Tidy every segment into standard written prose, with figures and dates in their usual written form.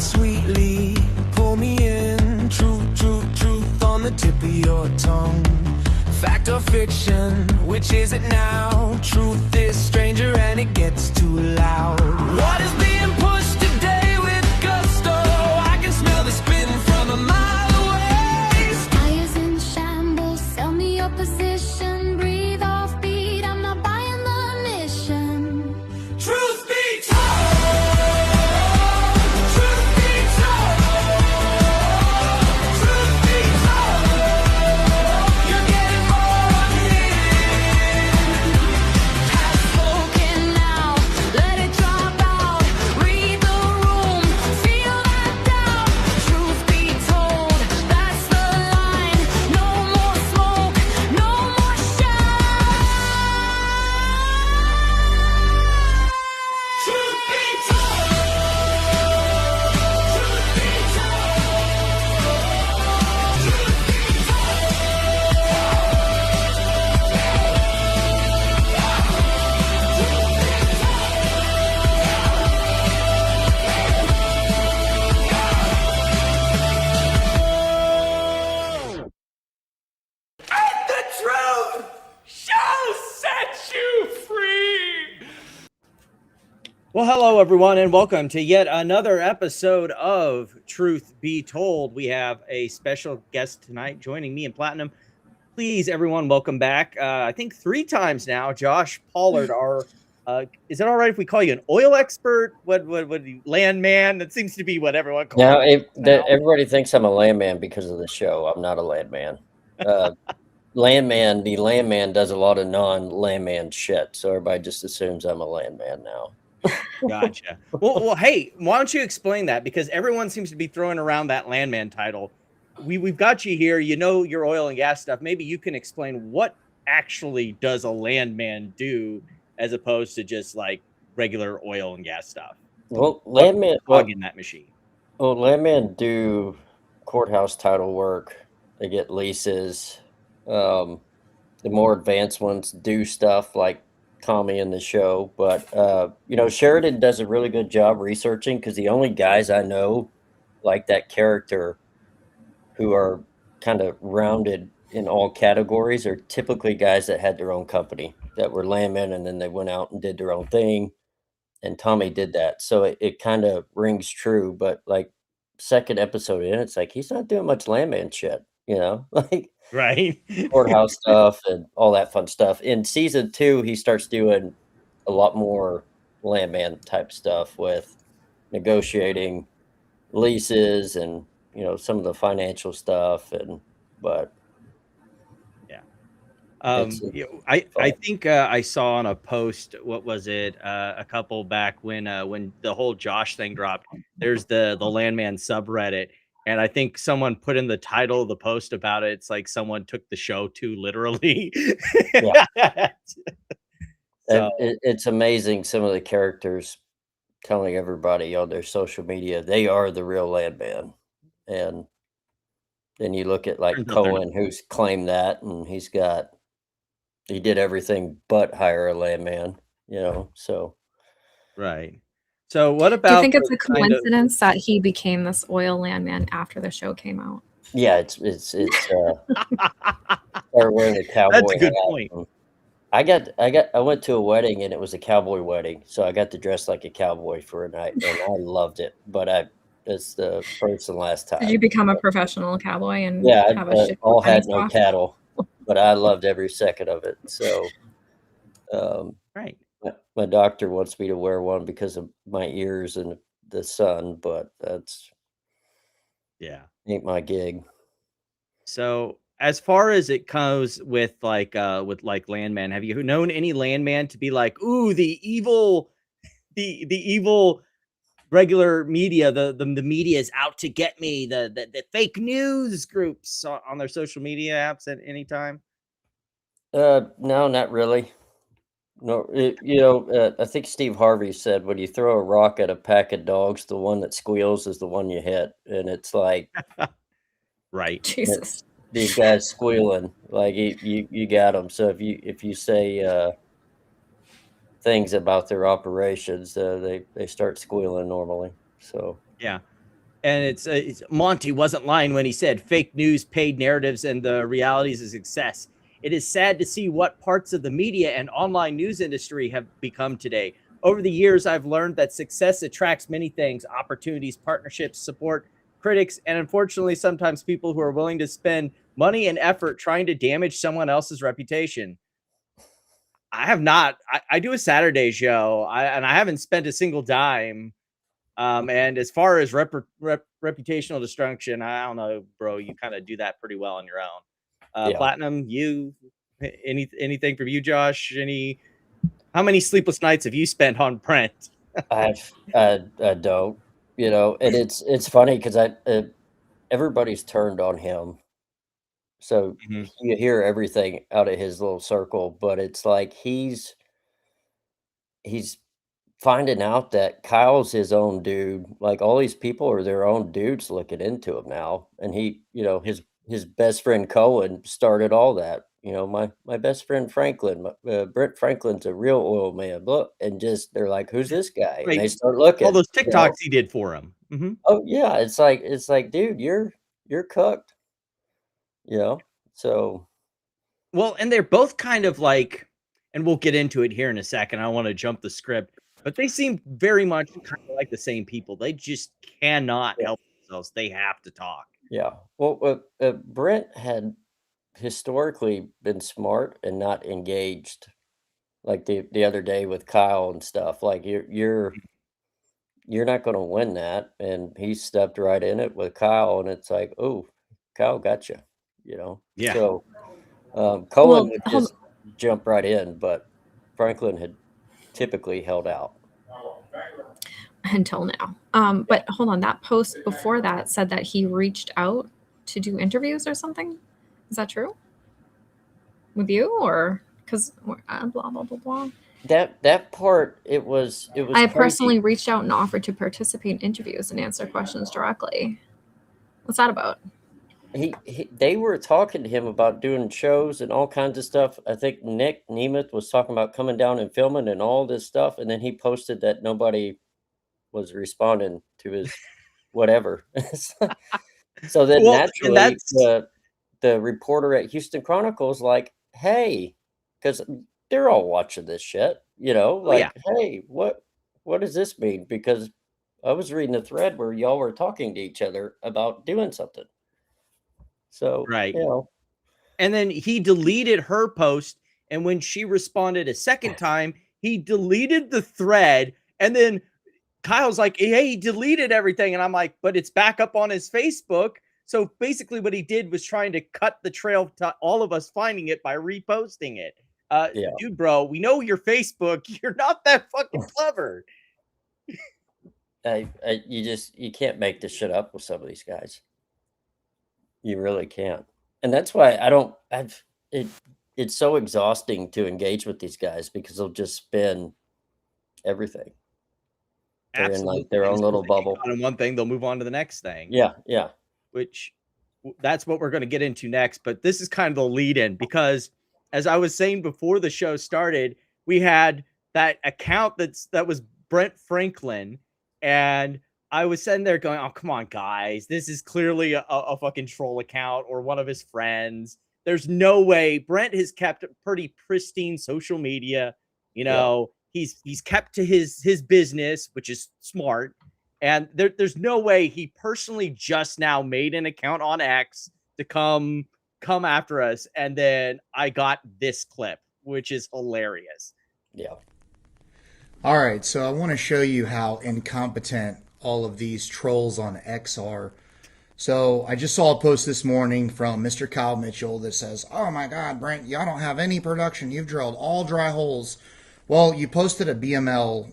sweetly, pull me in. Truth on the tip of your tongue. Fact or fiction, which is it now? Truth is stranger and it gets too loud. What is being pushed today with gusto? I can smell the spin from a mile away. Fires in shambles, sell me your position. Breathe off beat, I'm not buying the mission. Truth be told. Well, hello, everyone, and welcome to yet another episode of Truth Be Told. We have a special guest tonight joining me in Platinum. Please, everyone, welcome back. I think 3 times now, Josh Pollard. Our is it all right if we call you an oil expert? What landman? That seems to be what everyone calls. Now, everybody thinks I'm a landman because of the show. I'm not a landman. The landman does a lot of non-landman shit, so everybody just assumes I'm a landman now. Gotcha. Well, hey, why don't you explain that? Because everyone seems to be throwing around that landman title. We've got you here. You know your oil and gas stuff. Maybe you can explain what actually does a landman do as opposed to just like regular oil and gas stuff. Well, landman in that machine. Well, landmen do courthouse title work. They get leases. The more advanced ones do stuff like Tommy in the show, but Sheridan does a really good job researching, because the only guys I know like that character who are kind of rounded in all categories are typically guys that had their own company, that were landmen, and then they went out and did their own thing, and Tommy did that, so it kind of rings true. But like second episode in, it's like he's not doing much landman shit, like right. courthouse stuff and all that fun stuff. In season 2, he starts doing a lot more landman type stuff with negotiating leases and some of the financial stuff. I think I saw on a post, what was it, a couple back when the whole Josh thing dropped. There's the landman subreddit. And I think someone put in the title of the post about it. It's like someone took the show too literally. Yeah. So. It's amazing, some of the characters telling everybody on their social media they are the real landman. And then you look at like Cohen, who's claimed that, and he did everything but hire a landman, so. Right. So what about? Do you think it's a coincidence that he became this oil landman after the show came out? Yeah, it's started wearing a cowboy. That's a good point. I went to a wedding, and it was a cowboy wedding, so I got to dress like a cowboy for a night, and I loved it. But it's the first and last time. Did you become a professional cowboy and have a all had no cattle, but I loved every second of it. So, right. My doctor wants me to wear one because of my ears and the sun, but that's ain't my gig. So as far as it goes with landman, have you known any landman to be like, ooh, the evil regular media, the media is out to get me, the fake news groups on their social media apps at any time? No, not really. No, I think Steve Harvey said, when you throw a rock at a pack of dogs, the one that squeals is the one you hit. And it's like, right. Jesus. These guys squealing, like you got them. So if you say things about their operations, they start squealing normally. So yeah. And it's Monty wasn't lying when he said fake news, paid narratives, and the realities of success. It is sad to see what parts of the media and online news industry have become today. Over the years, I've learned that success attracts many things: opportunities, partnerships, support, critics, and unfortunately, sometimes people who are willing to spend money and effort trying to damage someone else's reputation. I have not. I do a Saturday show, and I haven't spent a single dime. And as far as reputational destruction, I don't know, bro. You kind of do that pretty well on your own. Yeah. Platinum, anything from you, Josh? How many sleepless nights have you spent on Brent? I don't, and it's funny because everybody's turned on him. So you hear everything out of his little circle, but it's like he's finding out that Kyle's his own dude. Like all these people are their own dudes looking into him now. And he, his best friend Cohen started all that. My best friend Franklin, Brent Franklin's a real oil man. Look, and just they're like, who's this guy? And they start looking. All those TikToks he did for him. Oh yeah, it's like, dude, you're cooked. So. Well, and they're both kind of like, and we'll get into it here in a second. I want to jump the script, but they seem very much kind of like the same people. They just cannot help themselves. They have to talk. Yeah. Well, Brent had historically been smart and not engaged, like the other day with Kyle and stuff. Like you're not going to win that, and he stepped right in it with Kyle, and it's like, oh, Kyle gotcha, Yeah. So Cohen would just jump right in, but Franklin had typically held out until now. But hold on, that post before that said that he reached out to do interviews or something. Is that true? With you, or because blah blah blah blah? That part, it was. I personally reached out and offered to participate in interviews and answer questions directly. What's that about? They were talking to him about doing shows and all kinds of stuff. I think Nick Nemeth was talking about coming down and filming and all this stuff, and then he posted that nobody was responding to his whatever. So then naturally, the reporter at Houston Chronicle's like, hey, because they're all watching this shit, hey, what does this mean? Because I was reading a thread where y'all were talking to each other about doing something. So, right. And then he deleted her post. And when she responded a second time, he deleted the thread. And then Kyle's like, hey, he deleted everything. And I'm like, but it's back up on his Facebook. So basically what he did was trying to cut the trail to all of us finding it by reposting it. Dude, bro, we know your Facebook. You're not that fucking clever. You can't make this shit up with some of these guys. You really can't. And that's why it's so exhausting to engage with these guys because they'll just spin everything. They're in like their own little bubble. On one thing, they'll move on to the next thing. Yeah. Which that's what we're going to get into next. But this is kind of the lead in because as I was saying before the show started, we had that account that was Brent Franklin. And I was sitting there going, oh, come on, guys. This is clearly a fucking troll account or one of his friends. There's no way. Brent has kept pretty pristine social media. He's kept to his business, which is smart. And there's no way he personally just now made an account on X to come after us. And then I got this clip, which is hilarious. Yeah. All right. So I want to show you how incompetent all of these trolls on X are. So I just saw a post this morning from Mr. Kyle Mitchell that says, oh my God, Brent, y'all don't have any production. You've drilled all dry holes. Well, you posted a BML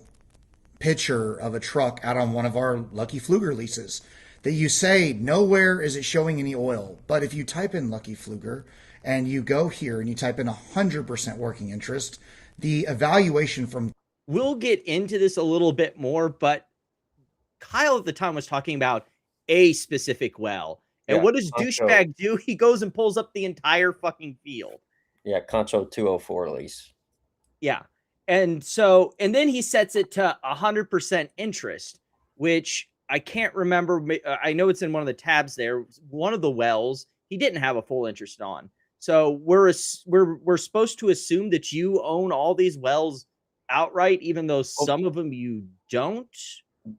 picture of a truck out on one of our Lucky Fluger leases that you say nowhere is it showing any oil. But if you type in Lucky Fluger and you go here and you type in 100% working interest, the evaluation from... We'll get into this a little bit more, but Kyle at the time was talking about a specific well. And what does douchebag do? He goes and pulls up the entire fucking field. Yeah, Concho 204 lease. Yeah. And then he sets it to 100% interest, which I can't remember. I know it's in one of the tabs there. One of the wells he didn't have a full interest on. So we're supposed to assume that you own all these wells outright, even though some of them you don't.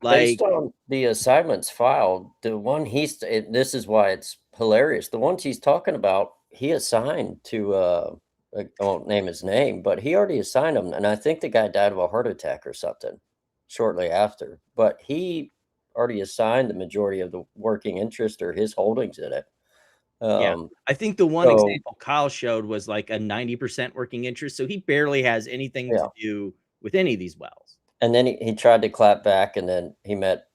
Based on the assignments filed, the one this is why it's hilarious. The ones he's talking about, he assigned to I won't name his name, but he already assigned them, and I think the guy died of a heart attack or something shortly after. But he already assigned the majority of the working interest or his holdings in it. Yeah, I think the one example Kyle showed was like a 90% working interest, so he barely has anything to do with any of these wells. And then he tried to clap back, and then he met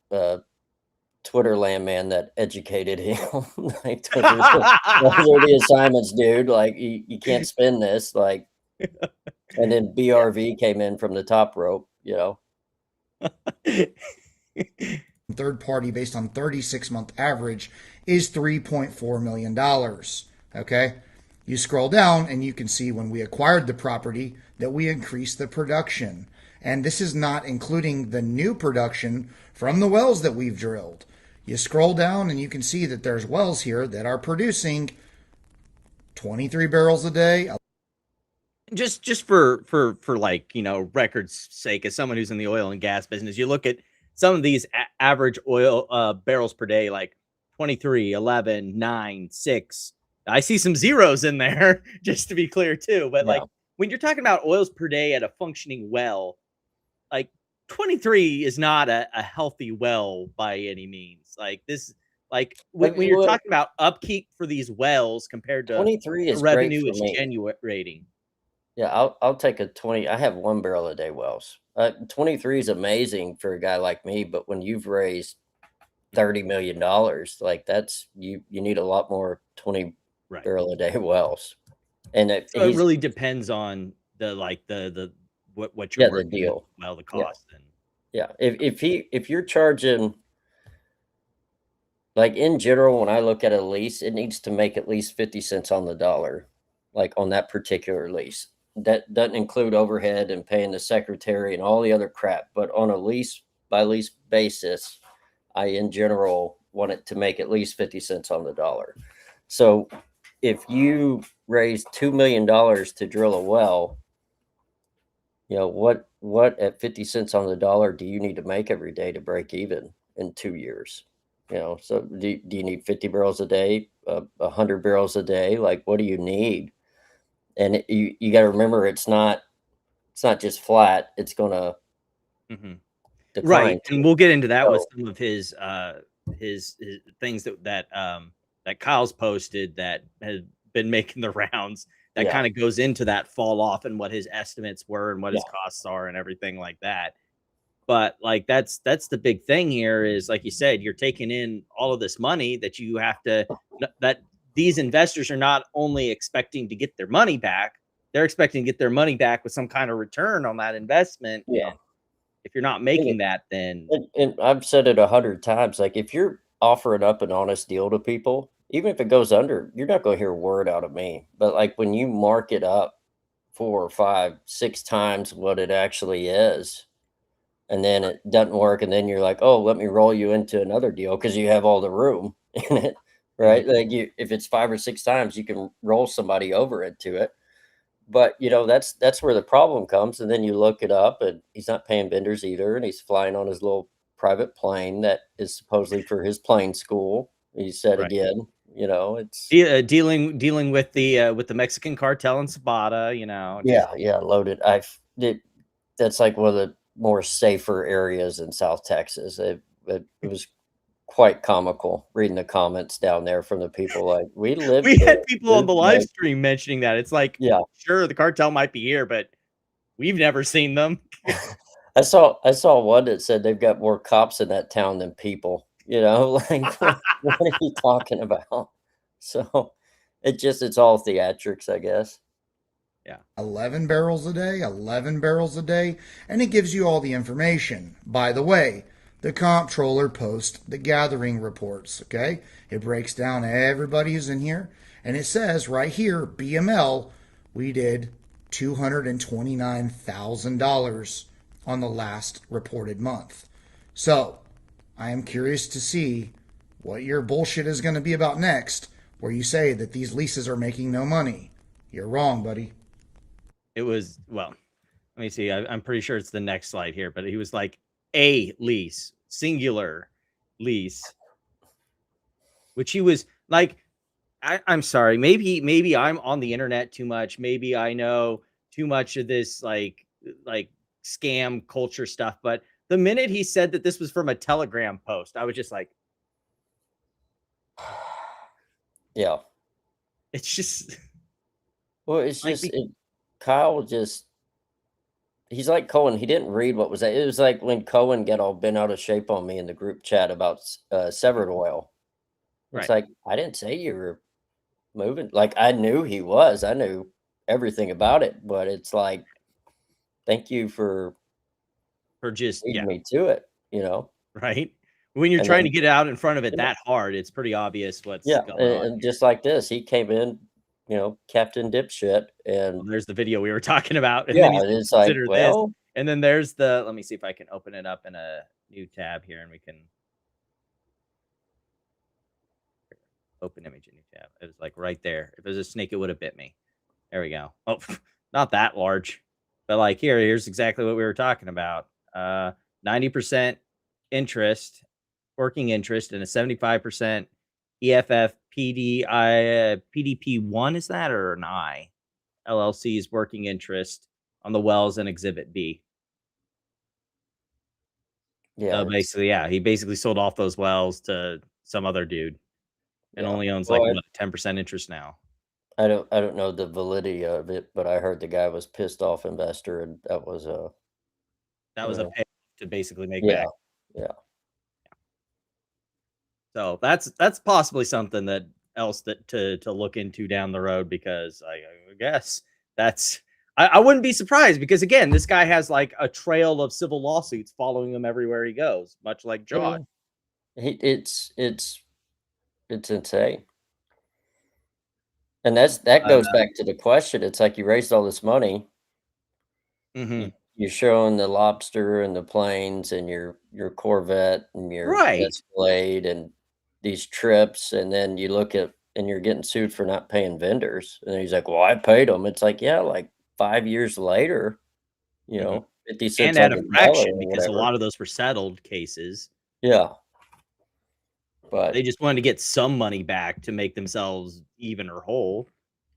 Twitter landman that educated him. Like, those are the assignments, dude. Like, you can't spin this. Like, and then BRV came in from the top rope, you know. Third party based on 36-month average is $3.4 million. Okay. You scroll down and you can see when we acquired the property that we increased the production. And this is not including the new production from the wells that we've drilled. You scroll down and you can see that there's wells here that are producing 23 barrels a day. Just for like, you know, record's sake, as someone who's in the oil and gas business, you look at some of these average oil barrels per day, like 23, 11, 9, 6. I see some zeros in there, just to be clear too. But like when you're talking about oils per day at a functioning well, like 23 is not a healthy well by any means. Like this, like when you're talking about upkeep for these wells compared to 23 is revenue great is for me. generating. Yeah, I'll take a 20. I have 1 barrel a day wells. 23 is amazing for a guy like me, but when you've raised $30 million, like that's you need a lot more 20 barrel a day wells. And it really depends on the what you're the deal. Well, the cost and if you're charging, like in general, when I look at a lease, it needs to make at least 50 cents on the dollar, like on that particular lease. That doesn't include overhead and paying the secretary and all the other crap. But on a lease by lease basis, I in general want it to make at least 50 cents on the dollar. So if you raise $2 million to drill a well, you know, what at 50 cents on the dollar do you need to make every day to break even in 2 years? You know, so do you need 50 barrels a day, 100 barrels a day? Like, what do you need? And you got to remember, it's not just flat. It's going to decline. Right. And we'll get into that with some of his things that Kyle's posted that has been making the rounds. That kind of goes into that fall off and what his estimates were and what his costs are and everything like that. But like that's the big thing here is, like you said, you're taking in all of this money that you have to, that these investors are not only expecting to get their money back, they're expecting to get their money back with some kind of return on that investment. Yeah. And if you're not making that, then and I've said it 100 times, like if you're offering up an honest deal to people, even if it goes under, you're not going to hear a word out of me. But like when you mark it up 4, 5, 6 times what it actually is, and then it doesn't work, and then you're like, oh, let me roll you into another deal because you have all the room in it, right? Like if it's 5 or 6 times, you can roll somebody over into it. But you know, that's where the problem comes. And then you look it up, and he's not paying vendors either, and he's flying on his little private plane that is supposedly for his plane school. He said again, you know, it's dealing with the Mexican cartel in Zapata, you know. Loaded. That's like one of the more safer areas in South Texas. It was quite comical reading the comments down there from the people. Like we had people on the live stream mentioning that. It's like, sure, the cartel might be here, but we've never seen them. I saw one that said they've got more cops in that town than people. You know, like what are you talking about? So it's all theatrics, I guess. Yeah. 11 barrels a day, and it gives you all the information. By the way, the comptroller posts the gathering reports, okay? It breaks down everybody who's in here, and it says right here, BML, we did $229,000 on the last reported month. So I am curious to see what your bullshit is going to be about next, where you say that these leases are making no money. You're wrong, buddy. It was, well, let me see. I'm pretty sure it's the next slide here, but he was like a lease, singular lease, which he was like, I'm sorry. Maybe I'm on the internet too much. Maybe I know too much of this like scam culture stuff. But the minute he said that this was from a Telegram post, I was just like, Yeah. it's just, Well, it's Like, just Kyle just he's like Cohen. He didn't read what was that. It was like when Cohen got all bent out of shape on me in the group chat about severed oil. It's Right. like I didn't say you were moving. Like I knew he was. I knew everything about it, but it's like, thank you for just, leading me to it. right. When you're And trying then- to get out in front of it Yeah. that hard, it's pretty obvious what's Yeah, going on. and just like this, he came in, Captain Dipshit, and Well, there's the video we were talking about, and yeah, then he's it's like, consider this, well, and then there's the. Let me see if I can open it up in a new tab here, and we can open image in new tab. It was like right there. If it was a snake, it would have bit me. There we go. Oh, not that large, but like here's exactly what we were talking about. 90% interest, working interest, and a 75% EFF PDP1, is that, or an I? LLC's working interest on the wells in Exhibit B. yeah, So it's- basically, yeah, he basically sold off those wells to some other dude and yeah. only owns Well, like what, 10% interest now. I don't know the validity of it, but I heard the guy was pissed off investor, and that was That was a Yeah. pay to basically make yeah, back. yeah. So that's possibly something that else that to look into down the road, because I guess that's I wouldn't be surprised, because again, this guy has like a trail of civil lawsuits following him everywhere he goes, much like Josh. It's insane. And that goes back to the question. It's like you raised all this money. Mhm. You're showing the lobster and the planes and your Corvette and your Right. Escalade and these trips, and then you look at and you're getting sued for not paying vendors. And he's like, "Well, I paid them." It's like, yeah, like 5 years later, Mhm. 50 cents And at on a the dollar fraction, or because a whatever. lot of those were settled cases. Yeah. But They just wanted to get some money back to make themselves even or whole.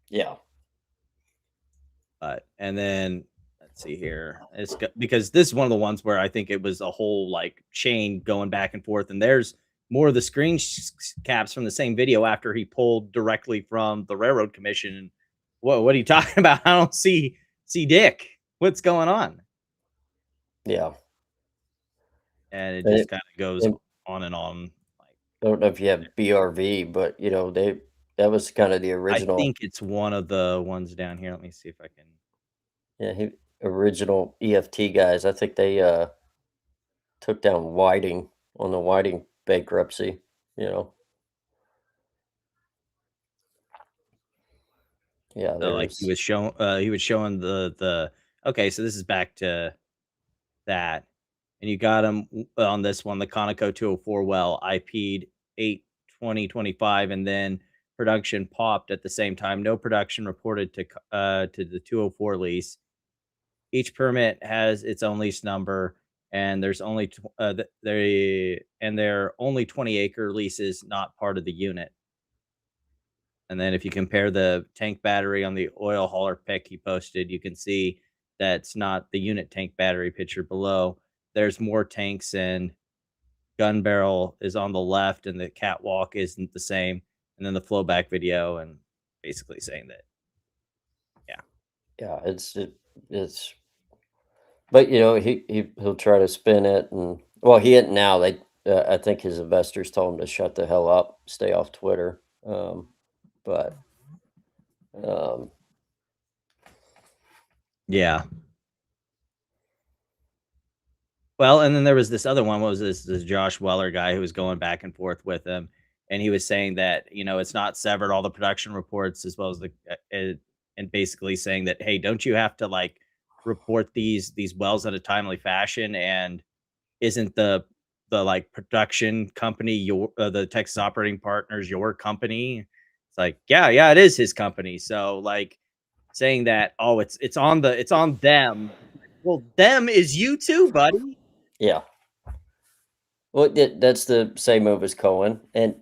yeah. But and then let's see here. Because this is one of the ones where I think it was a whole like chain going back and forth. And there's more of the screen caps from the same video after he pulled directly from the Railroad Commission. What are you talking about? I don't see Dick. What's going on? Yeah. And it And just kind of goes and- on and on. I don't know if you have BRV, but that was kind of the original. I think it's one of the ones down here. Let me see if I can. Yeah, original EFT guys. I think they took down Whiting on the Whiting bankruptcy. Yeah, So like he was showing the okay, so this is back to that. And you got him on this one, the Conoco 204 well, IP'd 8/20/25, and then production popped at the same time. No production reported to the 204 lease. Each permit has its own lease number, and there are only 20-acre leases, not part of the unit. And then if you compare the tank battery on the oil hauler pic he posted, you can see that's not the unit tank battery picture below. There's more tanks, and gun barrel is on the left, and the catwalk isn't the same. And then the flowback video, and basically saying that, yeah, it's. But he'll try to spin it, and well, he isn't now. I think his investors told him to shut the hell up, stay off Twitter. But yeah. Well, and then there was this other one. What was this Josh Weller guy who was going back and forth with him, and he was saying that it's not severed, all the production reports, as well as and basically saying that, hey, don't you have to like report these wells in a timely fashion, and isn't the like production company, your the Texas Operating Partners, your company. It's like, yeah, it is his company. So like saying that, oh, it's on them. Well, them is you too, buddy. Yeah. Well, that's the same move as Cohen. And,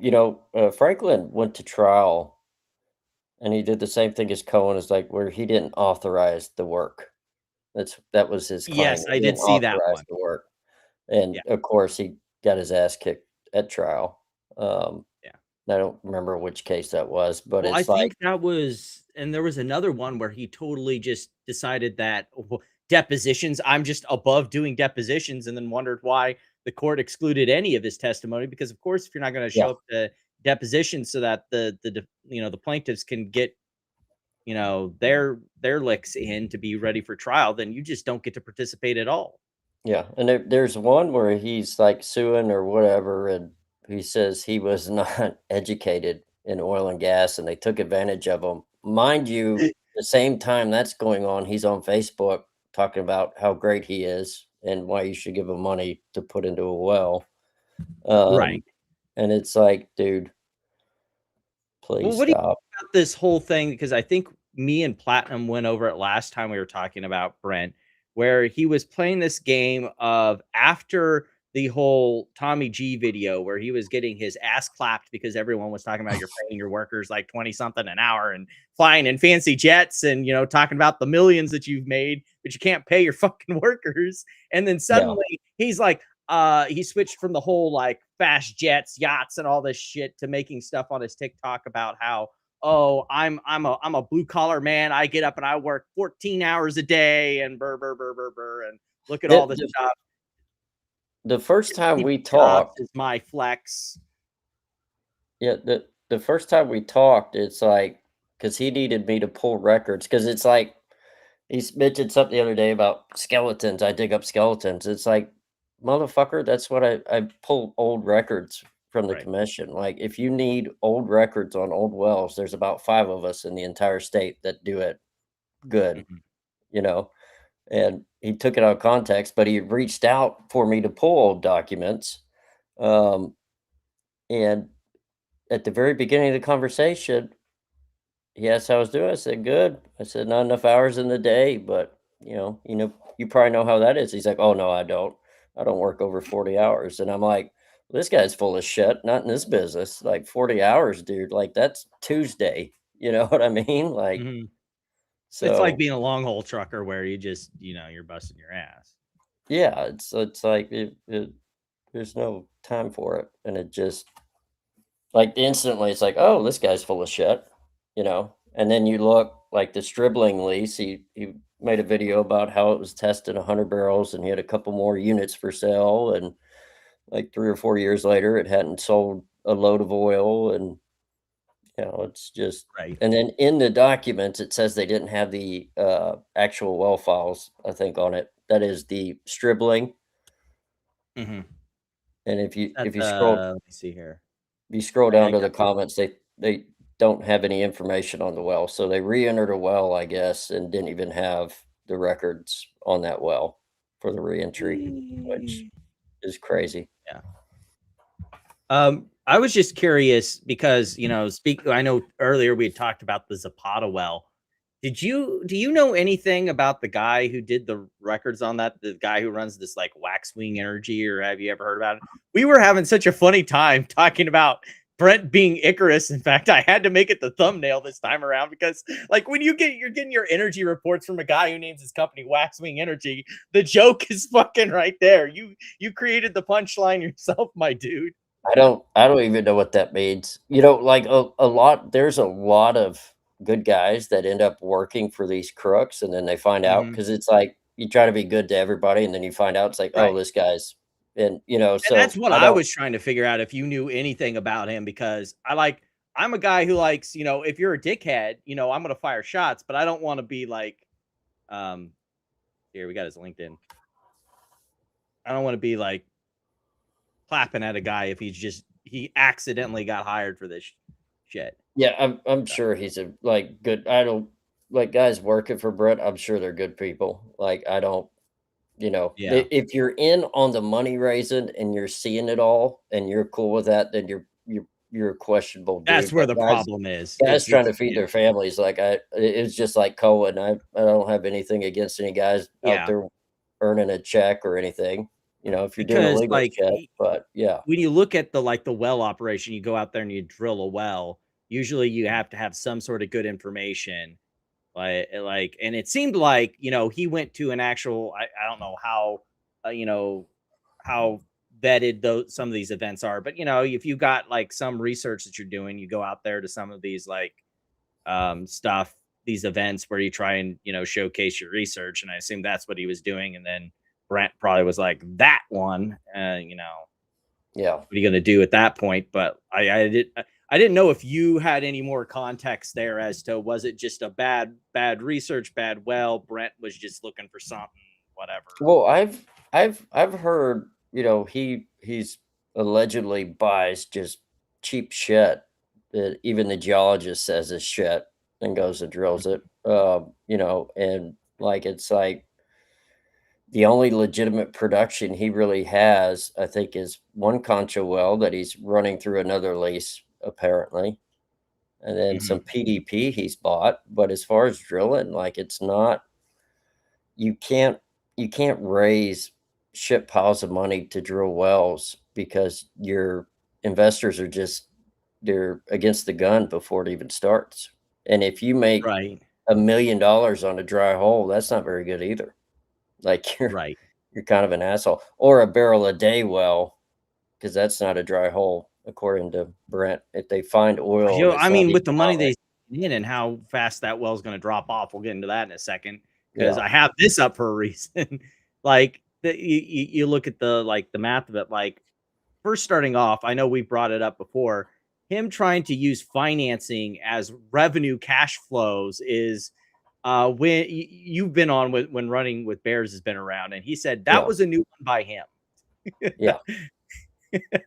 Franklin went to trial and he did the same thing as Cohen, is like where he didn't authorize the work. That was his claim. Yes, I He did didn't see that authorize one. the work. And Yeah. of course, he got his ass kicked at trial. Yeah. I don't remember which case that was, but Well, I it's like, think that was, and there was another one where he totally just decided that depositions, I'm just above doing depositions, and then wondered why the court excluded any of his testimony. Because of course, if you're not going to yeah, show up to depositions so that the plaintiffs can get their licks in to be ready for trial, then you just don't get to participate at all. yeah. And there's one where he's like suing or whatever, and he says he was not educated in oil and gas, and they took advantage of him. Mind you, the same time that's going on, he's on Facebook talking about how great he is and why you should give him money to put into a well. Right. And it's like, dude, Well, please what do you stop. think about this whole thing? Because I think me and Platinum went over it last time we were talking about Brent, where he was playing this game of after the whole Tommy G video where he was getting his ass clapped because everyone was talking about you're paying your workers like 20 something an hour and flying in fancy jets and, talking about the millions that you've made, but you can't pay your fucking workers. And then Yeah. suddenly he's like, he switched from the whole like fast jets, yachts, and all this shit to making stuff on his TikTok about how, oh, I'm a blue collar man. I get up and I work 14 hours a day and burr, burr, burr, burr, burr, and look at all this The, stuff. the first time we Jobs talked, is my flex. yeah, the first time we talked, it's like, because he needed me to pull records, because it's like, he mentioned something the other day about skeletons. I dig up skeletons. It's like, motherfucker, that's what I pull old records from the Right. commission. Like, if you need old records on old wells, there's about 5 of us in the entire state that do it good, Mhm. you know? And he took it out of context, but he reached out for me to pull old documents. And at the very beginning of the conversation, he asked how I was doing. I said, good. I said, not enough hours in the day, but you probably know how that is. He's like, oh no, I don't. I don't work over 40 hours. And I'm like, this guy's full of shit, not in this business. Like 40 hours, dude. Like that's Tuesday. You know what I mean? Like, Mhm. It's like so being a long haul trucker where you just, you're busting your ass. yeah, it's like there's no time for it. And it just like instantly it's like, oh, this guy's full of shit, And then you look like the Stribling lease. He made a video about how it was tested 100 barrels and he had a couple more units for sale. And like 3 or 4 years later, it hadn't sold a load of oil. And, it's just, Right. and then in the documents, it says they didn't have the actual well files, I think, on it. That is the Stribling. Mm-hmm. And if you Let me see here. if you scroll I down to got the comments, they don't have any information on the well. So they re-entered a well, I guess, and didn't even have the records on that well for the re-entry, which is crazy. Yeah. I was just curious because, I know earlier we had talked about the Zapata well. Do you know anything about the guy who did the records on that? The guy who runs this like Waxwing Energy, or have you ever heard about it? We were having such a funny time talking about Brent being Icarus. In fact, I had to make it the thumbnail this time around because like when you're getting your energy reports from a guy who names his company Waxwing Energy, the joke is fucking right there. You created the punchline yourself, my dude. I don't even know what that means. Like there's a lot of good guys that end up working for these crooks and then they find out, because it's like you try to be good to everybody and then you find out it's like, oh, Right. this guy's, and And so that's what I I don't. was trying to figure out if you knew anything about him, because I'm a guy who likes, if you're a dickhead, I'm going to fire shots, but I don't want to be like, here we got his LinkedIn. I don't want to be like clapping at a guy if he accidentally got hired for this shit. Yeah, I'm sure he's a good. I don't like guys working for Brett. I'm sure they're good people. Like I don't You know, Yeah. if you're in on the money raising and you're seeing it all and you're cool with that, then you're a questionable dude. That's where But the problem is. guys trying to feed Yeah. their families, like it's just like Cohen. I don't have anything against any guys out Yeah. there earning a check or anything. You know, if you're doing a Because legal check, but yeah, when you look at the well operation, you go out there and you drill a well. Usually you have to have some sort of good information. And it seemed like, he went to an actual, I don't know how, how vetted some of these events are, but if you got like some research that you're doing, you go out there to some of these these events where you try and, showcase your research. And I assume that's what he was doing. And then Brent probably was like, that one, yeah. what are you going to do at that point? But I didn't know if you had any more context there as to, was it just a bad research, Brent was just looking for something, whatever. Well, I've heard, he's allegedly buys just cheap shit that even the geologist says is shit and goes and drills it. And like it's like the only legitimate production he really has, I think, is one Concho well that he's running through another lease, apparently. And then some PDP he's bought. But as far as drilling, like it's not, you can't raise shit piles of money to drill wells because your investors are they're against the gun before it even starts. And if you make Right. $1 million on a dry hole, that's not very good either. Like you're kind of an asshole. Or a barrel a day well, because that's not a dry hole, according to Brent. If they find oil, I mean, with the money they in and how fast that well is going to drop off, we'll get into that in a second, because I have this up for a reason. Like you look at the math of it. Like, first starting off, I know we brought it up before. Him trying to use financing as revenue cash flows is when you've been on when Running with Bears has been around, and he said that was a new one by him. Yeah.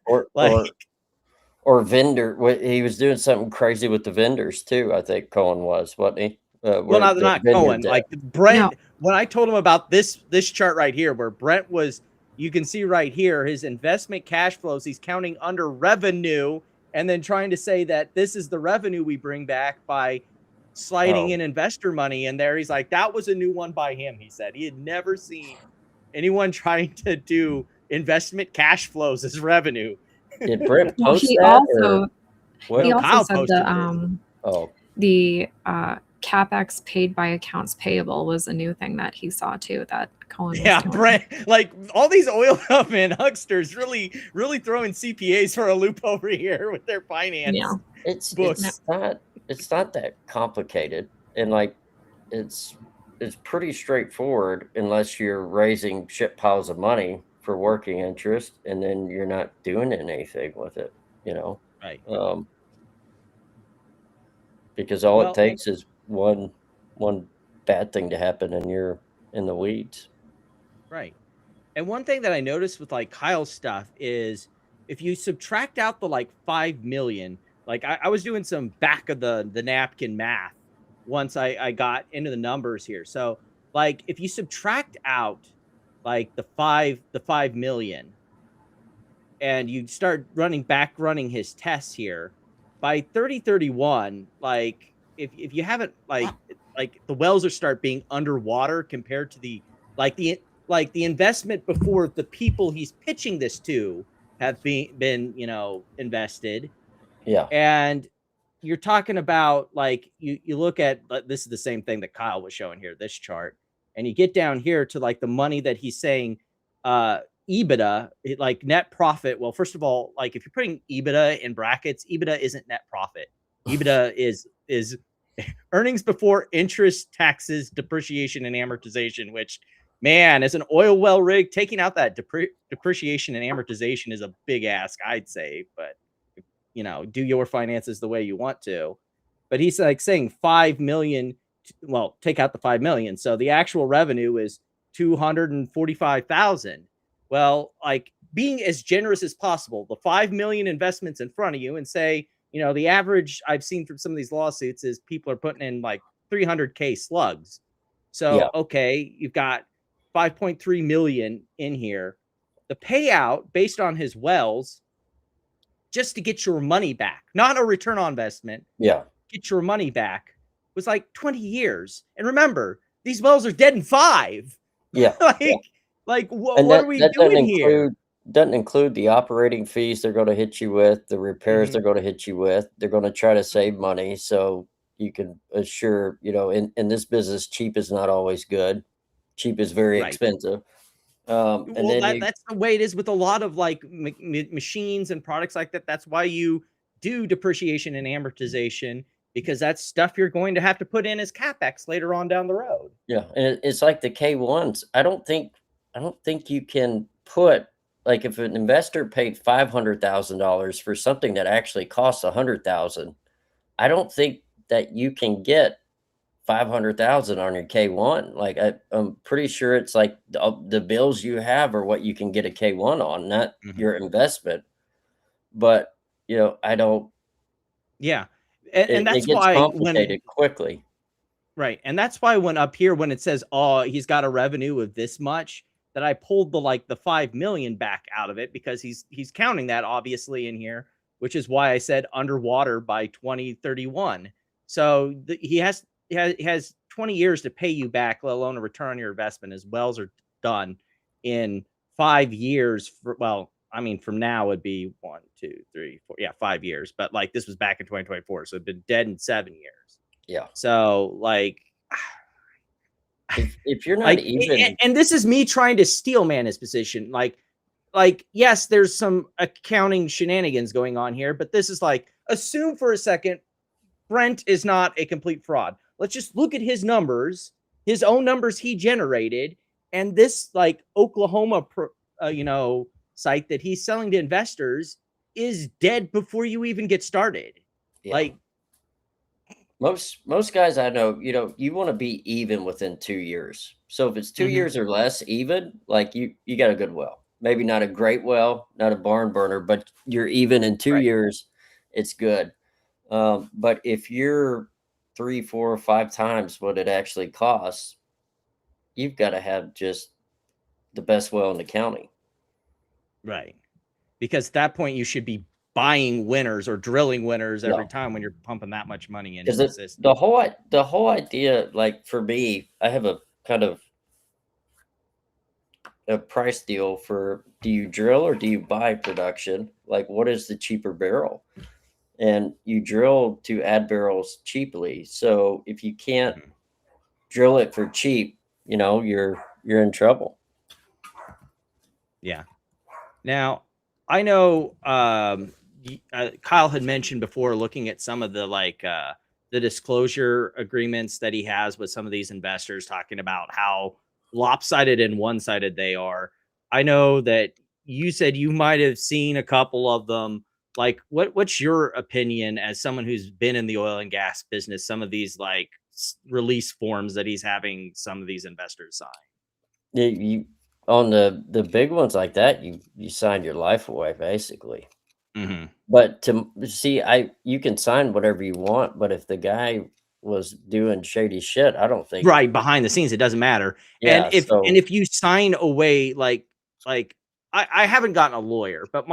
Or vendor. He was doing something crazy with the vendors too. I think Cohen was, wasn't he? Well, not Cohen. Like Brent. No. When I told him about this chart right here, where Brent was, you can see right here his investment cash flows. He's counting under revenue, and then trying to say that this is the revenue we bring back by sliding in investor money in there. He's like, that was a new one by him. He said he had never seen anyone trying to do investment cash flows as revenue. Did Brent post he that? He also said the CapEx paid by accounts payable was a new thing that he saw too. That Cohen. Yeah, Brent, like all these oil company hucksters really throwing CPAs for a loop over here with their finance. Yeah, it's not that complicated, and like it's pretty straightforward unless you're raising shit piles of money for working interest, and then you're not doing anything with it, Right. Because all it takes is one bad thing to happen and you're in the weeds. Right. And one thing that I noticed with like Kyle's stuff is if you subtract out the 5 million, like I was doing some back of the napkin math once I got into the numbers here. So like if you subtract out like the 5 million and you start running his tests here by 3031, like if you haven't like the wells are start being underwater compared to the investment before the people he's pitching this to have been invested. Yeah. And you're talking about like you look at, this is the same thing that Kyle was showing here, this chart, and you get down here to like the money that he's saying EBITDA, like net profit. Well, first of all, like if you're putting EBITDA in brackets, EBITDA isn't net profit. EBITDA is earnings before interest, taxes, depreciation, and amortization, which, man, as an oil well rig, taking out that depreciation and amortization is a big ask, I'd say. But, do your finances the way you want to. But he's like saying 5 million. Well, take out the 5 million. So the actual revenue is 245,000. Well, like being as generous as possible, the 5 million investments in front of you, and say, the average I've seen from some of these lawsuits is people are putting in like 300K slugs. So, okay, you've got 5.3 million in here. The payout based on his wells, just to get your money back, not a return on investment, get your money back, was like 20 years. And remember, these wells are dead in 5. What are we doing here? Doesn't include the operating fees they're going to hit you with, the repairs they're going to hit you with. They're going to try to save money. So you can assure, in this business, cheap is not always good. Cheap is very expensive. And then that's the way it is with a lot of like machines and products like that. That's why you do depreciation and amortization, because that's stuff you're going to have to put in as CapEx later on down the road. Yeah. And it's like the K1s. I don't think you can put, like, if an investor paid $500,000 for something that actually costs $100,000, I don't think that you can get $500,000 on your K1. Like, I'm pretty sure it's like the bills you have are what you can get a K1 on, not your investment. But I don't. Yeah, and that's it gets why complicated quickly. Right, and that's why when up here when it says, "Oh, he's got a revenue of this much," that I pulled the 5 million back out of it, because he's counting that obviously in here, which is why I said underwater by 2031. So he has 20 years to pay you back, let alone a return on your investment. His wells are done in 5 years. From now would be 1, 2, 3, 4. Yeah, 5 years. But like this was back in 2024, so it'd been dead in 7 years. Yeah. So like, if you're not even, and this is me trying to steel man his position. Like yes, there's some accounting shenanigans going on here, but this is like, assume for a second Brent is not a complete fraud. Let's just look at his numbers, his own numbers he generated, and this like Oklahoma, site that he's selling to investors is dead before you even get started. Yeah. Like most guys I know, you want to be even within 2 years. So if it's 2 years or less even, like you got a good well. Maybe not a great well, not a barn burner, but you're even in 2 years, it's good. But if you're 3, 4, or 5 times what it actually costs, you've got to have just the best well in the county. Right. Because at that point you should be buying winners or drilling winners every time when you're pumping that much money into the system. The whole idea, like for me, I have a kind of a price deal for, do you drill or do you buy production? Like, what is the cheaper barrel? And you drill to add barrels cheaply. So if you can't drill it for cheap, you're in trouble. Yeah. Now, I know Kyle had mentioned before, looking at some of the the disclosure agreements that he has with some of these investors, talking about how lopsided and one-sided they are. I know that you said you might have seen a couple of them. Like, what's your opinion as someone who's been in the oil and gas business, some of these like release forms that he's having some of these investors sign? You on the big ones like that, you sign your life away basically. But to see, you can sign whatever you want, but if the guy was doing shady shit, I don't think behind the scenes it doesn't matter. Yeah, and if you sign away like I haven't gotten a lawyer, but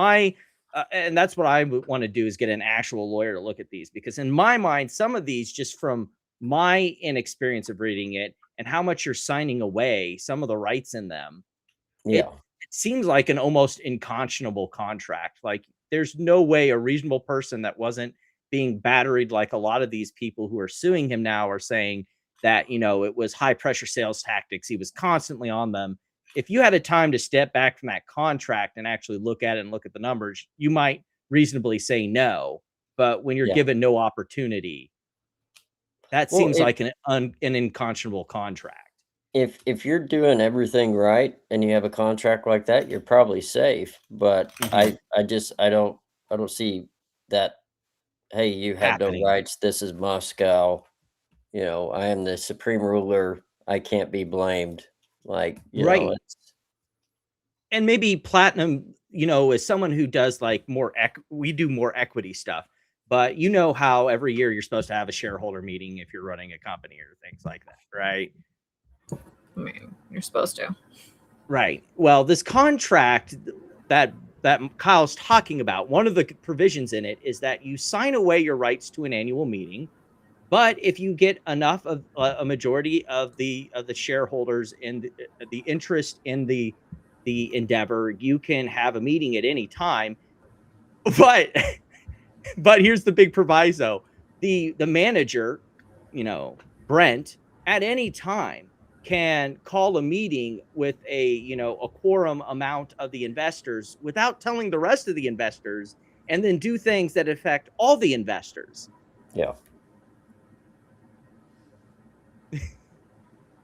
and that's what I want to do, is get an actual lawyer to look at these, because in my mind, some of these, just from my inexperience of reading it and how much you're signing away some of the rights in them, it seems like an almost unconscionable contract. Like, there's no way a reasonable person that wasn't being batteried, like a lot of these people who are suing him now are saying that, it was high pressure sales tactics. He was constantly on them. If you had a time to step back from that contract and actually look at it and look at the numbers, you might reasonably say no. But when you're given no opportunity, that seems like an unconscionable contract. If you're doing everything right and you have a contract like that, you're probably safe. But I don't see that. Hey, you have no rights. This is Moscow. I am the supreme ruler. I can't be blamed. Like, and maybe Platinum, as someone who does like we do more equity stuff, but how every year you're supposed to have a shareholder meeting if you're running a company or things like that, right? I mean, you're supposed to. Right. Well, this contract that Kyle's talking about, one of the provisions in it is that you sign away your rights to an annual meeting, but if you get enough of a majority of the shareholders in the interest in the endeavor, you can have a meeting at any time. But but here's the big proviso: the manager, Brent, at any time can call a meeting with a quorum amount of the investors without telling the rest of the investors, and then do things that affect all the investors. Yeah.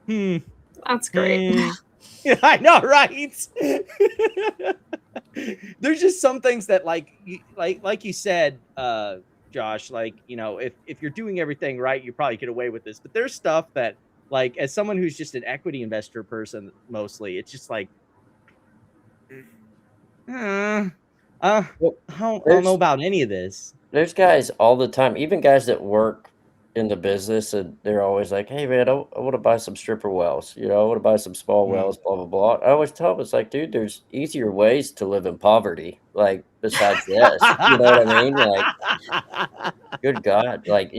That's great. Yeah, I know, right? There's just some things that, like you said, Josh, if you're doing everything right, you probably get away with this. But there's stuff that, like, as someone who's just an equity investor person, mostly, it's just like, I don't know about any of this. There's guys all the time, even guys that work in the business, and they're always like, hey man, I want to buy some stripper wells, I want to buy some small wells, blah blah blah. I always tell them, it's like, dude, there's easier ways to live in poverty, like, besides this. You know what I mean? Like, good God. Like,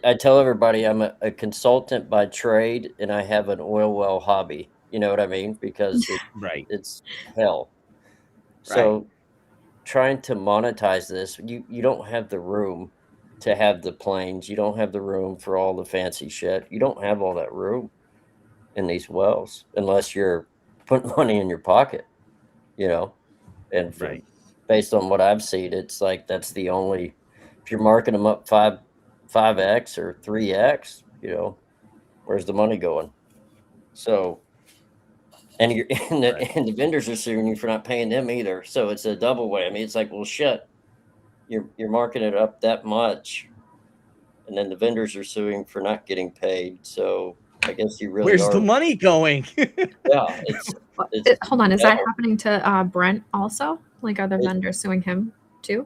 I tell everybody I'm a consultant by trade, and I have an oil well hobby. You know what I mean? Because it's hell. So trying to monetize this, you don't have the room to have the planes. You don't have the room for all the fancy shit. You don't have all that room in these wells unless you're putting money in your pocket, and based on what I've seen, it's like, that's the only, if you're marking them up 5x or 3x, where's the money going? So, and the vendors are suing you for not paying them either. So it's a double way. I mean, it's like, well, shit, you're marking it up that much, and then the vendors are suing for not getting paid. So I guess you really where's the money going? Yeah, hold on, is that happening to Brent also? Like, are the vendors suing him too?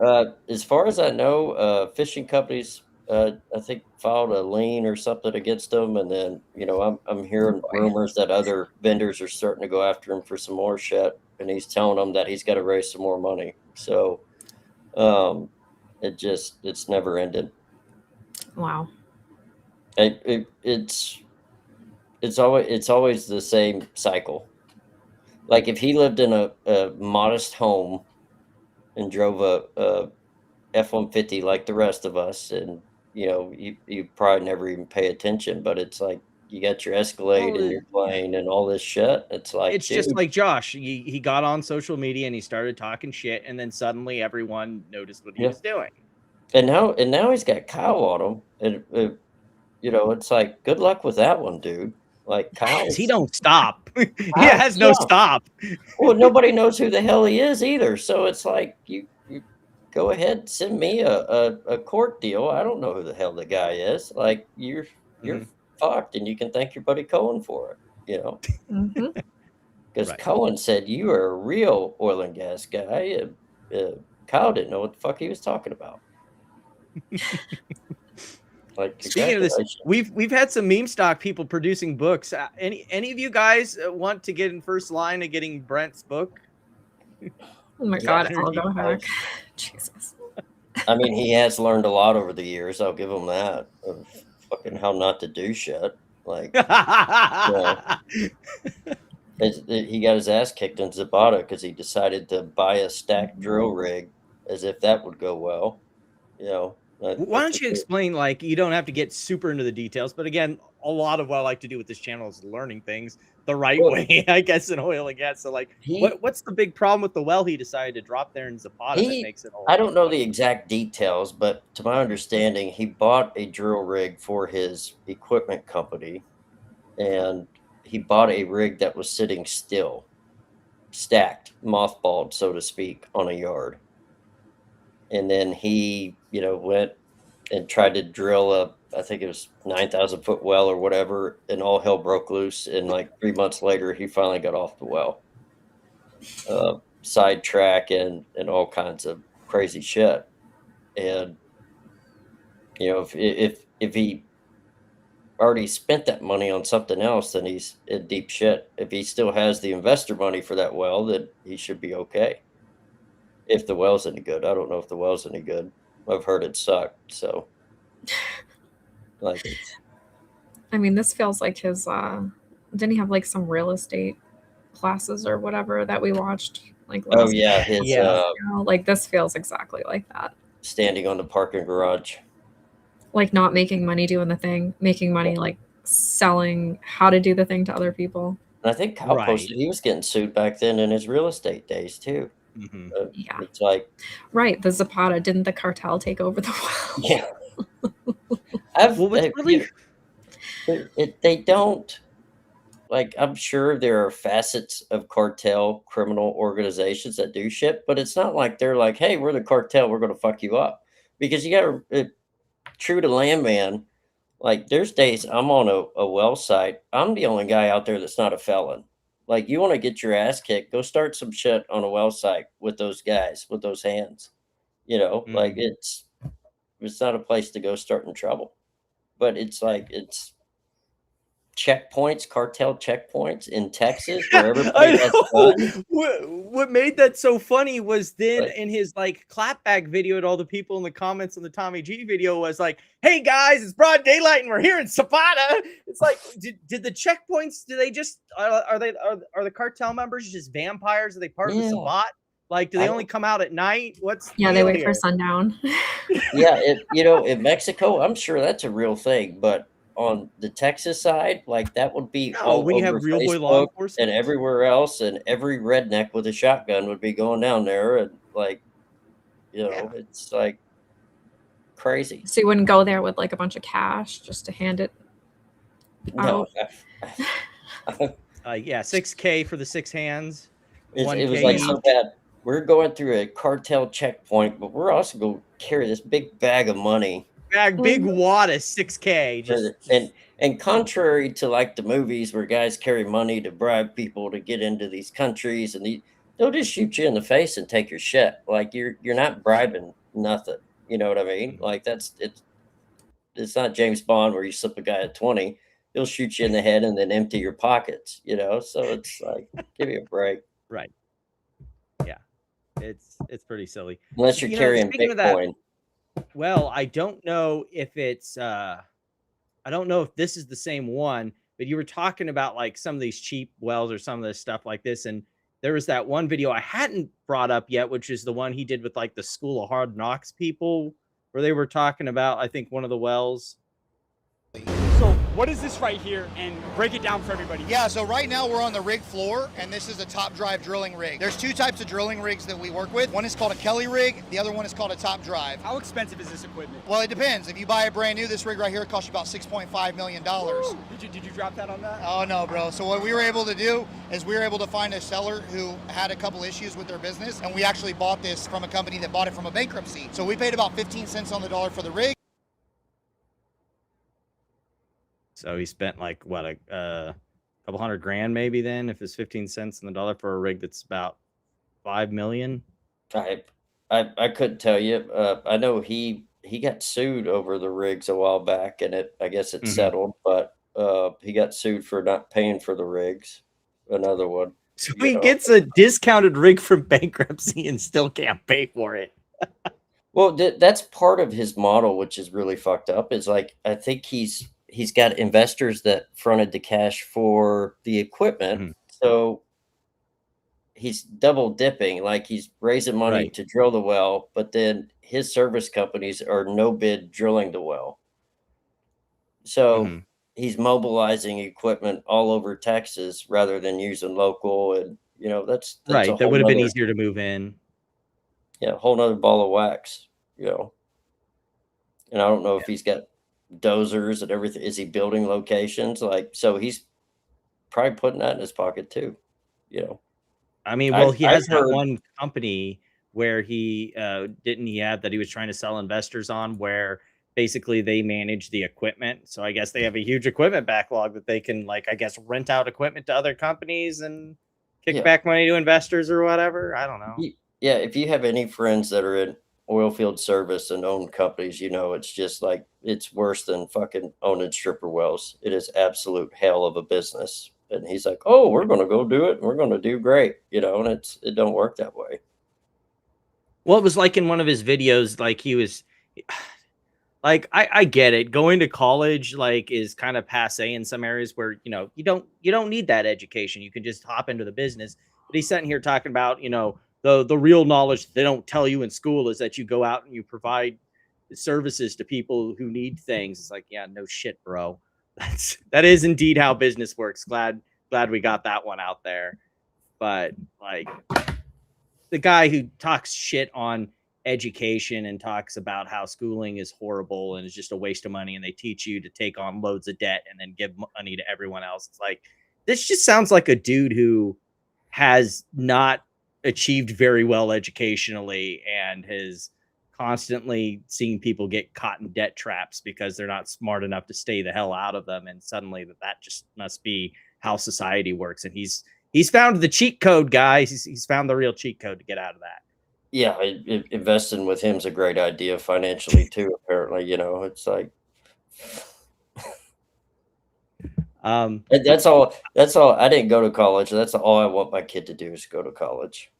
As far as I know, fishing companies, I think, filed a lien or something against them, and then I'm hearing rumors that other vendors are starting to go after him for some more shit, and he's telling them that he's got to raise some more money. So it's never ended. Wow. It's always the same cycle. Like, if he lived in a modest home and drove a F-150 like the rest of us, and you probably never even pay attention, but it's like, you got your Escalade and your plane and all this shit. It's like, it's just like Josh. He got on social media and he started talking shit, and then suddenly everyone noticed what he was doing. And now he's got Kyle on him, and it's like, good luck with that one, dude. Like, Kyle, he don't stop. He has no stop. Well, nobody knows who the hell he is either. So it's like, you go ahead, send me a court deal. I don't know who the hell the guy is. Like, you're fucked, and you can thank your buddy Cohen for it. Because Cohen said you are a real oil and gas guy. Kyle didn't know what the fuck he was talking about. Like, speaking of this, we've had some meme stock people producing books. Any of you guys want to get in first line of getting Brent's book? Oh my God, I'll go back. Jesus. I mean, he has learned a lot over the years. I'll give him that. Of fucking how not to do shit. Like, he got his ass kicked in Zapata because he decided to buy a stacked drill rig, as if that would go well. Why don't you explain, like, you don't have to get super into the details, but again, a lot of what I like to do with this channel is learning things the right way, I guess, in oil and gas. So, like, what's the big problem with the well he decided to drop there in Zapata that makes it all? I don't know the exact details, but to my understanding, he bought a drill rig for his equipment company, and he bought a rig that was sitting still, stacked, mothballed, so to speak, on a yard. And then he, went and tried to drill I think it was 9,000 foot well or whatever, and all hell broke loose. And like 3 months later, he finally got off the well, sidetrack and all kinds of crazy shit. And if he already spent that money on something else, then he's in deep shit. If he still has the investor money for that well, then he should be okay. If the well's any good. I don't know if the well's any good. I've heard it sucked, so like it's I mean, this feels like his didn't he have like some real estate classes or whatever that we watched like oh last yeah, his Yeah. like this feels exactly like that. standing on the parking garage. Like not making money doing the thing, making money like selling how to do the thing to other people. And I think Kyle Right. posted he was getting sued back then in his real estate days too. Mhm. Yeah. It's like, Right. The Zapata, didn't the cartel take over the well? yeah. I've Well, what's really they don't like. I'm sure there are facets of cartel criminal organizations that do shit, but it's not like they're like, "Hey, we're the cartel. We're going to fuck you up," because you got to true to landman. Like, there's days I'm on a well site. I'm the only guy out there that's not a felon. Like, you want to get your ass kicked? Go start some shit on a well site with those guys with those hands. Like it's not a place to go start in trouble. But it's like it's checkpoints, cartel checkpoints in Texas where everybody has guns. What made that so funny was then Right. in his like clapback video, and all the people in the comments on the Tommy G video was like, "Hey guys, it's broad daylight and we're here in Zapata." It's like, did the checkpoints? Do they just are the cartel members just vampires? Are they part of the Yeah. Sabbat? Like, do I they don't- only come out at night? What's the Yeah, they deal wait here? for sundown. Yeah, in Mexico, I'm sure that's a real thing, but on the Texas side, like that would be No, all when you over have real boy law Facebook enforcement. and everywhere else, and every redneck with a shotgun would be going down there, and like, it's like crazy. So you wouldn't go there with like a bunch of cash just to hand it No, out? Yeah, 6K for the 6 hands. it 1K was like each. so bad. We're going through a cartel checkpoint, but we're also going to carry this big bag of money. Big wad of 6K. Just And contrary to like the movies where guys carry money to bribe people to get into these countries, and they'll just shoot you in the face and take your shit. Like you're not bribing nothing. You know what I mean? Like it's not James Bond where you slip a guy at 20. He'll shoot you in the head and then empty your pockets. So it's like, give me a break. right. Yeah, it's pretty silly. Unless you're You know, carrying speaking of that, Bitcoin. Well, I don't know if it's I don't know if this is the same one, but you were talking about like some of these cheap wells or some of this stuff like this, and there was that one video I hadn't brought up yet, which is the one he did with like the School of Hard Knocks people, where they were talking about, I think, one of the wells. So what is this right here, and break it down for everybody? Yeah, so right now we're on the rig floor, and this is a top drive drilling rig. There's two types of drilling rigs that we work with. One is called a Kelly rig, the other one is called a top drive. How expensive is this equipment? Well, it depends. If you buy a brand new, this rig right here costs you about $6.5 million. Woo! Did you drop that on that? Oh no, bro. So what we were able to do is we were able to find a seller who had a couple issues with their business, and we actually bought this from a company that bought it from a bankruptcy. So we paid about 15 cents on the dollar for the rig. So he spent like what a couple $100,000 maybe then, if it's 15 cents on the dollar for a rig that's about 5 million. I couldn't tell you. I know he got sued over the rigs a while back, and I guess it settled, but he got sued for not paying for the rigs. Another one. So he gets a discounted rig from bankruptcy and still can't pay for it. Well, that's part of his model, which is really fucked up. Is like, I think he's got investors that fronted the cash for the equipment, so he's double dipping. Like he's raising money to drill the well, but then his service companies are no bid drilling the well. So he's mobilizing equipment all over Texas rather than using local, and that's right. That would have been easier to move in. Yeah, a whole nother ball of wax. And I don't know if he's got dozers and everything. Is he building locations? So he's probably putting that in his pocket too. I mean, well, he has heard that one company where he didn't he have that he was trying to sell investors on, where basically they manage the equipment. So I guess they have a huge equipment backlog that they can, like, I guess, rent out equipment to other companies and kick back money to investors or whatever. I don't know. Yeah, if you have any friends that are in oil field service and owned companies, you know, it's just like, it's worse than fucking owning stripper wells. It is absolute hell of a business. And he's like, oh, we're going to go do it. And we're going to do great, you know, and it don't work that way. Well, it was like in one of his videos, like he was like, I get it. Going to college, like, is kind of passe in some areas where, you know, you don't need that education. You can just hop into the business. But he's sitting here talking about, you know, the real knowledge they don't tell you in school is that you go out and you provide services to people who need things. It's like, yeah, no shit, bro. That is indeed how business works. Glad we got that one out there. But like, the guy who talks shit on education and talks about how schooling is horrible and is just a waste of money, and they teach you to take on loads of debt and then give money to everyone else. It's like, this just sounds like a dude who has not achieved very well educationally and has constantly seen people get caught in debt traps because they're not smart enough to stay the hell out of them. And suddenly that just must be how society works. And he's found the cheat code, guys. He's found the real cheat code to get out of that. Yeah, investing with him's a great idea financially too. Apparently, you know, it's like, that's all. I didn't go to college. That's all I want my kid to do is go to college.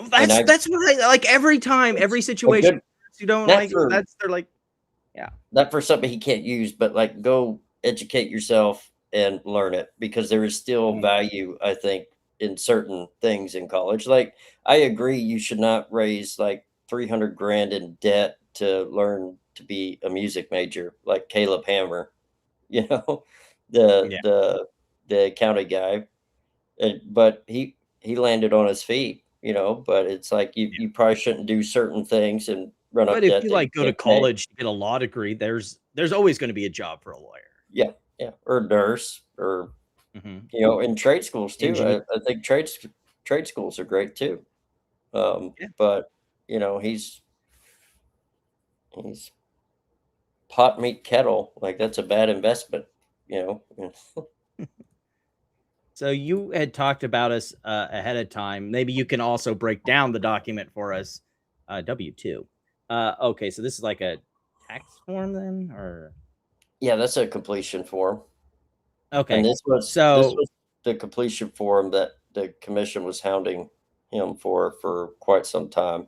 That's what I like. Every time, every situation, you don't like. They're like, yeah, not for something he can't use, but like, go educate yourself and learn it, because there is still value, I think, in certain things in college. Like, I agree, you should not raise like 300 grand in debt to learn to be a music major, like Caleb Hammer, you know, the accounting guy, but he landed on his feet, you know. But it's like, you probably shouldn't do certain things and run up debt. But if you like go to college to get a law degree, there's always going to be a job for a lawyer. Yeah, or nurse, or you know, in trade schools too. I think trade schools are great too. But you know, he's pot meat kettle. Like, that's a bad investment, you know. So you had talked about us ahead of time. Maybe you can also break down the document for us. W-2. Okay, so this is like a tax form then, or? Yeah, that's a completion form. Okay. And this was the completion form that the commission was hounding him for quite some time.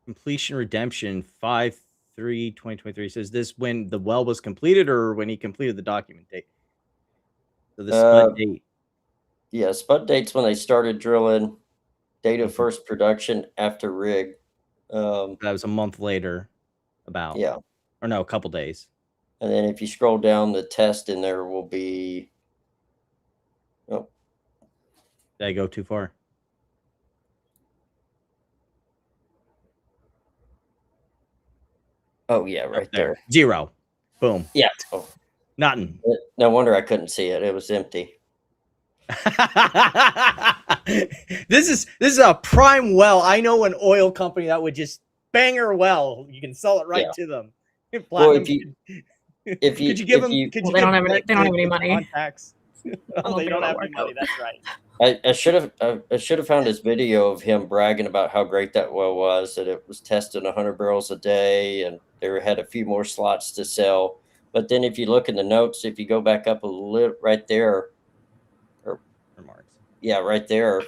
Completion redemption 5/3/2023 says this when the well was completed or when he completed the document date. So the spud date. Yeah, spud date's when they started drilling. Date of first production after rig. That was a month later, about. Yeah. Or no, a couple days. And then if you scroll down, the test in there will be. Oh, did I go too far? Oh yeah, right there. 0. Boom. Yeah. Oh. Nothing. No wonder I couldn't see it. It was empty. This is a prime well. I know an oil company that would just banger well. You can sell it right to them. Well, if you could you give them? They don't have any money. Contacts. Oh, they don't have any money. That's right. I should have found his video of him bragging about how great that well was. That it was testing 100 barrels a day, and they had a few more slots to sell. But then, if you look in the notes, if you go back up a little, right there, remarks. Yeah, right there.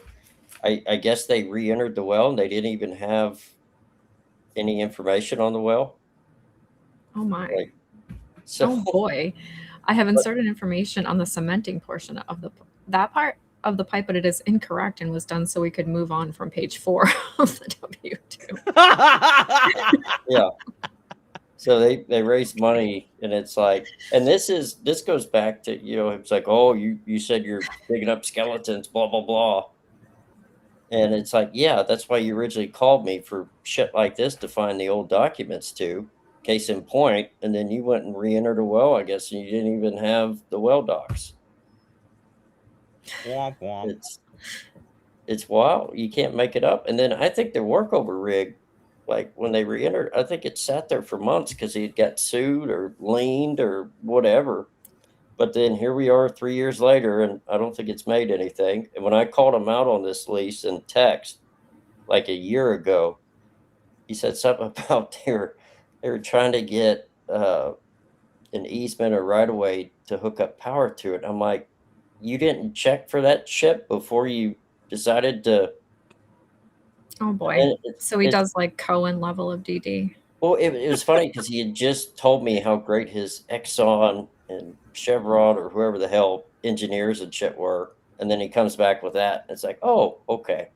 I guess they re-entered the well, and they didn't even have any information on the well. Oh my! Oh boy, I have inserted information on the cementing portion of that part of the pipe, but it is incorrect and was done so we could move on from page 4 of the W2. Yeah. So they raised money, and it's like, and this goes back to, you know, it's like, oh, you said you're digging up skeletons, blah blah blah, and it's like, yeah, that's why you originally called me for shit like this, to find the old documents to. Case in point, and then you went and re-entered a well, I guess, and you didn't even have the well docs. Womp womp. It's wild. You can't make it up. And then I think the workover rig, like when they re-entered, I think it sat there for months because he got sued or leaned or whatever. But then here we are 3 years later, and I don't think it's made anything. And when I called him out on this lease in text, like a year ago, he said something about they were trying to get an easement or right of way to hook up power to it. I'm like, you didn't check for that shit before you decided to. Oh boy. So he does like Cohen level of DD. Well, it was funny because he had just told me how great his Exxon and Chevron or whoever the hell engineers and shit were. And then he comes back with that. It's like, oh, okay.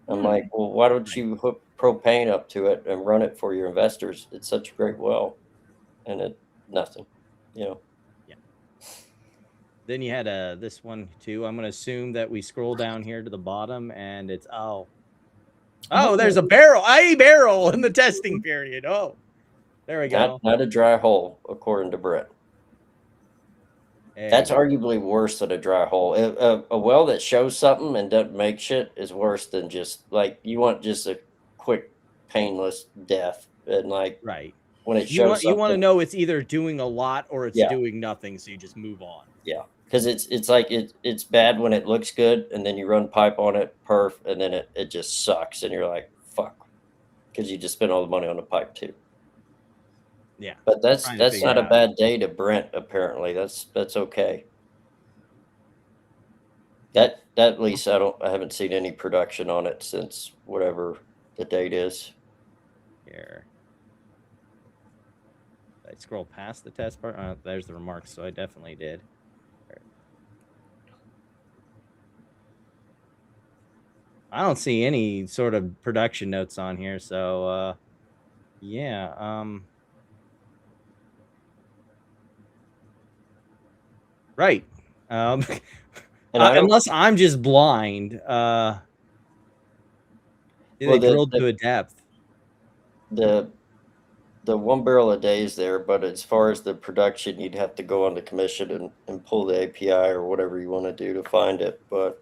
I'm like, well, why don't you hook propane up to it and run it for your investors? It's such a great well. And nothing, you know. Yeah. Then you had this one too. I'm going to assume that we scroll down here to the bottom and it's, there's a barrel in the testing period. Oh, there we go. Not a dry hole, according to Brent. That's arguably worse than a dry hole. A well that shows something and doesn't make shit is worse than just like you want just a quick, painless death. And like right when it shows, you want to know it's either doing a lot or it's doing nothing, so you just move on. Yeah, because it's like it's bad when it looks good, and then you run pipe on it, perf, and then it just sucks, and you're like fuck, because you just spent all the money on the pipe too. Yeah, but that's not a bad day to Brent. Apparently, that's okay. That at least I haven't seen any production on it since whatever the date is. Here, I scroll past the test part. There's the remarks, so I definitely did. I don't see any sort of production notes on here, so yeah. Right. Unless I'm just blind. They drilled to a depth. The 1 barrel a day is there, but as far as the production, you'd have to go on the commission and pull the API or whatever you want to do to find it. But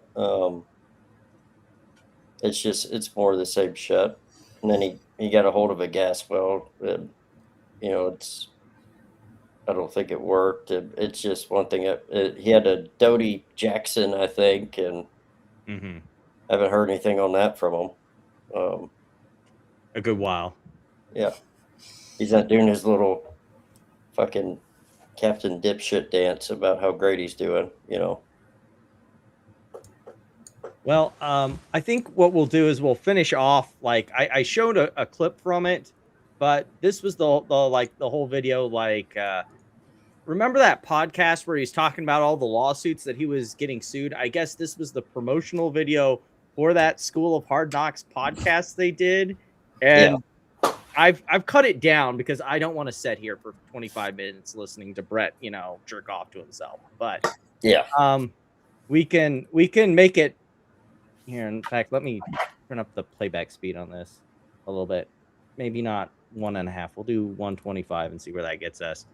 it's more of the same shit. And then he got a hold of a gas well, and I don't think it worked. It's just one thing. He had a Doty Jackson, I think, and I haven't heard anything on that from him. A good while. Yeah. He's not doing his little fucking Captain Dipshit dance about how great he's doing, Well, I think what we'll do is we'll finish off. Like I showed a clip from it, but this was the whole video. Like, remember that podcast where he's talking about all the lawsuits that he was getting sued? I guess this was the promotional video for that School of Hard Knocks podcast they did, and I've cut it down because I don't want to sit here for 25 minutes listening to Brett, jerk off to himself. But we can make it here. In fact, let me turn up the playback speed on this a little bit. Maybe not 1.5. We'll do 125 and see where that gets us.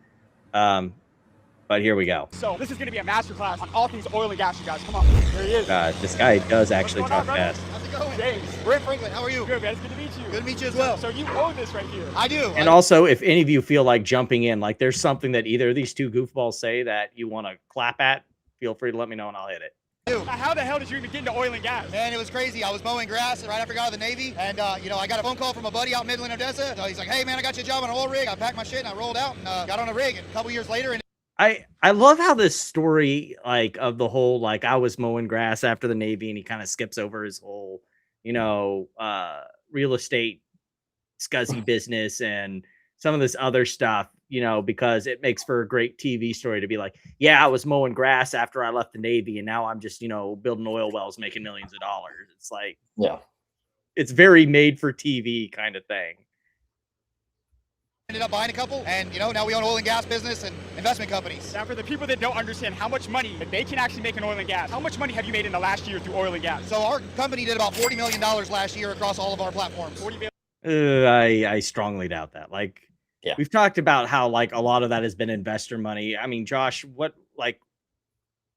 But here we go. So this is going to be a masterclass on all things oil and gas, you guys. Come on. There he is. This guy does actually talk fast. How's it going? James. Brent Franklin, how are you? Good, man. It's good to meet you. Good to meet you as well. So you own this right here. I do. And also, if any of you feel like jumping in, like there's something that either of these two goofballs say that you want to clap at, feel free to let me know and I'll hit it. How the hell did you even get into oil and gas? Man, it was crazy. I was mowing grass right after I got out of the Navy, and I got a phone call from a buddy out in Midland, Odessa. So he's like, "Hey, man, I got you a job on an oil rig." I packed my shit and I rolled out and got on a rig. And a couple years later, and I love how this story, like, of the whole, like, I was mowing grass after the Navy, and he kind of skips over his whole, real estate scuzzy business and some of this other stuff, because it makes for a great TV story to be like, yeah, I was mowing grass after I left the Navy, and now I'm just, building oil wells, making millions of dollars. It's like, it's very made for TV kind of thing. ended up buying a couple, and now we own oil and gas business and investment companies. Now, for the people that don't understand how much money that they can actually make in oil and gas, how much money have you made in the last year through oil and gas? So our company did about $40 million last year across all of our platforms. 40 million. I strongly doubt that. Like, we've talked about how, like, a lot of that has been investor money. I mean, Josh,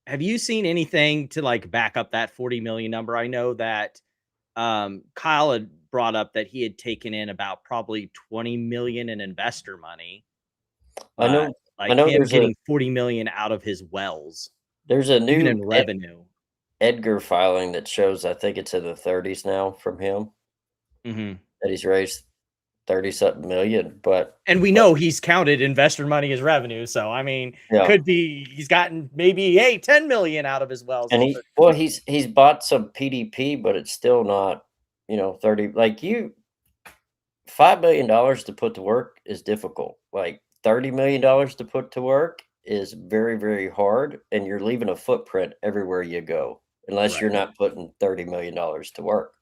have you seen anything to, like, back up that 40 million number? I know that Kyle had brought up that he had taken in about probably 20 million in investor money. I know him getting 40 million out of his wells. There's a new in revenue Edgar filing that shows, I think it's in the 30s now from him, that he's raised 30-something million. But and we know he's counted investor money as revenue. So I mean, could be he's gotten maybe 10 million out of his wells. And he's bought some PDP, but it's still not, 30 like you. $5 million to put to work is difficult. Like $30 million to put to work is very, very hard, and you're leaving a footprint everywhere you go, unless you're not putting $30 million to work,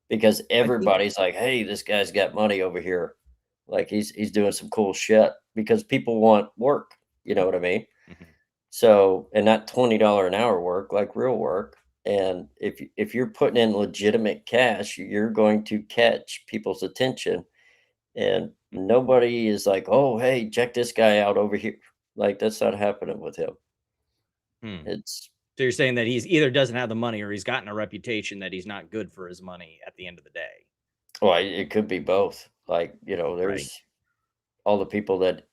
because everybody's like, hey, this guy's got money over here. Like he's doing some cool shit, because people want work. You know what I mean? Mm-hmm. So, and not $20 an hour work, like real work. And if you're putting in legitimate cash, you're going to catch people's attention. And nobody is like, oh, hey, check this guy out over here. Like, that's not happening with him. So you're saying that he's either doesn't have the money, or he's gotten a reputation that he's not good for his money at the end of the day. Well, it could be both. Like, there's all the people that,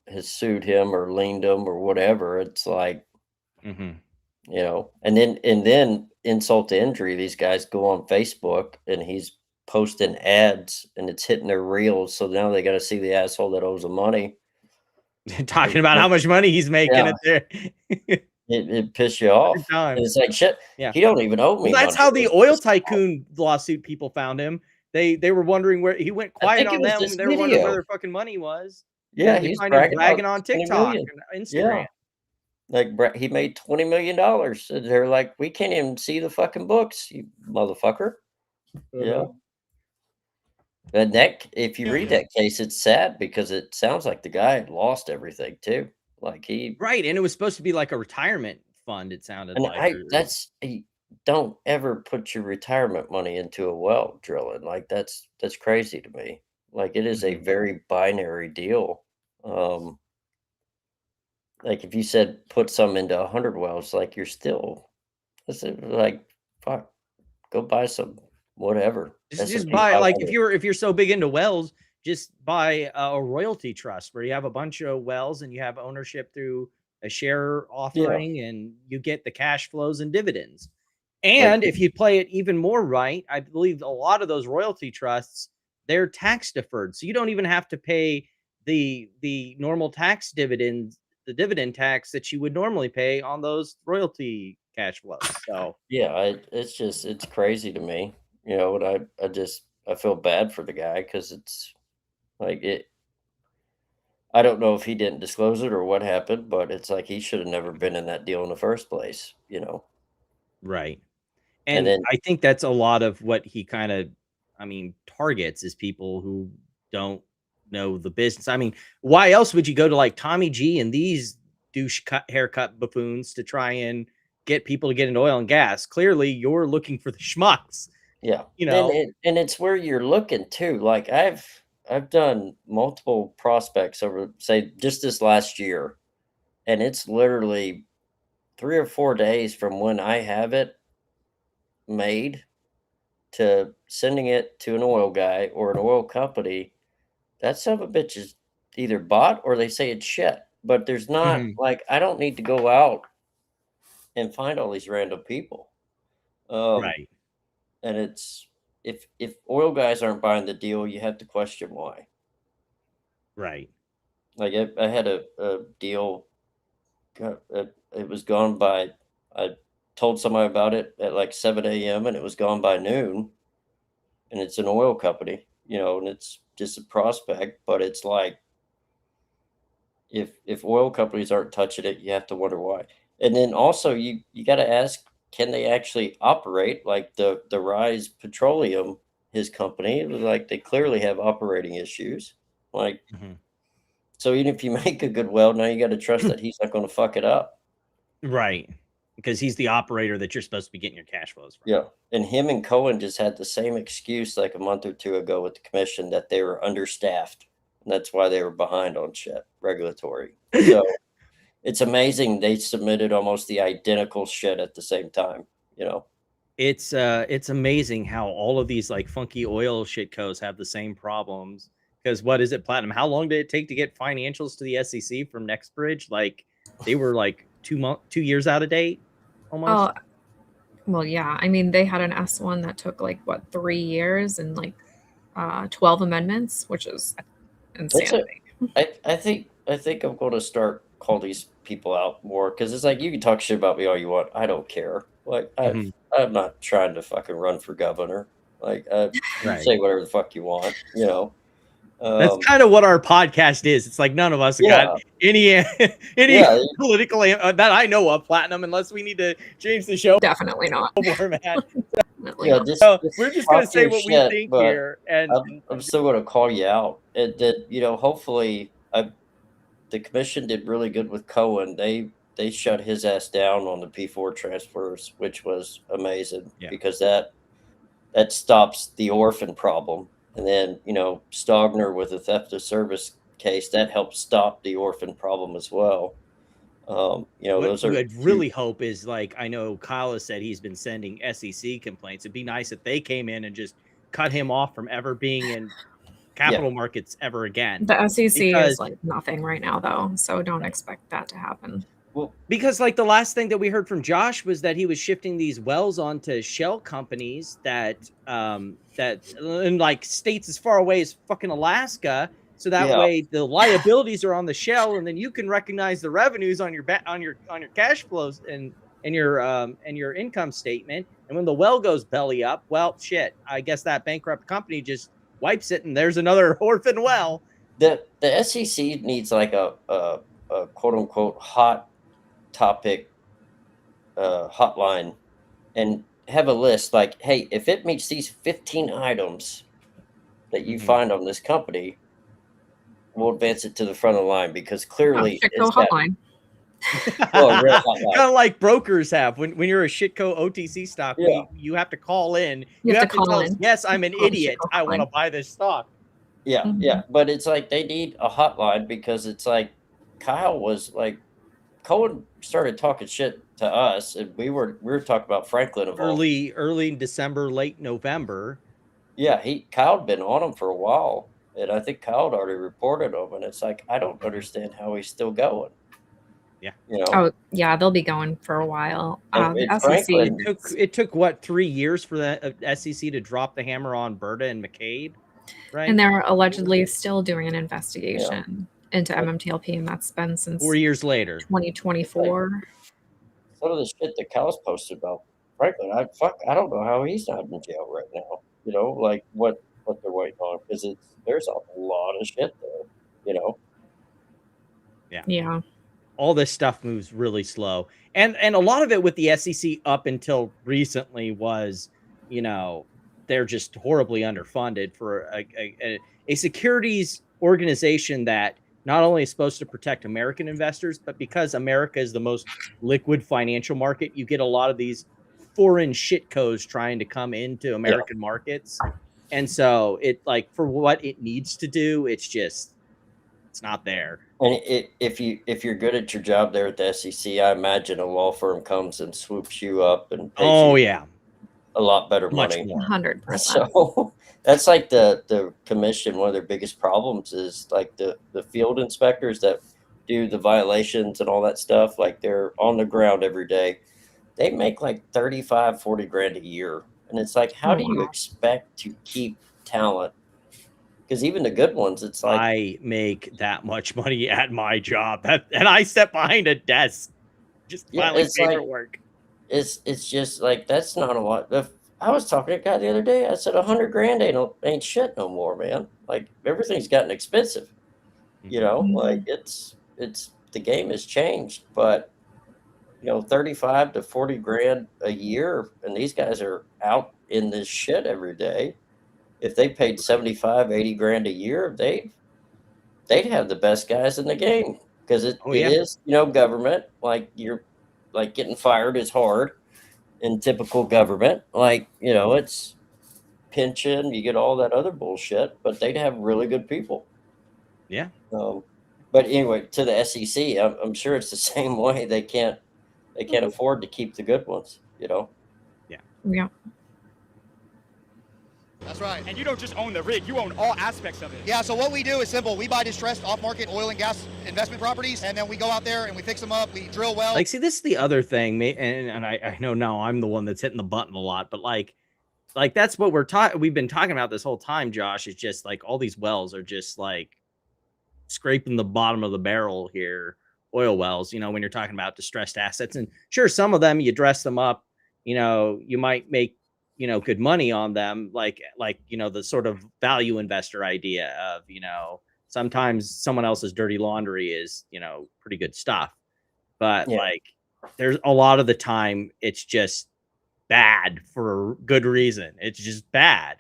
has sued him or leaned him or whatever. It's like, and then insult to injury, these guys go on Facebook and he's posting ads and it's hitting their reels. So now they got to see the asshole that owes them money. Talking about how much money he's making it there. It pisses you off. It's like, shit, he don't even owe me. Well, that's how the oil tycoon lawsuit people found him. They were wondering where he went quiet on them. They were wondering where their fucking money was. Yeah, he's bragging on TikTok and Instagram. Yeah. Like he made $20 million. They're like, we can't even see the fucking books, you motherfucker. Yeah. And that, if you read that case, it's sad, because it sounds like the guy lost everything too. Like and it was supposed to be like a retirement fund. It sounded like. Don't ever put your retirement money into a well drilling. Like that's crazy to me. Like it is a very binary deal. Like if you said put some into 100 wells, like you're still, like, fuck, go buy some whatever. Just buy, like if you're so big into wells, just buy a royalty trust where you have a bunch of wells and you have ownership through a share offering, and you get the cash flows and dividends. And if you play it even more right, I believe a lot of those royalty trusts, they're tax deferred. So you don't even have to pay the normal tax dividends, the dividend tax that you would normally pay on those royalty cash flows. So it's crazy to me. And I feel bad for the guy, because it's like I don't know if he didn't disclose it or what happened, but it's like he should have never been in that deal in the first place, Right. And then, I think that's a lot of what he kind of, targets is people who don't know the business. Why else would you go to like Tommy G and these douche haircut buffoons to try and get people to get into oil and gas? Clearly, you're looking for the schmucks. Yeah. And it's where you're looking too. Like I've done multiple prospects over, say, just this last year, and it's literally 3 or 4 days from when I have it made to sending it to an oil guy or an oil company. That son of a bitch is either bought or they say it's shit. But there's not like, I don't need to go out and find all these random people. Right. And it's, if oil guys aren't buying the deal, you have to question why. Right. Like I had a deal. It was gone by, I told somebody about it at like 7 a.m. and it was gone by noon, and it's an oil company, and it's just a prospect, but it's like, if oil companies aren't touching it, you have to wonder why. And then also you got to ask, can they actually operate? Like the Rise Petroleum, his company, like they clearly have operating issues. Like, so even if you make a good well, now you got to trust that he's not going to fuck it up. Right. Because he's the operator that you're supposed to be getting your cash flows from. Yeah. And him and Cohen just had the same excuse like a month or two ago with the commission, that they were understaffed. And that's why they were behind on shit, regulatory. So it's amazing they submitted almost the identical shit at the same time, It's amazing how all of these like funky oil shitcos have the same problems. Because what is it, Platinum? How long did it take to get financials to the SEC from NextBridge? Like they were like 2 years out of date almost. Well, yeah. They had an S1 that took like 3 years, and like 12 amendments, which is insanity. I think I'm going to start call these people out more, because it's like, you can talk shit about me all you want. I don't care. Like, I'm not trying to fucking run for governor. Like, Right. say whatever the fuck you want, you know. That's kind of what our podcast is. It's like none of us got any political that I know of, Platinum, unless we need to change the show. Definitely not. Format. Yeah, we're just gonna say what we think here, and I'm still going to call you out. It did, you know. Hopefully, the commission did really good with Cohen. They shut his ass down on the P4 transfers, which was amazing, because that stops the orphan problem. And then, you know, Stogner with the theft of service case, that helps stop the orphan problem as well. You know, what those are. I'd really hope is, like, I know Kyle has said he's been sending SEC complaints. It'd be nice if they came in and just cut him off from ever being in capital markets ever again. The SEC is like nothing right now, though, so don't expect that to happen. Well, because like the last thing that we heard from Josh was that he was shifting these wells onto shell companies that in like states as far away as fucking Alaska, so that way the liabilities are on the shell, and then you can recognize the revenues on your cash flows and your income statement. And when the well goes belly up, well, shit, I guess that bankrupt company just wipes it, and there's another orphan well. The SEC needs like a quote unquote hot topic hotline, and have a list like, hey, if it meets these 15 items that you find on this company, we'll advance it to the front of the line, because clearly it's hotline. Kind of like brokers have when you're a shitco OTC stock. You have to call in. You have to tell us, yes, I'm an idiot, I want to buy this stock. But it's like they need a hotline, because it's like Kyle was like, Cohen started talking shit to us, and we were talking about Franklin of early December, late November. Kyle had been on him for a while, and I think Kyle had already reported him, and it's like, I don't understand how he's still going. You know? Oh yeah, they'll be going for a while. SEC, it took what, 3 years for the SEC to drop the hammer on Berta and McCabe, right? And they're allegedly still doing an investigation into MMTLP, and that's been since 4 years later, 2024. Some of the shit that Kyle's posted about Franklin, I don't know how he's not in jail right now. You know, like what they're waiting on, because there's a lot of shit there. You know. Yeah. All this stuff moves really slow, and a lot of it with the SEC up until recently was, you know, they're just horribly underfunded for a securities organization that not only is supposed to protect American investors, but because America is the most liquid financial market, you get a lot of these foreign shitcos trying to come into American markets. And so it, like, for what it needs to do, it's not there. And if you're good at your job there at the SEC, I imagine a law firm comes and swoops you up and pays you a lot better money. 100%. So that's like the commission. One of their biggest problems is like the field inspectors that do the violations and all that stuff. Like, they're on the ground every day. They make like 35, 40 grand a year. And it's like, how do you expect to keep talent? Because even the good ones, it's like, I make that much money at my job, and I sit behind a desk just filing paperwork. Like, it's just like, that's not a lot. I was talking to a guy the other day. I said 100 grand ain't shit no more, man. Like, everything's gotten expensive. You know, like it's the game has changed, but you know, 35 to 40 grand a year, and these guys are out in this shit every day. If they paid 75, 80 grand a year, they'd have the best guys in the game, because it is, you know, government. Like, you're like, getting fired is hard in typical government. Like, you know, it's pension, you get all that other bullshit, but they'd have really good people. Yeah. But anyway, to the SEC, I'm sure it's the same way. They can't afford to keep the good ones, you know? Yeah. That's right. And you don't just own the rig, you own all aspects of it. Yeah, so what we do is simple. We buy distressed off-market oil and gas investment properties, and then we go out there and we fix them up, we drill wells. Like, see, this is the other thing, and I know now I'm the one that's hitting the button a lot, but like, like that's what we've been talking about this whole time, Josh. It's just like all these wells are just like scraping the bottom of the barrel here, oil wells, when you're talking about distressed assets. And sure, some of them you dress them up, you might make good money on them, like the sort of value investor idea of sometimes someone else's dirty laundry is pretty good stuff, but like there's a lot of the time it's just bad for good reason. It's just bad.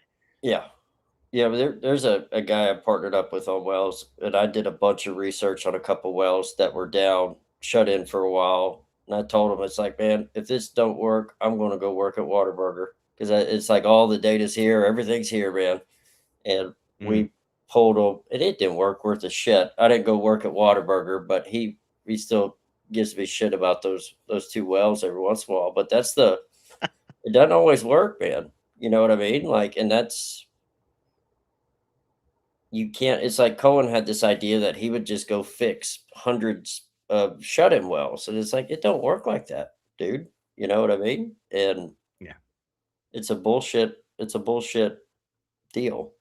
But there's a guy I partnered up with on wells, and I did a bunch of research on a couple wells that were down, shut in for a while. And I told him, it's like, man, if this don't work, I'm going to go work at Whataburger, because it's like all the data's here, everything's here, man. And we pulled him, and it didn't work worth a shit. I didn't go work at Whataburger, but he still gives me shit about those two wells every once in a while. But that's it doesn't always work, man. You know what I mean? Like, and that's. You can't, it's like Cohen had this idea that he would just go fix hundreds of shut-in wells. And it's like, it don't work like that, dude. You know what I mean? And it's a bullshit deal.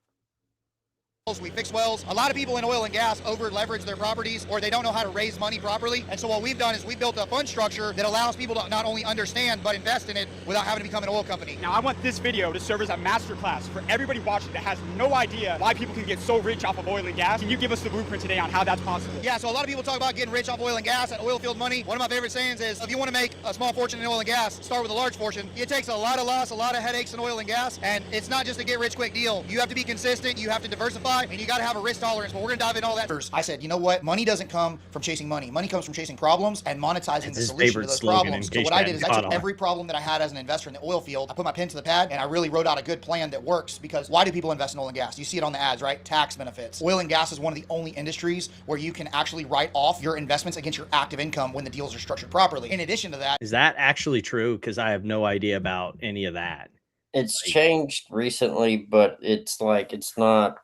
We fix wells. A lot of people in oil and gas over leverage their properties, or they don't know how to raise money properly. And so what we've done is we built a fund structure that allows people to not only understand, but invest in it without having to become an oil company. Now I want this video to serve as a masterclass for everybody watching that has no idea why people can get so rich off of oil and gas. Can you give us the blueprint today on how that's possible? Yeah, so a lot of people talk about getting rich off oil and gas and oil field money. One of my favorite sayings is, if you want to make a small fortune in oil and gas, start with a large fortune. It takes a lot of loss, a lot of headaches in oil and gas, and it's not just a get rich quick deal. You have to be consistent, you have to diversify, and you got to have a risk tolerance, but we're gonna dive into all that first. I said, you know what? Money doesn't come from chasing money. Money comes from chasing problems and monetizing the solution to those problems. So what I did is I took every problem that I had as an investor in the oil field, I put my pen to the pad, and I really wrote out a good plan that works. Because why do people invest in oil and gas? You see it on the ads, right? Tax benefits. Oil and gas is one of the only industries where you can actually write off your investments against your active income when the deals are structured properly. In addition to that, is that actually true? Because I have no idea about any of that. It's changed recently, but it's like it's not.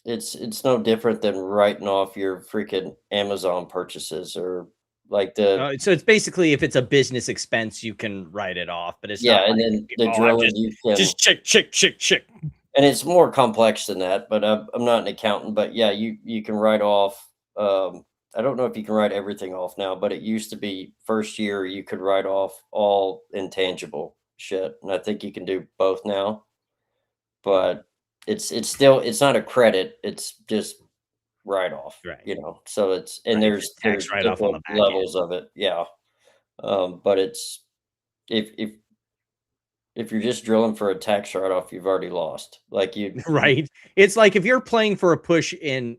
It's no different than writing off your freaking Amazon purchases or like the. So it's basically, if it's a business expense, you can write it off, but it's not. And like, then the drilling you can just check. And it's more complex than that. But I'm not an accountant. But yeah, you can write off. I don't know if you can write everything off now, but it used to be first year you could write off all intangible shit, and I think you can do both now. But it's not a credit, it's just write off, right? So it's, and there's write-off on the levels of it. But it's if you're just drilling for a tax write-off, you've already lost. Like right. It's like if you're playing for a push in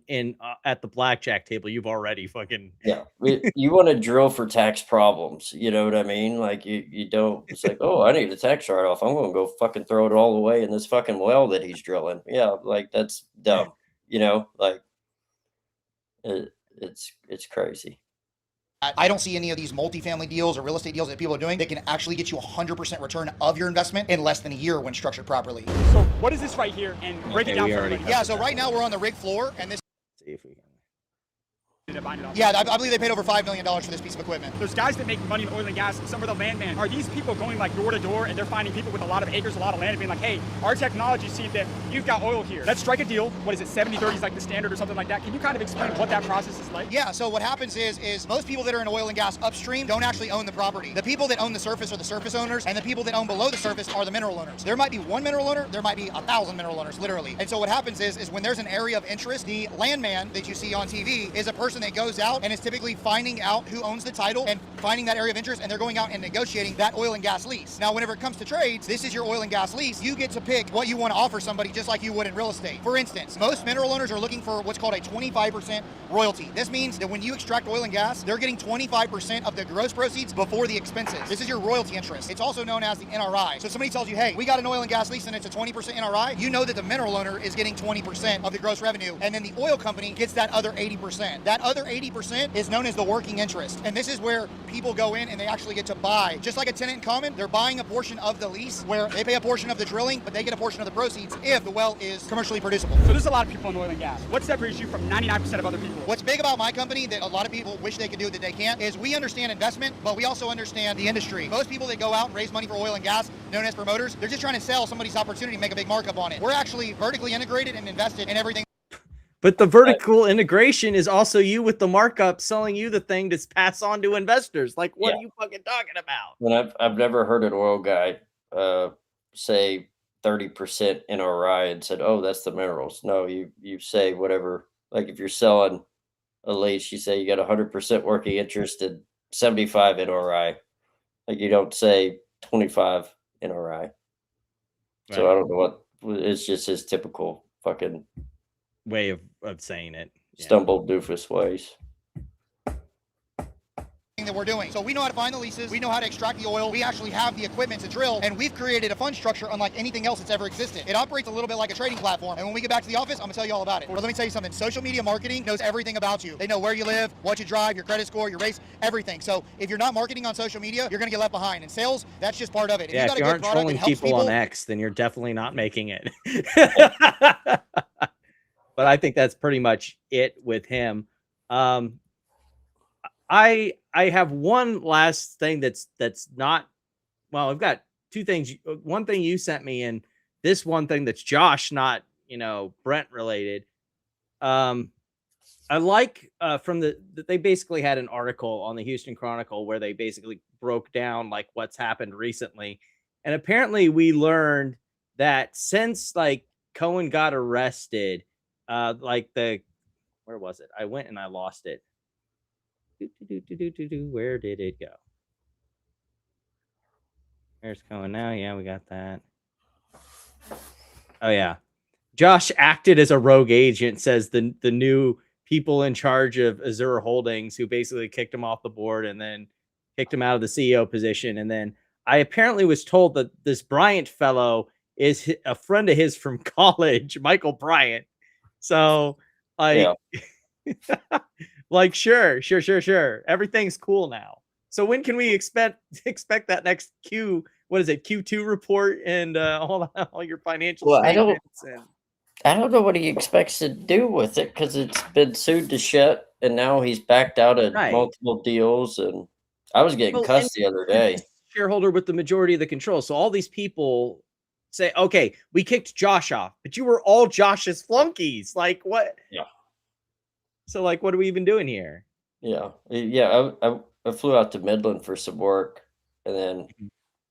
at the blackjack table, you've already fucking you want to drill for tax problems. You know what I mean? Like you don't. It's like, oh, I need a tax write-off. I'm going to go fucking throw it all away in this fucking well that he's drilling. Yeah, like that's dumb. Like it's crazy. I don't see any of these multifamily deals or real estate deals that people are doing that can actually get you 100% return of your investment in less than a year when structured properly. So what is this right here? And break it down for everybody. Yeah, so right now we're on the rig floor, and this. See if we can. Yeah, I believe they paid over $5 million for this piece of equipment. There's guys that make money in oil and gas, and some of the landmen. Are these people going like door to door and they're finding people with a lot of acres, a lot of land, and being like, hey, our technology sees that you've got oil here. Let's strike a deal. What is it, 70-30 is like the standard or something like that? Can you kind of explain what that process is like? Yeah, so what happens is most people that are in oil and gas upstream don't actually own the property. The people that own the surface are the surface owners, and the people that own below the surface are the mineral owners. There might be one mineral owner, there might be 1,000 mineral owners, literally. And so what happens is when there's an area of interest, the landman that you see on TV is a person that goes out and is typically finding out who owns the title and finding that area of interest, and they're going out and negotiating that oil and gas lease. Now, whenever it comes to trades, this is your oil and gas lease. You get to pick what you want to offer somebody, just like you would in real estate. For instance, most mineral owners are looking for what's called a 25% royalty. This means that when you extract oil and gas, they're getting 25% of the gross proceeds before the expenses. This is your royalty interest. It's also known as the NRI. So if somebody tells you, hey, we got an oil and gas lease and it's a 20% NRI, you know that the mineral owner is getting 20% of the gross revenue, and then the oil company gets that other 80%. That other 80% is known as the working interest. And this is where people go in and they actually get to buy, just like a tenant in common, they're buying a portion of the lease where they pay a portion of the drilling, but they get a portion of the proceeds if the well is commercially producible. So there's a lot of people in oil and gas. What separates you from 99% of other people? What's big about my company that a lot of people wish they could do that they can't is we understand investment, but we also understand the industry. Most people that go out and raise money for oil and gas, known as promoters, they're just trying to sell somebody's opportunity to make a big markup on it. We're actually vertically integrated and invested in everything. But the vertical integration is also you with the markup selling you the thing to pass on to investors. Like, what are you fucking talking about? And I've never heard an oil guy say 30% NRI and said, "Oh, that's the minerals." No, you say whatever. Like if you're selling a lease, you say you got 100% working interest and 75 NRI. Like you don't say 25 NRI. Right. So I don't know what it's just his typical fucking way of saying it. Stumbled doofus ways. That we're doing. So we know how to find the leases, we know how to extract the oil, we actually have the equipment to drill, and we've created a fund structure unlike anything else that's ever existed. It operates a little bit like a trading platform, and when we get back to the office, I'm gonna tell you all about it. But let me tell you something, social media marketing knows everything about you. They know where you live, what you drive, your credit score, your race, everything. So if you're not marketing on social media, you're gonna get left behind. And sales, that's just part of it. If you aren't trolling people on X, then you're definitely not making it. But I think that's pretty much it with him. I have one last thing that's not, well, I've got two things. One thing you sent me and this one thing that's Josh, not, Brent related. I like they basically had an article on the Houston Chronicle where they basically broke down like what's happened recently. And apparently we learned that since like Cohen got arrested, where was it? I went and I lost it. Where did it go? There's Cohen now. Yeah, we got that. Oh yeah. Josh acted as a rogue agent, says the new people in charge of AZRH Holdings, who basically kicked him off the board and then kicked him out of the CEO position. And then I apparently was told that this Bryant fellow is a friend of his from college, Michael Bryant. So like, like, sure. Everything's cool now. So when can we expect that next Q2 report and all your financial statements? I don't know what he expects to do with it because it's been sued to shit, and now he's backed out of multiple deals. And I was getting cussed the other day. Shareholder with the majority of the control. So all these people say, okay, we kicked Josh off, but you were all Josh's flunkies. Like what? Yeah. So like, what are we even doing here? Yeah. I flew out to Midland for some work, and then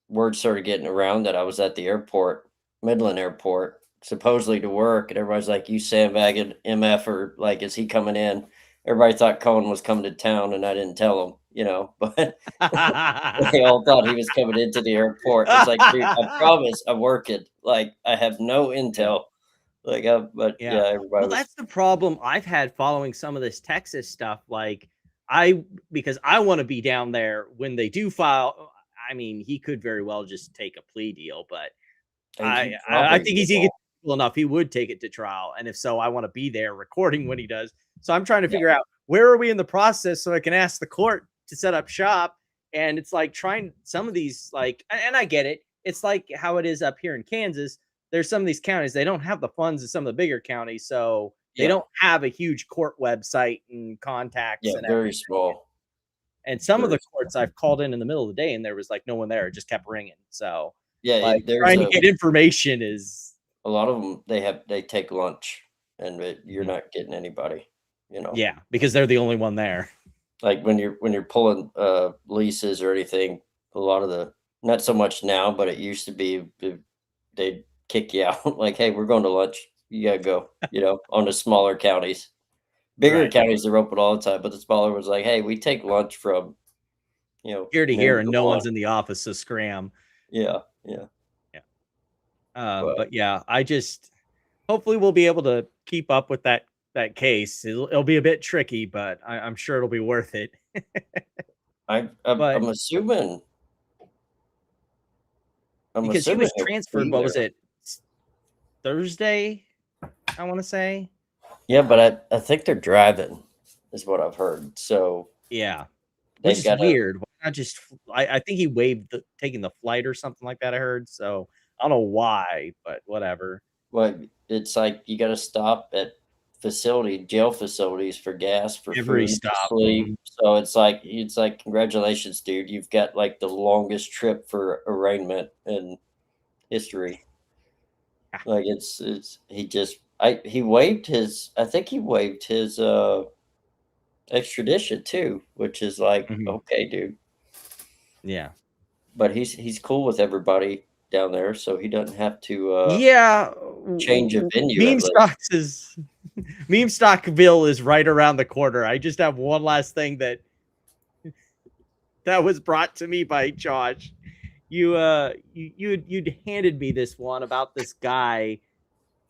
word started getting around that I was at the airport, Midland Airport, supposedly to work, and everybody's like, "You sandbagging MF, or like, is he coming in?" Everybody thought Cohen was coming to town, and I didn't tell them, but they all thought he was coming into the airport. It's like, dude, I promise I'm working. Like, I have no intel. Like, everybody. That's the problem I've had following some of this Texas stuff. Like, because I want to be down there when they do file. I mean, he could very well just take a plea deal, but I think he's equal enough. He would take it to trial, and if so, I want to be there recording when he does. So I'm trying to figure out where are we in the process so I can ask the court to set up shop. And it's like trying some of these, like, and I get it. It's like how it is up here in Kansas. There's some of these counties, they don't have the funds of some of the bigger counties. So they don't have a huge court website and contacts. Yeah, and very small. And some of the courts I've called in the middle of the day and there was like no one there. It just kept ringing. So like, trying to get information is. A lot of them, they take lunch and you're not getting anybody, Yeah, because they're the only one there. Like when you're pulling leases or anything, a lot of not so much now, but it used to be they'd kick you out. Like, hey, we're going to lunch. You gotta go, on the smaller counties. Bigger counties are open all the time, but the smaller ones like, hey, we take lunch from, here to here, and no one's in the office, so scram. Yeah. But yeah, I just hopefully we'll be able to keep up with that case. It'll be a bit tricky, but I'm sure it'll be worth it. I'm assuming. Because he was transferred. What was it? Thursday, I want to say. Yeah, but I think they're driving, is what I've heard. So yeah, which is weird. not just. I think he waived taking the flight or something like that. I heard. So I don't know why, but whatever. Well, it's like you got to stop at jail facilities for gas, for Every food, for stop. sleep. So it's like congratulations, dude. You've got like the longest trip for arraignment in history. Like he waived his. I think he waived his extradition too, which is like okay, dude. Yeah. But he's cool with everybody down there, so he doesn't have to change a venue. Meme Stockville is right around the corner. I just have one last thing that was brought to me by Josh. You'd handed me this one about this guy.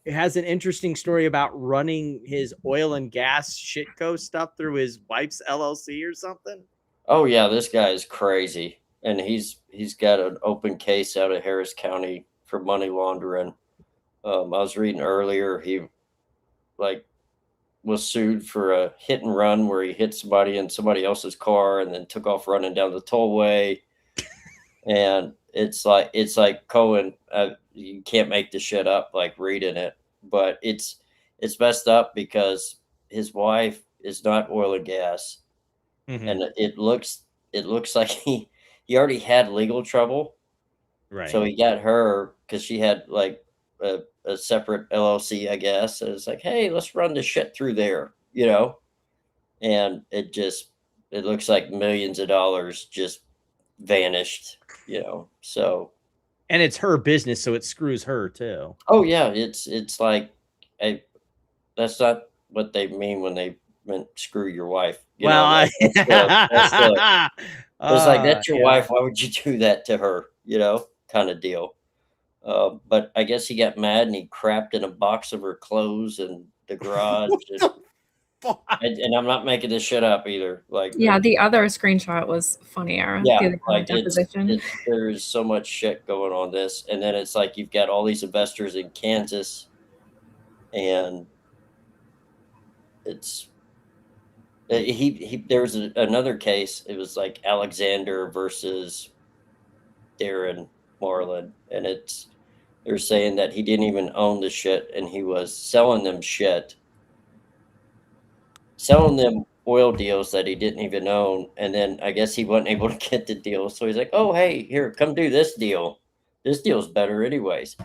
It has an interesting story about running his oil and gas shitco stuff through his wife's LLC or something. Oh yeah, this guy is crazy. And he's got an open case out of Harris County for money laundering. I was reading earlier, he was sued for a hit and run where he hit somebody in somebody else's car and then took off running down the tollway. And it's like Cohen, you can't make this shit up, like reading it. But it's messed up because his wife is not oil and gas, and it looks like he already had legal trouble, right? So he got her because she had like a separate LLC, I guess. And it's like, hey, let's run the shit through there, and it looks like millions of dollars just vanished, so. And it's her business, so it screws her too. Oh yeah, it's like, that's not what they mean when they meant screw your wife. It's like, that's your wife. Why would you do that to her? Kind of deal. But I guess he got mad and he crapped in a box of her clothes in the garage. And I'm not making this shit up either. Like, yeah, the other screenshot was funnier. Yeah, the like deposition. There's so much shit going on this, and then it's like you've got all these investors in Kansas, and there was another case. It was like Alexander versus Darren Marlin, and they're saying that he didn't even own the shit, and he was selling them oil deals that he didn't even own. And then I guess he wasn't able to get the deal. So he's like, oh, hey, here, come do this deal. This deal's better anyways.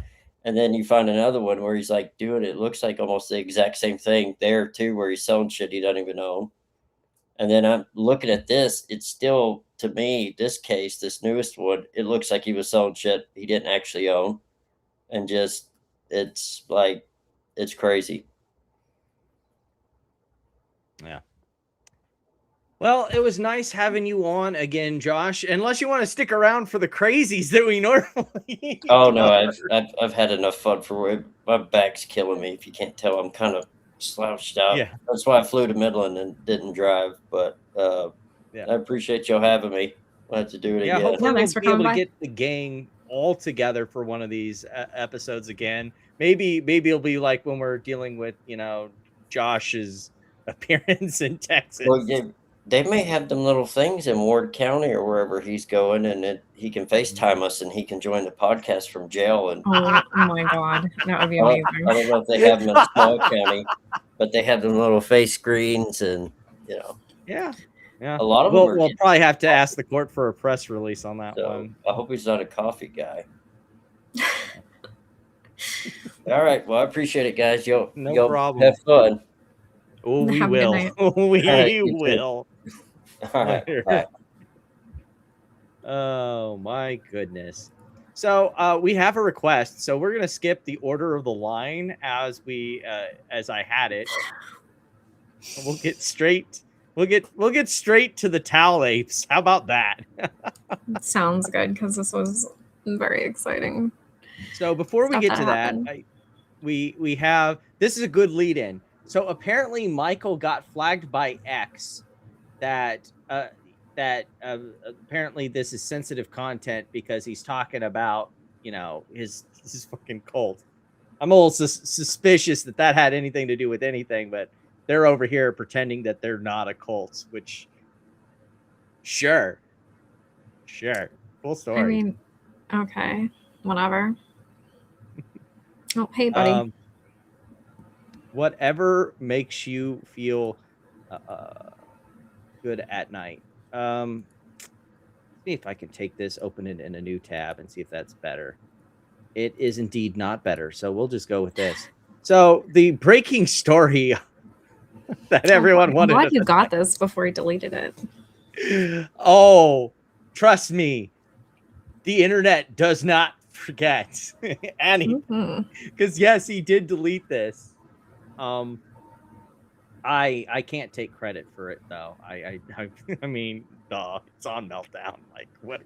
And then you find another one where he's like doing it looks like almost the exact same thing there too, where he's selling shit he doesn't even own. And then I'm looking at this. It's still, to me, this case, this newest one, it looks like he was selling shit he didn't actually own. And just, it's crazy. Yeah. Well, it was nice having you on again, Josh. Unless you want to stick around for the crazies that we normally. Oh no, I've had enough fun for it. My back's killing me. If you can't tell, I'm kind of slouched out. Yeah, that's why I flew to Midland and didn't drive. But I appreciate y'all having me. I'll have to do it again. Hopefully we'll be able to get the gang all together for one of these episodes again. Maybe it'll be like when we're dealing with Josh's appearance in Texas. Well, they may have them little things in Ward County or wherever he's going, and he can FaceTime us and he can join the podcast from jail. And oh my God, that would be amazing. I don't know if they have them in small county, but they have them little face screens and Yeah. A lot of them. We'll probably have to ask the court for a press release on that one. I hope he's not a coffee guy. All right. Well, I appreciate it, guys. No problem. Have fun. Oh, we will. We will. All right. Bye. Oh my goodness. So we have a request. So we're gonna skip the order of the line as I had it. We'll get straight. We'll get straight to the towel apes. How about that? Sounds good, because this was very exciting. So before we get to that, we have, this is a good lead in. So apparently Michael got flagged by X that apparently this is sensitive content because he's talking about, his fucking cult. I'm a little suspicious that had anything to do with anything, but they're over here pretending that they're not a cult, which sure. Sure. Full story. I mean, okay, whatever. Oh, hey, buddy. Whatever makes you feel good at night. See if I can take this, open it in a new tab, and see if that's better. It is indeed not better, so we'll just go with this. So the breaking story that everyone wanted. I'm glad you got this before he deleted it. Oh, trust me, the internet does not forget anything. Because yes, he did delete this. I can't take credit for it though. I mean, duh, it's on Meltdown. Like, what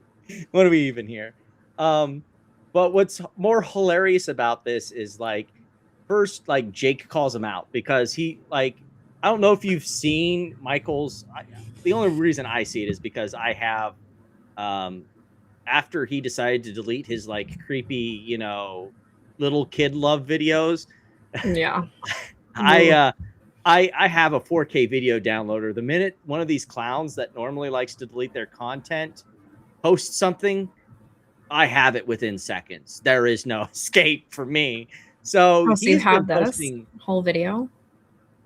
are we even here? But what's more hilarious about this is, like, first, like, Jake calls him out because he, like, I don't know if you've seen Michael's. The only reason I see it is because I have, after he decided to delete his, like, creepy, you know, little kid love videos. Yeah. I have a 4K video downloader. The minute one of these clowns that normally likes to delete their content posts something, I have it within seconds. There is no escape for me. So you have this whole video?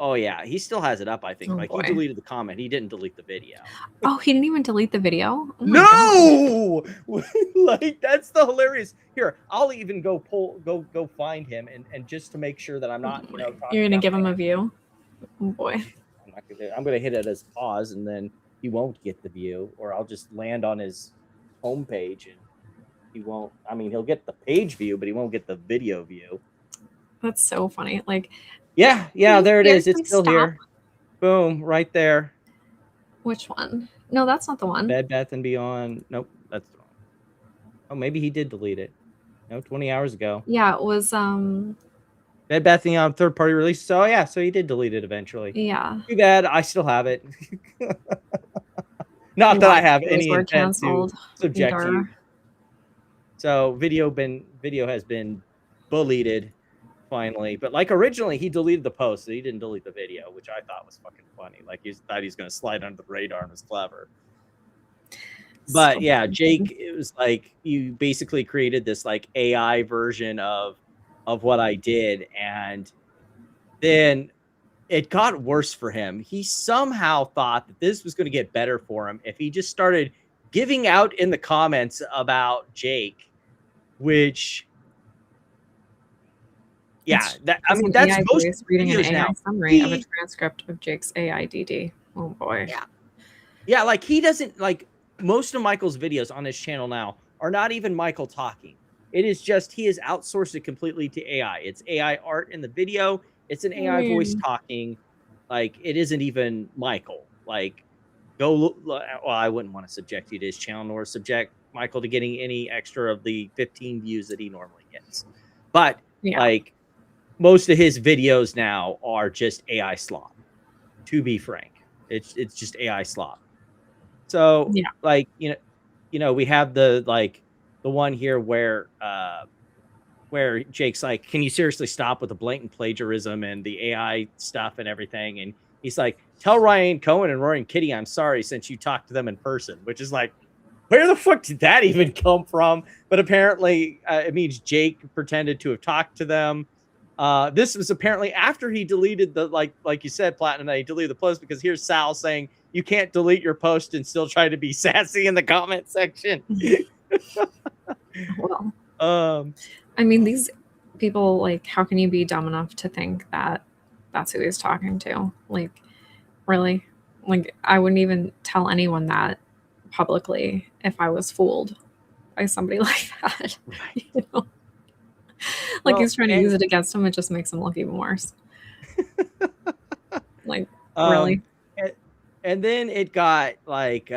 Oh yeah, he still has it up, I think. Oh, like, boy. he deleted the comment. He didn't delete the video. Oh, he didn't even delete the video? Oh, no! Like, that's the hilarious. Here, I'll even go find him and just to make sure that I'm not, you know, you're gonna give him a view? Oh boy. I'm gonna hit it as pause, and then he won't get the view, or I'll just land on his homepage and he won't. I mean, he'll get the page view, but he won't get the video view. That's so funny. Like, yeah, there it is. It's still here. Boom, right there. Which one? No, that's not the one. Bed Bath and Beyond. Nope, that's the one. Oh, maybe he did delete it. No, 20 hours ago. Yeah, it was Bed Bath and Beyond third-party release. So yeah, so he did delete it eventually. Yeah. Too bad. I still have it. Not that I have any intent to subject you. So video has been deleted finally, but like originally he deleted the post, so he didn't delete the video, which I thought was fucking funny. Like, he thought he was going to slide under the radar and was clever. But yeah, Jake, it was like, you basically created this like AI version of what I did, and then it got worse for him. He somehow thought that this was going to get better for him if he just started giving out in the comments about Jake, which, yeah, I mean, that's most reading an AI now. Summary of a transcript of Jake's AIDD. Oh boy. Yeah, like, he doesn't, like, most of Michael's videos on his channel now are not even Michael talking. It is just, he has outsourced it completely to AI. It's AI art in the video. It's an AI voice talking. Like, it isn't even Michael. Like, well, I wouldn't want to subject you to his channel nor subject Michael to getting any extra of the 15 views that he normally gets. But like, most of his videos now are just AI slop, to be frank. It's just AI slop. So like, you know, we have the one here where Jake's like, can you seriously stop with the blatant plagiarism and the AI stuff and everything? And he's like, tell Ryan Cohen and Roaring Kitty I'm sorry since you talked to them in person, which is like, where the fuck did that even come from? But apparently it means Jake pretended to have talked to them. This was apparently after he deleted the, like you said, Platinum, that he deleted the post, because here's Sal saying you can't delete your post and still try to be sassy in the comment section. Well, I mean, these people, like, how can you be dumb enough to think that that's who he's talking to? Like, really? Like, I wouldn't even tell anyone that publicly if I was fooled by somebody like that. Right. You know? Like, he's trying to use it against him. It just makes him look even worse. Like, really? And then it got like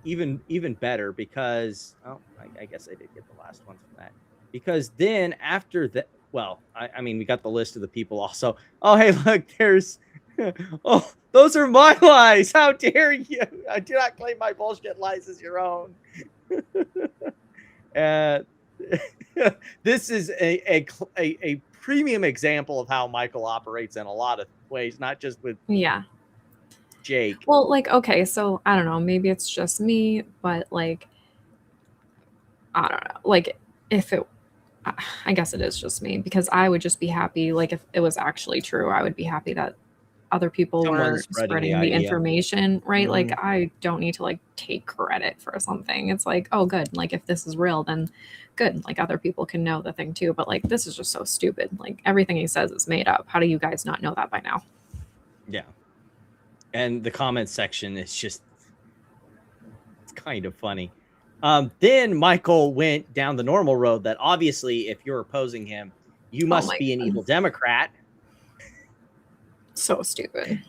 even better because I guess I did get the last one from that, because then after that, well, I mean, we got the list of the people also. Oh, hey, look, there's oh, those are my lies. How dare you? I do not claim my bullshit lies as your own. This is a premium example of how Michael operates in a lot of ways, not just with Jake. Well, like, okay, so I don't know, maybe it's just me, but like, I don't know. Like, if it, I guess it is just me, because I would just be happy. Like, if it was actually true, I would be happy that other people were Someone's spreading spreading the the idea. information, right? Mhm. Like, I don't need to like take credit for something. It's like, oh, good. Like, if this is real, then good. Like, other people can know the thing too. But like, this is just so stupid. Like, everything he says is made up. How do you guys not know that by now? Yeah. And the comment section is just, it's kind of funny. Then Michael went down the normal road that obviously, if you're opposing him, you must my be an God. evil Democrat. So stupid.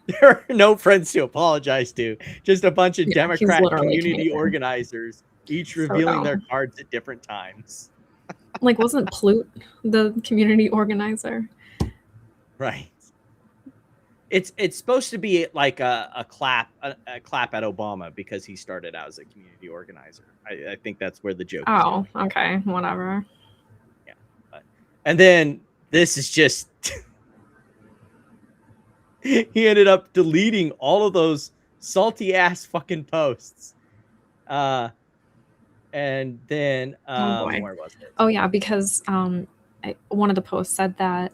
There are no friends to apologize to. Just a bunch of Yeah, he's Democrat literally community Canadian. organizers, each So revealing their dumb. cards at different times. Like, wasn't Plute the community organizer? Right. It's supposed to be like a clap at Obama because he started out as a community organizer. I think that's where the joke is Oh, going. okay, whatever. Yeah. And then this is just he ended up deleting all of those salty ass fucking posts. And then Oh boy. where was it? Oh yeah, because one of the posts said that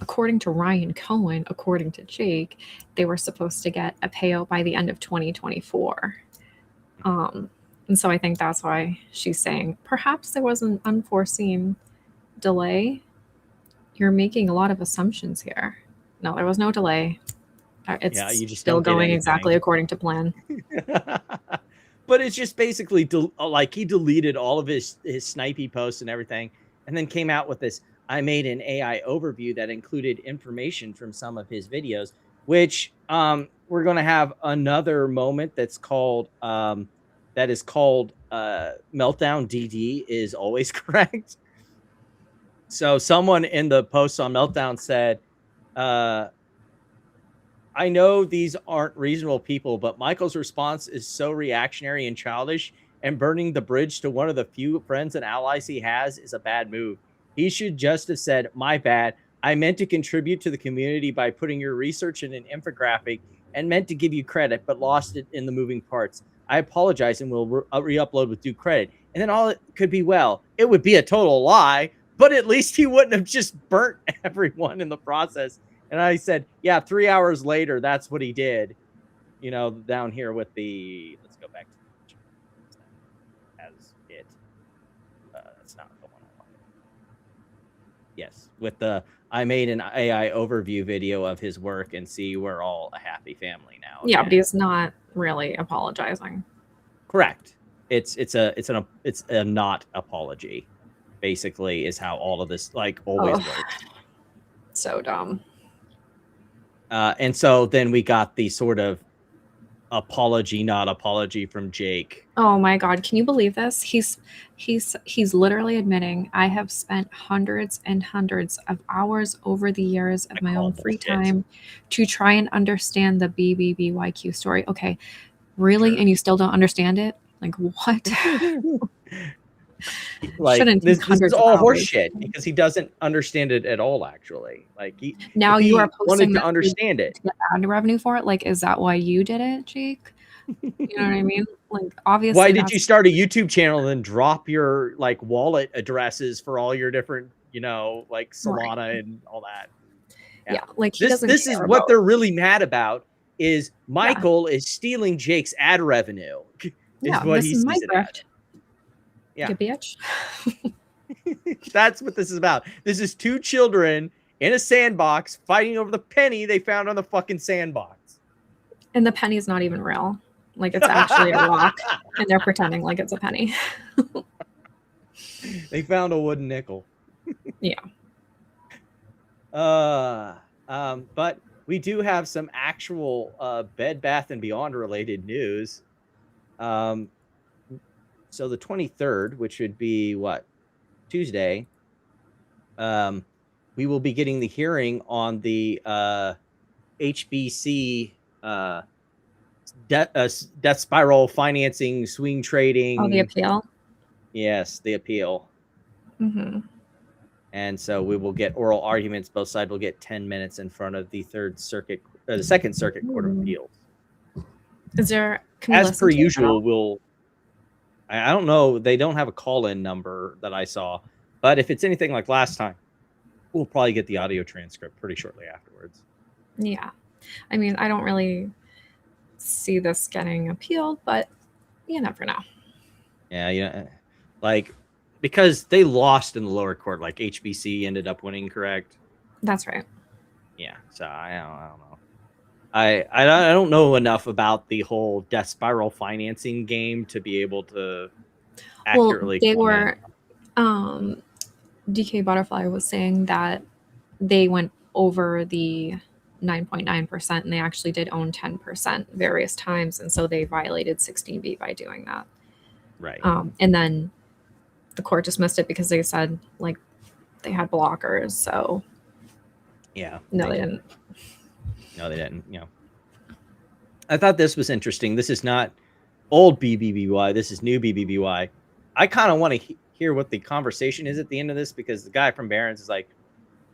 according to Ryan Cohen, according to Jake, they were supposed to get a payout by the end of 2024. And so I think that's why she's saying perhaps there was an unforeseen delay. You're making a lot of assumptions here. No, there was no delay. It's You just still don't get going anything. exactly according to plan. But it's just basically like he deleted all of his snipey posts and everything, and then came out with this. I made an AI overview that included information from some of his videos, which we're going to have another moment that's called Meltdown DD is always correct. So someone in the post on Meltdown said, I know these aren't reasonable people, but Michael's response is so reactionary and childish, and burning the bridge to one of the few friends and allies he has is a bad move. He should just have said, my bad. I meant to contribute to the community by putting your research in an infographic and meant to give you credit, but lost it in the moving parts. I apologize and will re-upload with due credit. And then all it could be, well, it would be a total lie, but at least he wouldn't have just burnt everyone in the process. And I said, yeah, 3 hours later, that's what he did. You know, down here with the, let's go back to the picture. As it, that's not the one I wanted. Yes, with the, I made an AI overview video of his work, and see, we're all a happy family now. Yeah, but he's not really apologizing. Correct. It's a not apology, basically, is how all of this like always works. So dumb. And so then we got the sort of apology, not apology from Jake. Oh my God. Can you believe this? He's literally admitting, I have spent hundreds and hundreds of hours over the years of my own free time to try and understand the BBBYQ story. Okay. Really? Sure. And you still don't understand it? Like, what? Like, this is all horseshit because he doesn't understand it at all, actually. Like, you are wanted to understand it. To get ad revenue for it. Like, is that why you did it, Jake? You know what I mean? Like, obviously. Why did you start a YouTube channel and drop your like wallet addresses for all your different, you know, like Solana and all that? Yeah, like this is what they're really mad about. Is Michael is stealing Jake's ad revenue? Yeah, this is my grift. Yeah, you bitch. That's what this is about. This is two children in a sandbox fighting over the penny they found on the fucking sandbox. And the penny is not even real. Like, it's actually a rock, and they're pretending like it's a penny. They found a wooden nickel. Yeah. But we do have some actual Bed Bath & Beyond related news. So the 23rd, which would be what, Tuesday, we will be getting the hearing on the HBC death spiral financing, swing trading. Oh, the appeal? Yes, the appeal. Mm-hmm. And so we will get oral arguments. Both sides will get 10 minutes in front of the Second Circuit Court of Appeals. Is there, as per usual, we'll I don't know. They don't have a call-in number that I saw, but if it's anything like last time, we'll probably get the audio transcript pretty shortly afterwards. Yeah. I mean, I don't really see this getting appealed, but you never know. Yeah. Like, because they lost in the lower court, like HBC ended up winning, correct? That's right. Yeah. So I don't know. I don't know enough about the whole death spiral financing game to be able to accurately. Well, they were. DK Butterfly was saying that they went over the 9.9% and they actually did own 10% various times, and so they violated 16B by doing that. Right. And then the court dismissed it because they said like they had blockers. So yeah. No, they didn't. No, they didn't. I thought this was interesting. This is not old BBBY. This is new BBBY. I kind of want to hear what the conversation is at the end of this, because the guy from Marantz is like,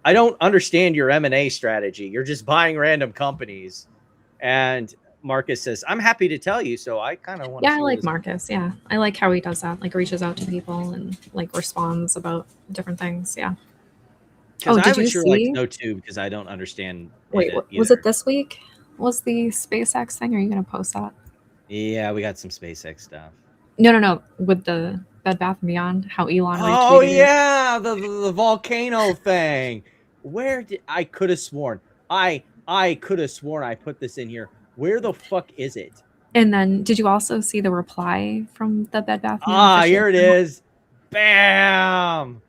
I don't understand your M&A strategy. You're just buying random companies. And Marcus says, I'm happy to tell you. So I kind of want to. Yeah, I like Marcus. Yeah. I like how he does that. Like reaches out to people and like responds about different things. Yeah. Because I would sure like to know too, because I don't understand. Wait, was it this week? Was the SpaceX thing? Are you going to post that? Yeah, we got some SpaceX stuff. No. With the Bed Bath & Beyond, how Elon retweeted Oh, yeah, the volcano thing. Where did I could have sworn. I could have sworn I put this in here. Where the fuck is it? And then did you also see the reply from the Bed Bath & Beyond? Here it is. Bam.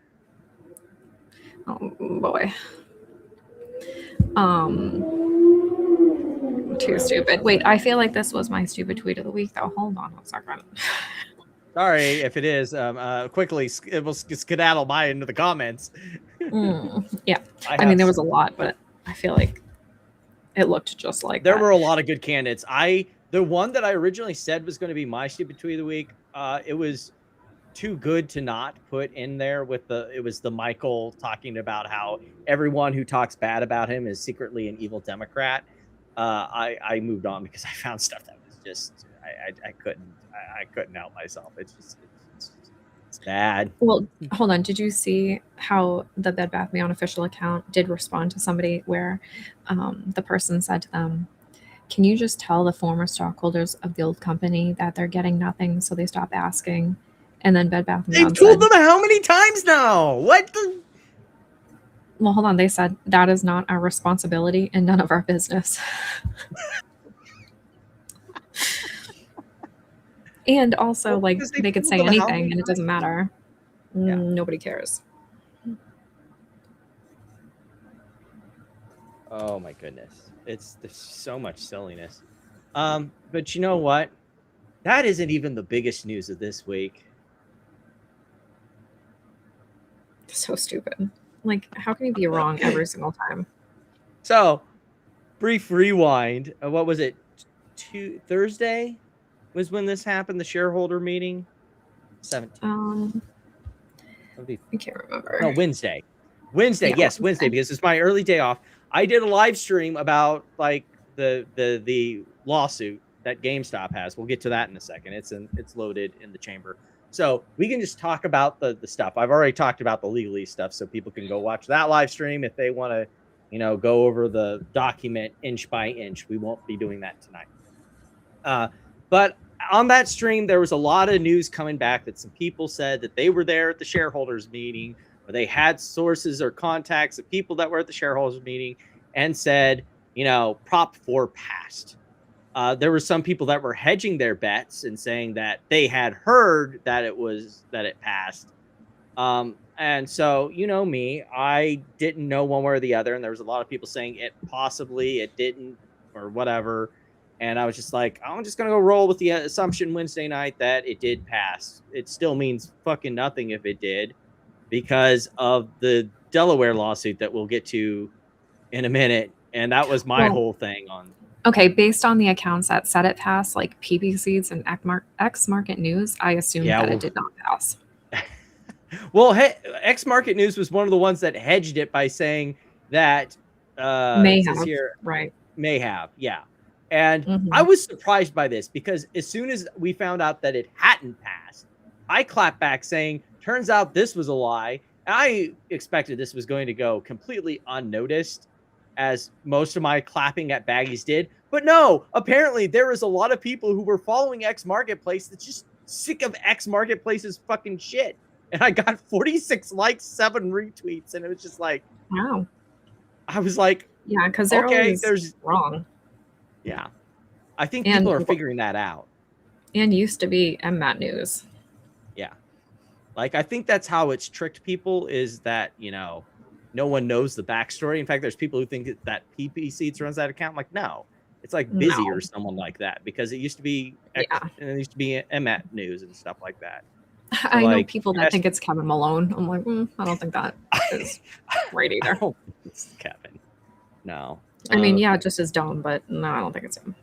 Oh boy. Too stupid. Wait, I feel like this was my stupid tweet of the week though. Hold on 1 second. Sorry if it is. Quickly, it will skedaddle by into the comments. Yeah. I mean, there was a lot, but I feel like it looked just like there were a lot of good candidates. The one that I originally said was going to be my stupid tweet of the week. It was too good to not put in there it was the Michael talking about how everyone who talks bad about him is secretly an evil Democrat. I moved on because I found stuff that was just I couldn't help myself. It's bad. Well, hold on. Did you see how the Bed Bath & Beyond official account did respond to somebody where the person said to them, can you just tell the former stockholders of the old company that they're getting nothing, so they stop asking? And then Bed Bath & Beyond They've told them how many times now? What the? Well, hold on. They said that is not our responsibility and none of our business. And also, like, they could say anything and it doesn't matter. Yeah. Nobody cares. Oh my goodness. There's so much silliness. But you know what? That isn't even the biggest news of this week. So stupid. Like, how can you be wrong every single time? So, brief rewind. What was it? Thursday was when this happened, the shareholder meeting? 17. I can't remember. No, Wednesday. Wednesday, yes, Wednesday, because it's my early day off. I did a live stream about like the lawsuit that GameStop has. We'll get to that in a second. It's loaded in the chamber. So we can just talk about the stuff. I've already talked about the legalese stuff, so people can go watch that live stream if they want to, go over the document inch by inch. We won't be doing that tonight. But on that stream, there was a lot of news coming back that some people said that they were there at the shareholders meeting, or they had sources or contacts of people that were at the shareholders meeting and said, Prop 4 passed. There were some people that were hedging their bets and saying that they had heard that it passed. And so, me, I didn't know one way or the other. And there was a lot of people saying it didn't, or whatever. And I was just like, I'm just going to go roll with the assumption Wednesday night that it did pass. It still means fucking nothing if it did, because of the Delaware lawsuit that we'll get to in a minute. And that was my whole thing on. Okay, based on the accounts that said it passed, like PP Seeds and X Market News, I assumed that it did not pass. Well, X Market News was one of the ones that hedged it by saying that may have, right? May have, yeah. And I was surprised by this, because as soon as we found out that it hadn't passed, I clapped back saying, turns out this was a lie. I expected this was going to go completely unnoticed, as most of my clapping at baggies did. But no, apparently there was a lot of people who were following X Marketplace that's just sick of X Marketplace's fucking shit. And I got 46 likes, 7 retweets, and it was just like, wow. I was like, yeah, because they're always wrong. Yeah. I think people are figuring that out. And used to be MMAT News. Yeah. Like, I think that's how it's tricked people, is that, you know, no one knows the backstory. In fact, there's people who think that PP Seats runs that account. I'm like, no, it's like Busy or someone like that, because it used to be, and it used to be MMAT News and stuff like that. So I know people that think it's Kevin Malone. I'm like, I don't think that is right either. I don't think it's Kevin. No. I mean, yeah, just as dumb, but no, I don't think it's him.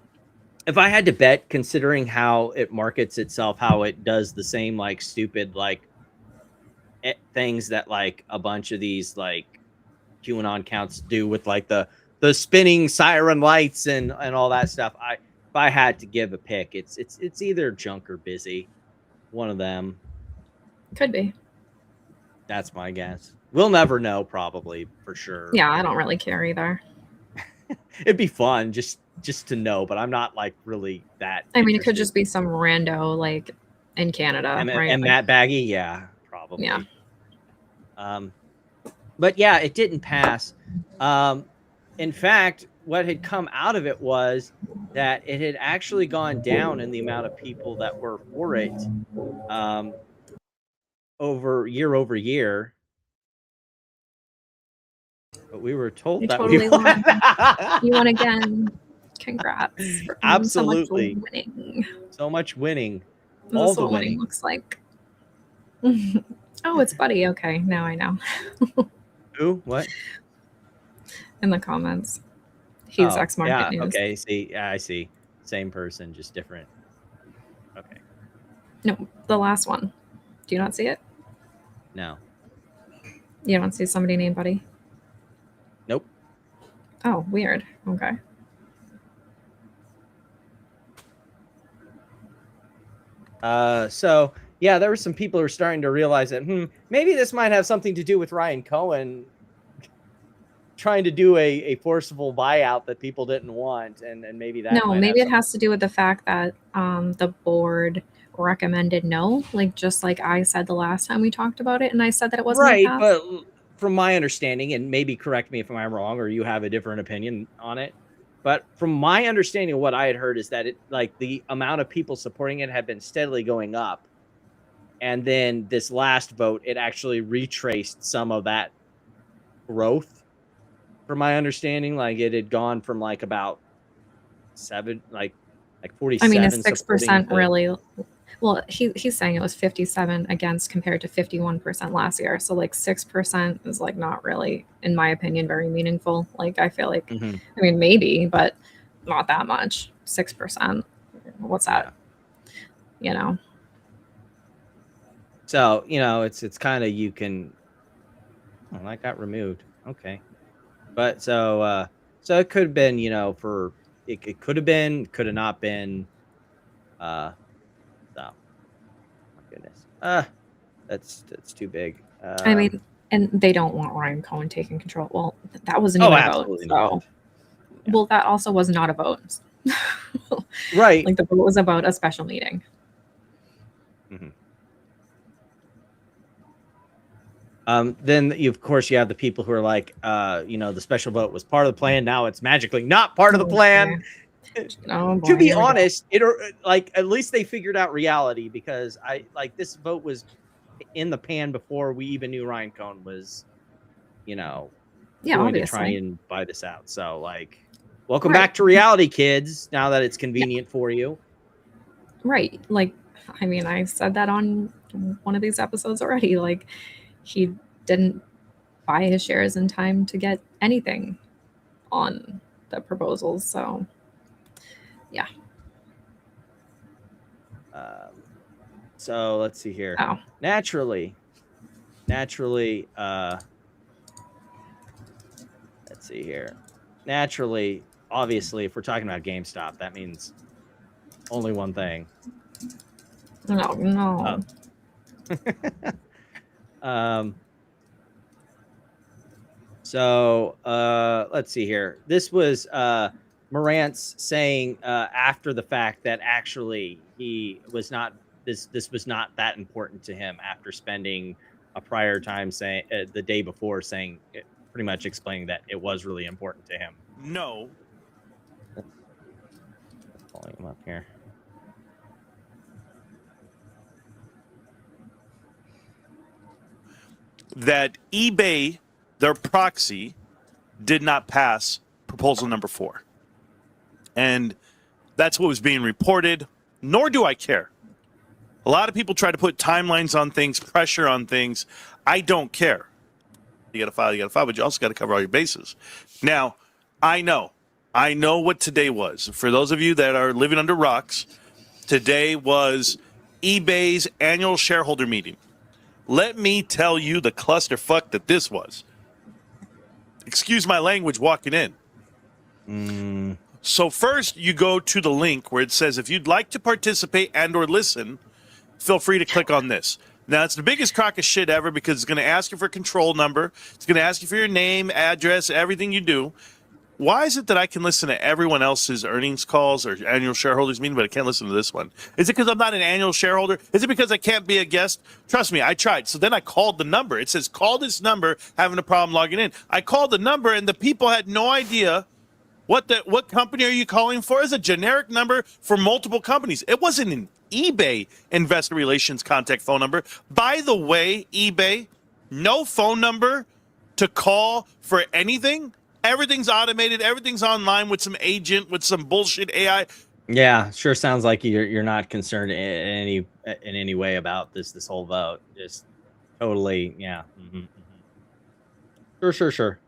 If I had to bet, considering how it markets itself, how it does the same like stupid like things that like a bunch of these like QAnon accounts do with like the spinning siren lights and all that stuff. If I had to give a pick, it's either Junk or Busy, one of them. Could be. That's my guess. We'll never know, probably, for sure. Yeah, I don't really care either. It'd be fun just to know, but I'm not like really that. I mean, it could just be some rando like in Canada, right? And Matt Baggy, yeah, probably. Yeah. But yeah, it didn't pass. In fact, what had come out of it was that it had actually gone down in the amount of people that were for it over year. But we were told you that totally we won. You won again. Congrats. Absolutely. So much winning. All This the is what winning looks like. Oh, it's Buddy. Okay, now I know. Who? What? In the comments. He's X Market News. Okay, see, yeah, I see. Same person, just different. Okay. No, the last one. Do you not see it? No. You don't see somebody named Buddy? Nope. Oh, weird. Okay. So yeah, there were some people who were starting to realize that maybe this might have something to do with Ryan Cohen trying to do a forcible buyout that people didn't want, and maybe that. No, maybe it has to do with the fact that the board recommended no, like just like I said the last time we talked about it, and I said that it wasn't right. But from my understanding, and maybe correct me if I'm wrong or you have a different opinion on it, but from my understanding of what I had heard is that it, like, the amount of people supporting it had been steadily going up. And then this last vote, it actually retraced some of that growth. From my understanding, like it had gone from like about 47. I mean, is 6% really? Well, he's saying it was 57 against compared to 51% last year. So like 6% is like not really, in my opinion, very meaningful. Like I feel like, I mean, maybe, but not that much. 6%. What's that? You know. So, you know, it's kind of, you can, oh, that got removed. Okay. But so it could have been, you know, for, it could have been, could have not been, so, my goodness. That's too big. I mean, and they don't want Ryan Cohen taking control. Well, that wasn't even a vote. So. Yeah. Well, that also was not a vote. Right. Like the vote was about a special meeting. Then of course you have the people who are like, you know, the special vote was part of the plan. Now it's magically not part of the plan. Oh, boy, to be honest, like at least they figured out reality, because this vote was in the pan before we even knew Ryan Cohen was, you know, going to try and buy this out. So like, welcome back to reality, kids. Now that it's convenient for you. Right. Like, I mean, I said that on one of these episodes already. Like, he didn't buy his shares in time to get anything on the proposals. So, yeah. So let's see here. Oh. Naturally, let's see here. Naturally, obviously, if we're talking about GameStop, that means only one thing. No. So let's see here. This was Marantz saying after the fact that actually he was not this was not that important to him after spending a prior time saying the day before saying pretty much explaining that it was really important to him. No. Pulling him up here. That eBay, their proxy, did not pass proposal number 4. And that's what was being reported, nor do I care. A lot of people try to put timelines on things, pressure on things. I don't care. You got to file, but you also got to cover all your bases. Now, I know what today was. For those of you that are living under rocks, today was eBay's annual shareholder meeting. Let me tell you the clusterfuck that this was. Excuse my language walking in. So first you go to the link where it says, if you'd like to participate and or listen, feel free to click on this. Now, it's the biggest crock of shit ever because it's going to ask you for a control number. It's going to ask you for your name, address, everything you do. Why is it that I can listen to everyone else's earnings calls or annual shareholders meeting, but I can't listen to this one? Is it because I'm not an annual shareholder? Is it because I can't be a guest? Trust me, I tried. So then I called the number. It says, call this number, having a problem logging in. I called the number, and the people had no idea what company are you calling for? It's a generic number for multiple companies. It wasn't an eBay investor relations contact phone number. By the way, eBay, no phone number to call for anything. Everything's automated. Everything's online with some agent, with some bullshit AI. Yeah, sure sounds like you're not concerned in any way about this whole vote. Just totally, yeah. Sure.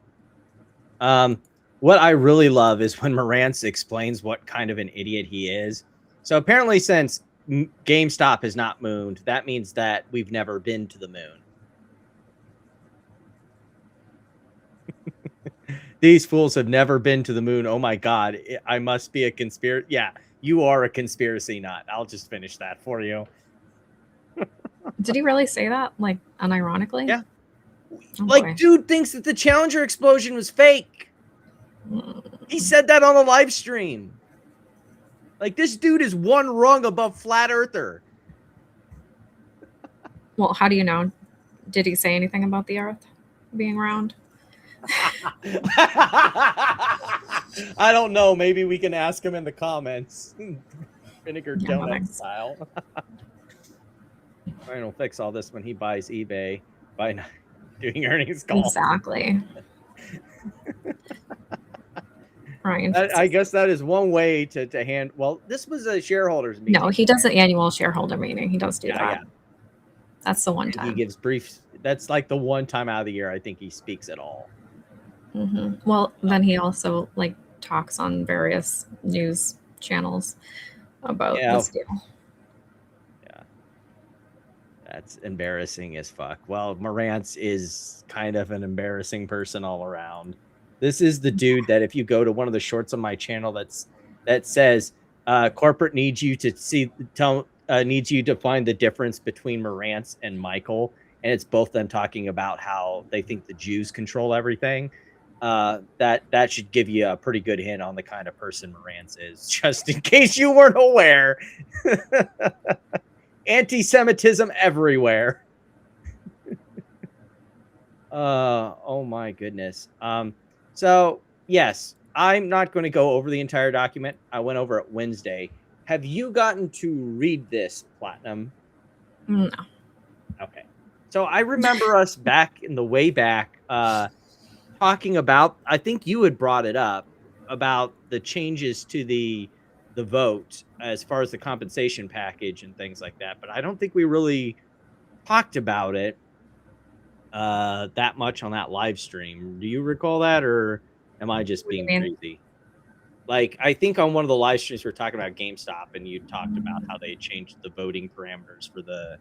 What I really love is when Marantz explains what kind of an idiot he is. So apparently, since GameStop has not mooned, that means that we've never been to the moon. These fools have never been to the moon. Oh my God, I must be a conspiracy. Yeah, you are a conspiracy nut. I'll just finish that for you. Did he really say that? Like, unironically? Yeah. Oh, like, boy. Dude thinks that the Challenger explosion was fake. He said that on a live stream. Like, this dude is one rung above flat earther. Well, how do you know? Did he say anything about the Earth being round? I don't know. Maybe we can ask him in the comments. Vinegar donut style. Ryan will fix all this when he buys eBay by not doing earnings calls. Exactly. Ryan. I guess that is one way to hand. Well, this was a shareholders meeting. No, he does an annual shareholder meeting. He does do that. Yeah. That's the one time. He gives briefs. That's like the one time out of the year I think he speaks at all. Well, then he also like talks on various news channels about this deal. Yeah. That's embarrassing as fuck. Well, Marantz is kind of an embarrassing person all around. This is the dude that if you go to one of the shorts on my channel that says corporate needs you to needs you to find the difference between Marantz and Michael, and it's both them talking about how they think the Jews control everything. That should give you a pretty good hint on the kind of person Marantz is, just in case you weren't aware. Anti-Semitism everywhere. Oh my goodness. So yes, I'm not going to go over the entire document. I went over it Wednesday. Have you gotten to read this, Platinum? No. Okay. So I remember us back in the way back talking about, I think you had brought it up, about the changes to the vote as far as the compensation package and things like that. But I don't think we really talked about it that much on that live stream. Do you recall that, or am I just being crazy? Like, I think on one of the live streams we were talking about GameStop, and you talked about how they changed the voting parameters for the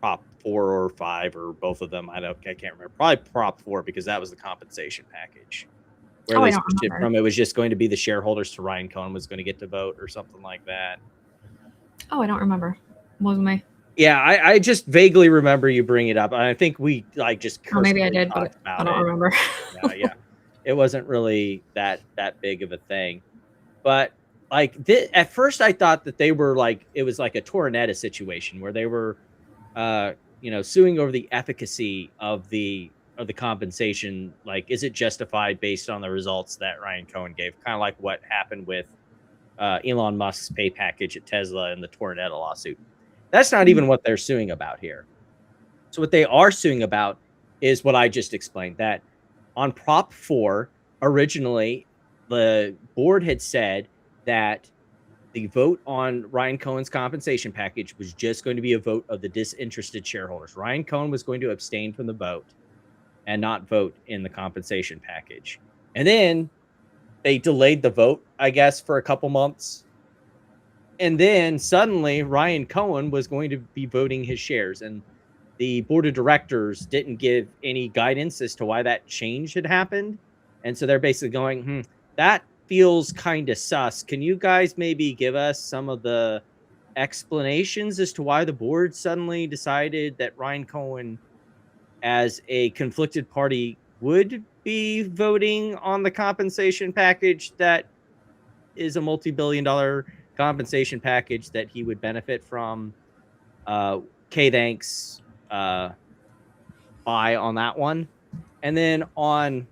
Prop 4 or 5 or both of them. I can't remember. Probably Prop 4 because that was the compensation package. Where they switched it from, it was just going to be the shareholders to Ryan Cohen was going to get to vote or something like that. Oh, I don't remember. Wasn't I? Yeah, I just vaguely remember you bring it up. I think we like just maybe I cursorily did, talked but I about don't it. remember. Yeah. It wasn't really that big of a thing. But like at first I thought that they were like it was like a Tornetta situation where they were suing over the efficacy of the compensation. Like, is it justified based on the results that Ryan Cohen gave? Kind of like what happened with Elon Musk's pay package at Tesla and the Tornetta lawsuit. That's not even what they're suing about here. So what they are suing about is what I just explained, that on Prop 4, originally, the board had said that the vote on Ryan Cohen's compensation package was just going to be a vote of the disinterested shareholders. Ryan Cohen was going to abstain from the vote and not vote in the compensation package. And then they delayed the vote, I guess, for a couple months. And then suddenly Ryan Cohen was going to be voting his shares. And the board of directors didn't give any guidance as to why that change had happened. And so they're basically going, that feels kind of sus. Can you guys maybe give us some of the explanations as to why the board suddenly decided that Ryan Cohen, as a conflicted party, would be voting on the compensation package that is a multi-billion-dollar compensation package that he would benefit from? Thanks. Buy on that one. And then on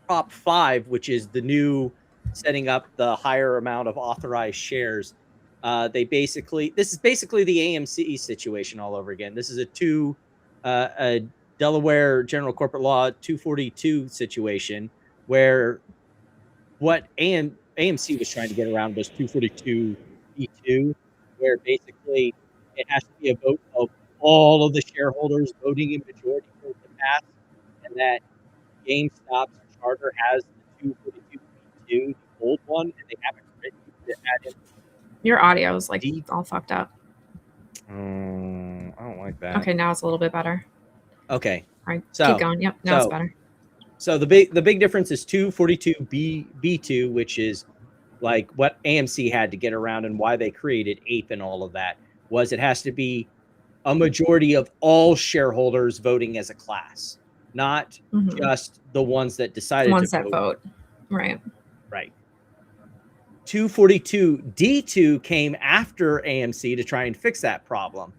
Prop 5, which is the new setting up the higher amount of authorized shares, this is basically the AMC situation all over again. This is a Delaware General Corporate Law 242 situation where what AMC was trying to get around was 242B2, where basically it has to be a vote of all of the shareholders voting in majority for it to pass, and that GameStop's charter has the 242B2, the old one, and they haven't written to add in. Your audio is like all fucked up. I don't like that. Okay, now it's a little bit better. Okay. All right, keep going. Yep, now it's better. So the big difference is 242B2, which is like what AMC had to get around and why they created APE and all of that, was it has to be a majority of all shareholders voting as a class, not just the ones that decided the ones to that vote. Right. 242D2 came after AMC to try and fix that problem.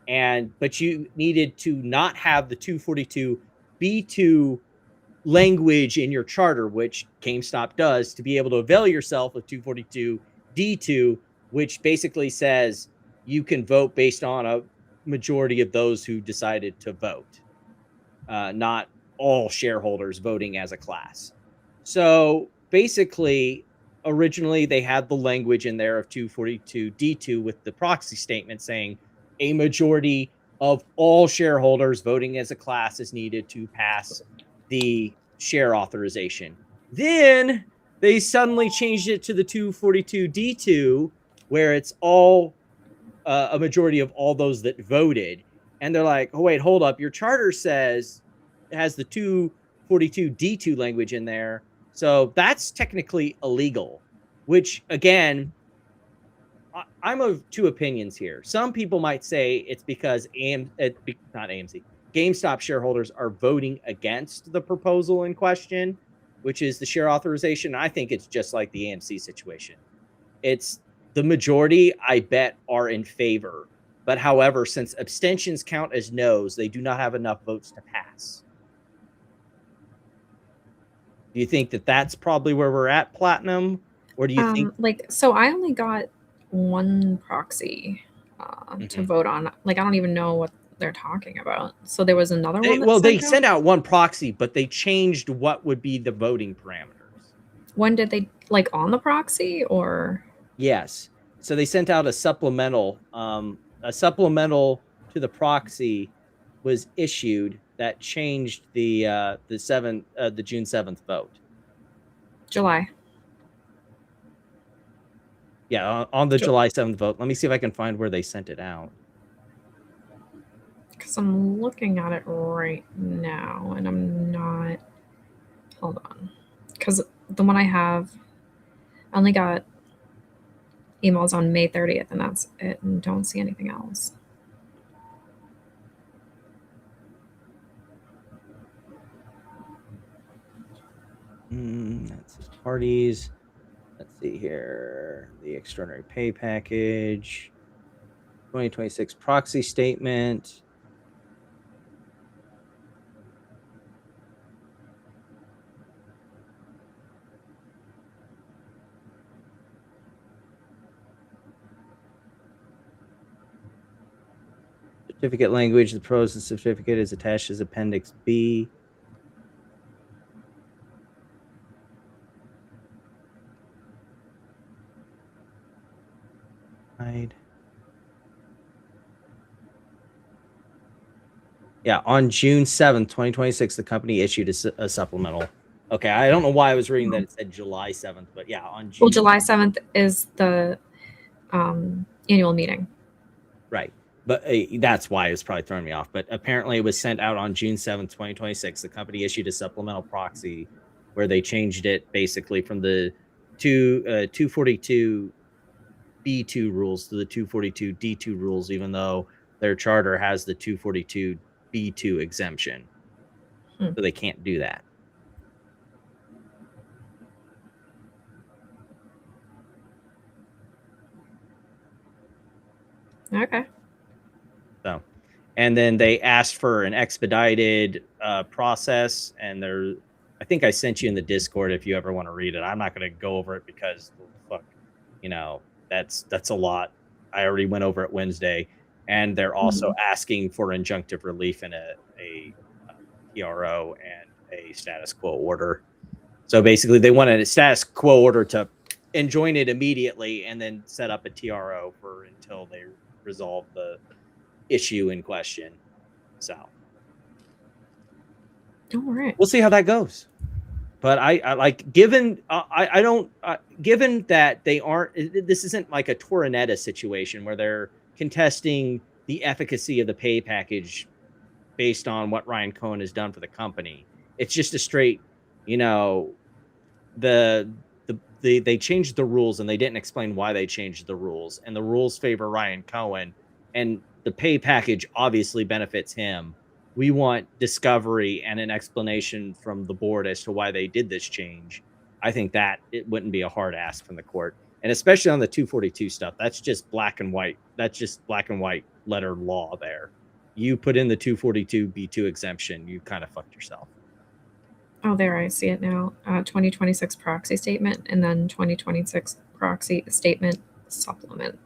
But you needed to not have the 242B2 language in your charter, which GameStop does, to be able to avail yourself of 242D2, which basically says you can vote based on a majority of those who decided to vote, not all shareholders voting as a class. So basically, originally they had the language in there of 242D2 with the proxy statement saying a majority of all shareholders voting as a class is needed to pass the share authorization. Then they suddenly changed it to the 242D2, where it's all a majority of all those that voted. And they're like, oh, wait, hold up. Your charter says it has the 242D2 language in there. So that's technically illegal, which, again, I'm of two opinions here. Some people might say it's because GameStop shareholders are voting against the proposal in question, which is the share authorization. I think it's just like the AMC situation. It's the majority, I bet, are in favor. But however, since abstentions count as no's, they do not have enough votes to pass. Do you think that that's probably where we're at, Platinum? Or do you think... So I only got one proxy to vote on. Like, I don't even know what they're talking about. So there was another one. They sent out one proxy, but they changed what would be the voting parameters. When did they, like, on the proxy or? Yes. So they sent out a supplemental. A supplemental to the proxy was issued that changed the June 7th vote. July. Yeah, on the July 7th vote. Let me see if I can find where they sent it out. Because I'm looking at it right now, and I'm not... Hold on. Because the one I have, I only got emails on May 30th, and that's it. And don't see anything else. That's his parties. Let's see here. The extraordinary pay package. 2026 proxy statement. Certificate language. The pros and certificate is attached as Appendix B. Yeah, on June 7th, 2026, the company issued a supplemental. Okay, I don't know why I was reading that it said July 7th, but yeah, on June. Well, July 7th is the annual meeting. Right, but that's why it was probably throwing me off. But apparently it was sent out on June 7th, 2026. The company issued a supplemental proxy where they changed it basically from the 242 B2 rules to the 242 D2 rules, even though their charter has the 242 B2 exemption. So they can't do that. Okay. So, and then they asked for an expedited process, and I think I sent you in the Discord if you ever want to read it. I'm not going to go over it because fuck, that's a lot. I already went over it Wednesday, and they're also asking for injunctive relief in a PRO and a status quo order. So basically, they wanted a status quo order to enjoin it immediately, and then set up a TRO until they resolve the issue in question. So, all right, we'll see how that goes. But I like, given given that they aren't, this isn't like a Toronetta situation where they're contesting the efficacy of the pay package based on what Ryan Cohen has done for the company. It's just a straight, they changed the rules, and they didn't explain why they changed the rules, and the rules favor Ryan Cohen, and the pay package obviously benefits him. We want discovery and an explanation from the board as to why they did this change. I think that it wouldn't be a hard ask from the court. And especially on the 242 stuff, that's just black and white. That's just black and white letter law there. You put in the 242 B2 exemption, you kind of fucked yourself. Oh, there, I see it now. 2026 proxy statement, and then 2026 proxy statement supplement.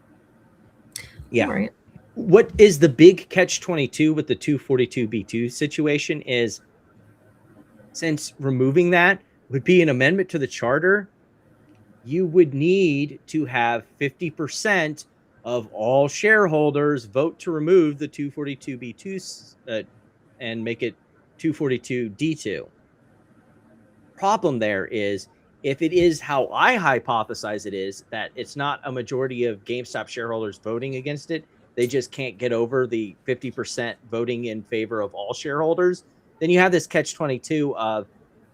Yeah. All right. What is the big catch-22 with the 242 B2 situation is, since removing that would be an amendment to the charter, you would need to have 50% of all shareholders vote to remove the 242 B2 and make it 242 D2. Problem there is, if it is how I hypothesize it is, that it's not a majority of GameStop shareholders voting against it, they just can't get over the 50% voting in favor of all shareholders, then you have this catch-22 of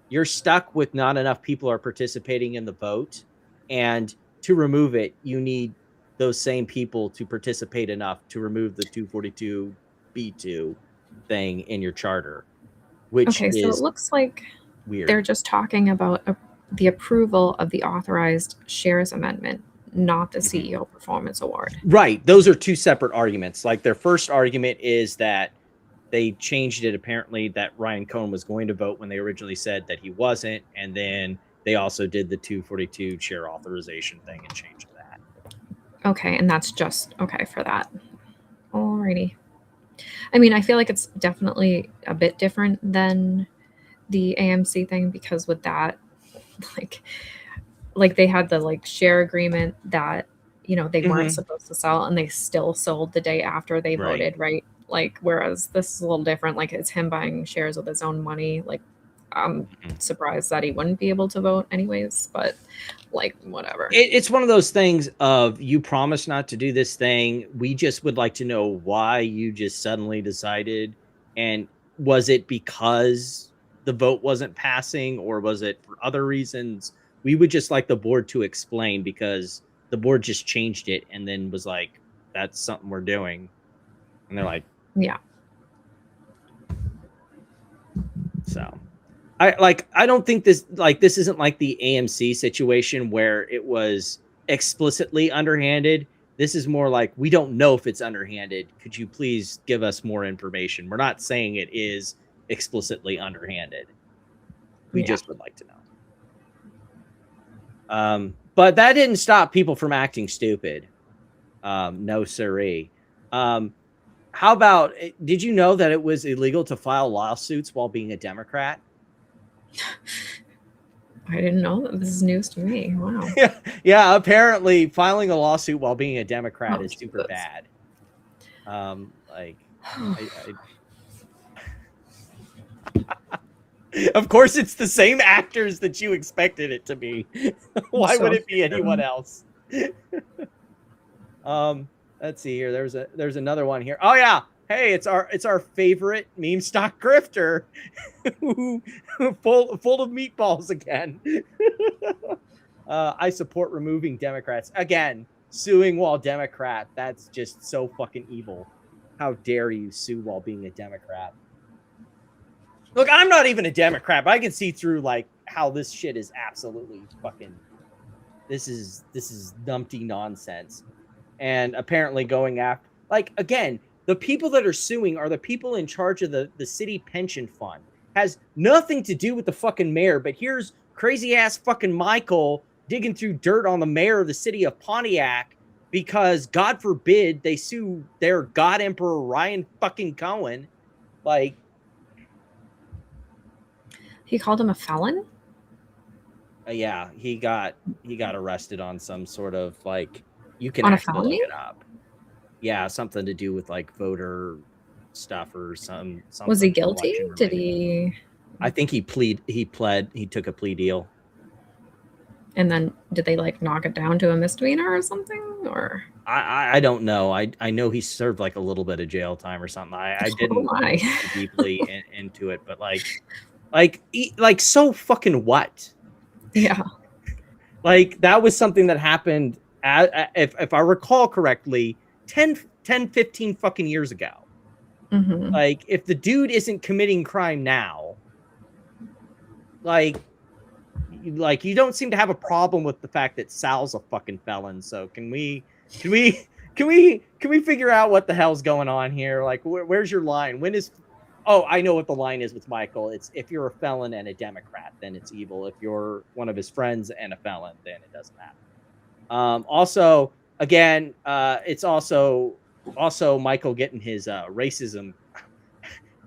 you're stuck with not enough people are participating in the vote, and to remove it, you need those same people to participate enough to remove the 242 B2 thing in your charter, which okay, so it looks like weird. They're just talking about the approval of the authorized shares amendment, not the CEO performance award. Right. Those are two separate arguments. Like, their first argument is that they changed it, apparently, that Ryan Cohen was going to vote when they originally said that he wasn't. And then they also did the 242 share authorization thing and changed that. Okay. And that's just okay for that. Alrighty. I mean, I feel like it's definitely a bit different than the AMC thing, because with that, like they had the share agreement that they weren't supposed to sell, and they still sold the day after they voted, right? Like, whereas this is a little different. Like, it's him buying shares with his own money. Like, I'm surprised that he wouldn't be able to vote anyways, but whatever. It's one of those things of, you promised not to do this thing. We just would like to know why you just suddenly decided, and was it because the vote wasn't passing, or was it for other reasons? We would just like the board to explain, because the board just changed it and then was like, that's something we're doing. And they're like, yeah. So I don't think this isn't like the AMC situation where it was explicitly underhanded. This is more like, we don't know if it's underhanded. Could you please give us more information? We're not saying it is explicitly underhanded. We just would like to know. But that didn't stop people from acting stupid. No siree. How about, did you know that it was illegal to file lawsuits while being a Democrat? I didn't know that. This is news to me. Wow. Yeah, apparently filing a lawsuit while being a Democrat is super bad. Of course, it's the same actors that you expected it to be. Why would it be anyone else? Let's see here. There's another one here. Oh yeah. Hey, it's our favorite meme stock grifter, full of meatballs again. I support removing Democrats again. Suing while Democrat. That's just so fucking evil. How dare you sue while being a Democrat? Look, I'm not even a Democrat, but I can see through like how this shit is absolutely fucking. This is numpty nonsense. And apparently going after, like, again, the people that are suing are the people in charge of the city pension fund. Has nothing to do with the fucking mayor, but here's crazy ass fucking Michael digging through dirt on the mayor of the city of Pontiac because, God forbid, they sue their God Emperor Ryan fucking Cohen. Like, he called him a felon? Yeah, he got arrested on some sort of, like, you can on a actually felony? look it up. Yeah, something to do with like voter stuff or something. Was he guilty? Did he? I think he pled. He took a plea deal. And then did they like knock it down to a misdemeanor or something? Or I don't know. I know he served like a little bit of jail time or something. I didn't look deeply into it, but like so fucking what? Yeah. Like that was something that happened. If I recall correctly, 10, 15 fucking years ago. Mm-hmm. Like, if the dude isn't committing crime now, like you don't seem to have a problem with the fact that Sal's a fucking felon. So can we figure out what the hell's going on here? Like, where's your line? I know what the line is with Michael. It's if you're a felon and a Democrat, then it's evil. If you're one of his friends and a felon, then it doesn't matter. Also, again, it's also Michael getting his racism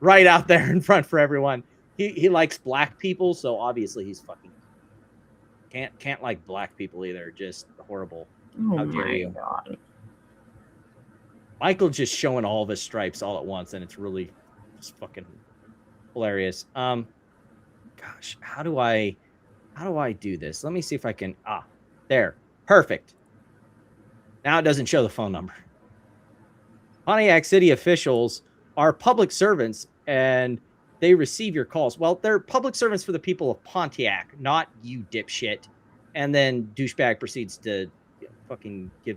right out there in front for everyone. He likes black people, so obviously he's fucking can't like black people either. Just horrible. Oh How dare you? God. Michael just showing all of his stripes all at once, and it's really just fucking hilarious. Gosh, how do I do this? Let me see if I can. There. Perfect. Now it doesn't show the phone number. Pontiac City officials are public servants and they receive your calls. Well, they're public servants for the people of Pontiac, not you, dipshit. And then douchebag proceeds to fucking give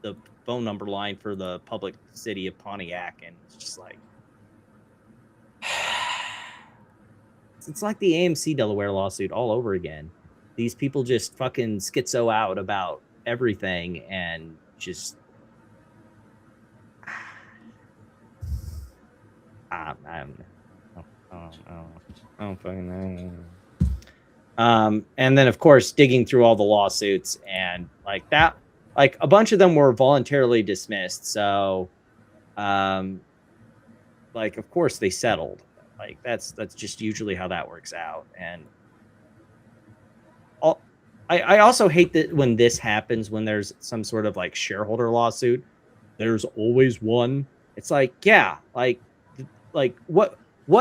the phone number line for the public city of Pontiac. And it's just like, it's like the AMC Delaware lawsuit all over again. These people just fucking schizo out about everything and just I don't fucking know. And then of course digging through all the lawsuits and like that, like a bunch of them were voluntarily dismissed. So like of course they settled. Like that's just usually how that works out. And I also hate that when this happens, when there's some sort of like shareholder lawsuit, there's always one. It's like, yeah, like what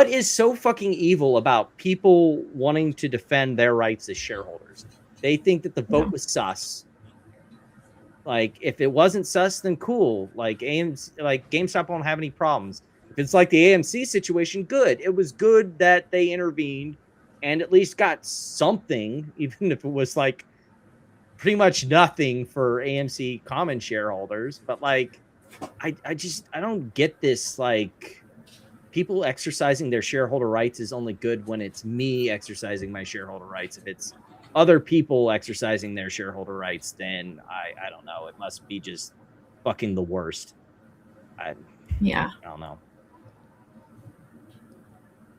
is so fucking evil about people wanting to defend their rights as shareholders? They think that the vote was sus. Like if it wasn't sus, then cool. Like GameStop won't have any problems. If it's like the AMC situation, good. It was good that they intervened and at least got something, even if it was like pretty much nothing for AMC common shareholders. But like, I don't get this. Like, people exercising their shareholder rights is only good when it's me exercising my shareholder rights. If it's other people exercising their shareholder rights, then I don't know. It must be just fucking the worst. I don't know.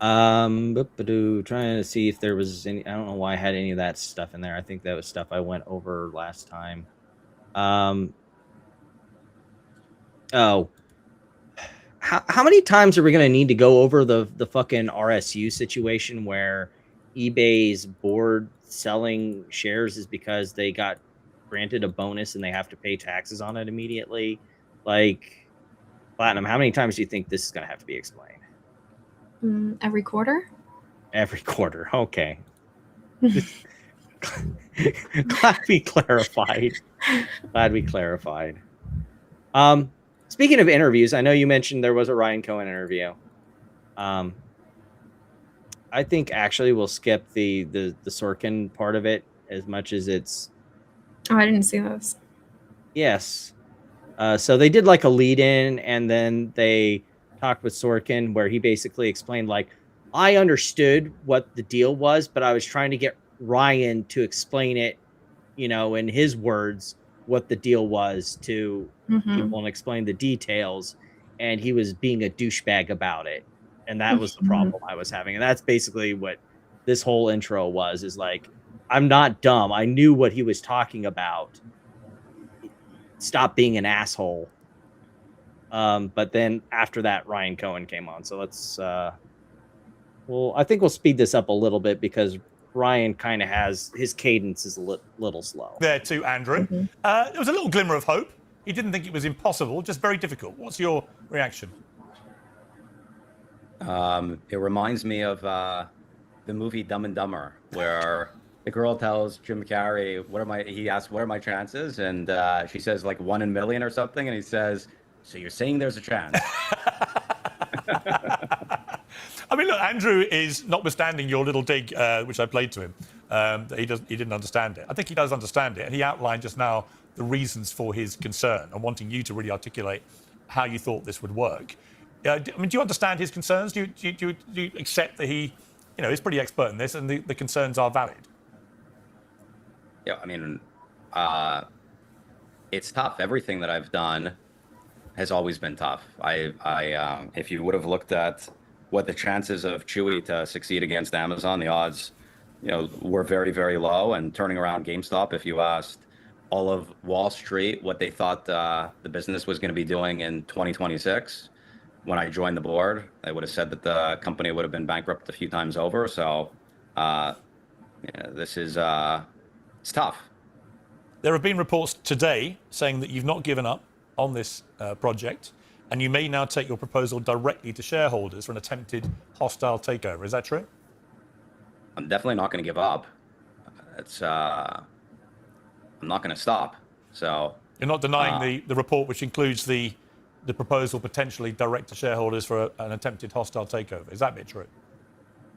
Trying to see if there was any. I don't know why I had any of that stuff in there. I think that was stuff I went over last time. Oh, how many times are we going to need to go over the fucking RSU situation where eBay's board selling shares is because they got granted a bonus and they have to pay taxes on it immediately? Like, Platinum, how many times do you think this is going to have to be explained? Every quarter? Every quarter. Okay. Glad we clarified. Speaking of interviews, I know you mentioned there was a Ryan Cohen interview. I think actually we'll skip the Sorkin part of it as much as it's. Oh, I didn't see those. Yes. So they did like a lead in, and then they talked with Sorkin where he basically explained, like, I understood what the deal was, but I was trying to get Ryan to explain it, in his words, what the deal was to people and explain the details. And he was being a douchebag about it. And that was the problem I was having. And that's basically what this whole intro was, is like, I'm not dumb. I knew what he was talking about. Stop being an asshole. But then after that, Ryan Cohen came on. So let's, I think we'll speed this up a little bit because Ryan kind of has, his cadence is a little slow. There to Andrew. There was a little glimmer of hope. He didn't think it was impossible, just very difficult. What's your reaction? It reminds me of the movie Dumb and Dumber, where the girl tells Jim Carrey, he asks, what are my chances? And she says like 1 in a million or something. And he says, so you're saying there's a chance. I mean, look, Andrew is, notwithstanding your little dig, which I played to him, that he didn't understand it. I think he does understand it. And he outlined just now the reasons for his concern and wanting you to really articulate how you thought this would work. I mean, do you understand his concerns? Do you accept that he, is pretty expert in this and the concerns are valid? Yeah, I mean, it's tough. Everything that I've done has always been tough. If you would have looked at what the chances of Chewy to succeed against Amazon, the odds, were very, very low. And turning around GameStop, if you asked all of Wall Street what they thought the business was going to be doing in 2026, when I joined the board, I would have said that the company would have been bankrupt a few times over. So this is it's tough. There have been reports today saying that you've not given up on this project, and you may now take your proposal directly to shareholders for an attempted hostile takeover. Is that true? I'm definitely not going to give up. I'm not going to stop. So you're not denying the report, which includes the proposal potentially direct to shareholders for an attempted hostile takeover. Is that bit true?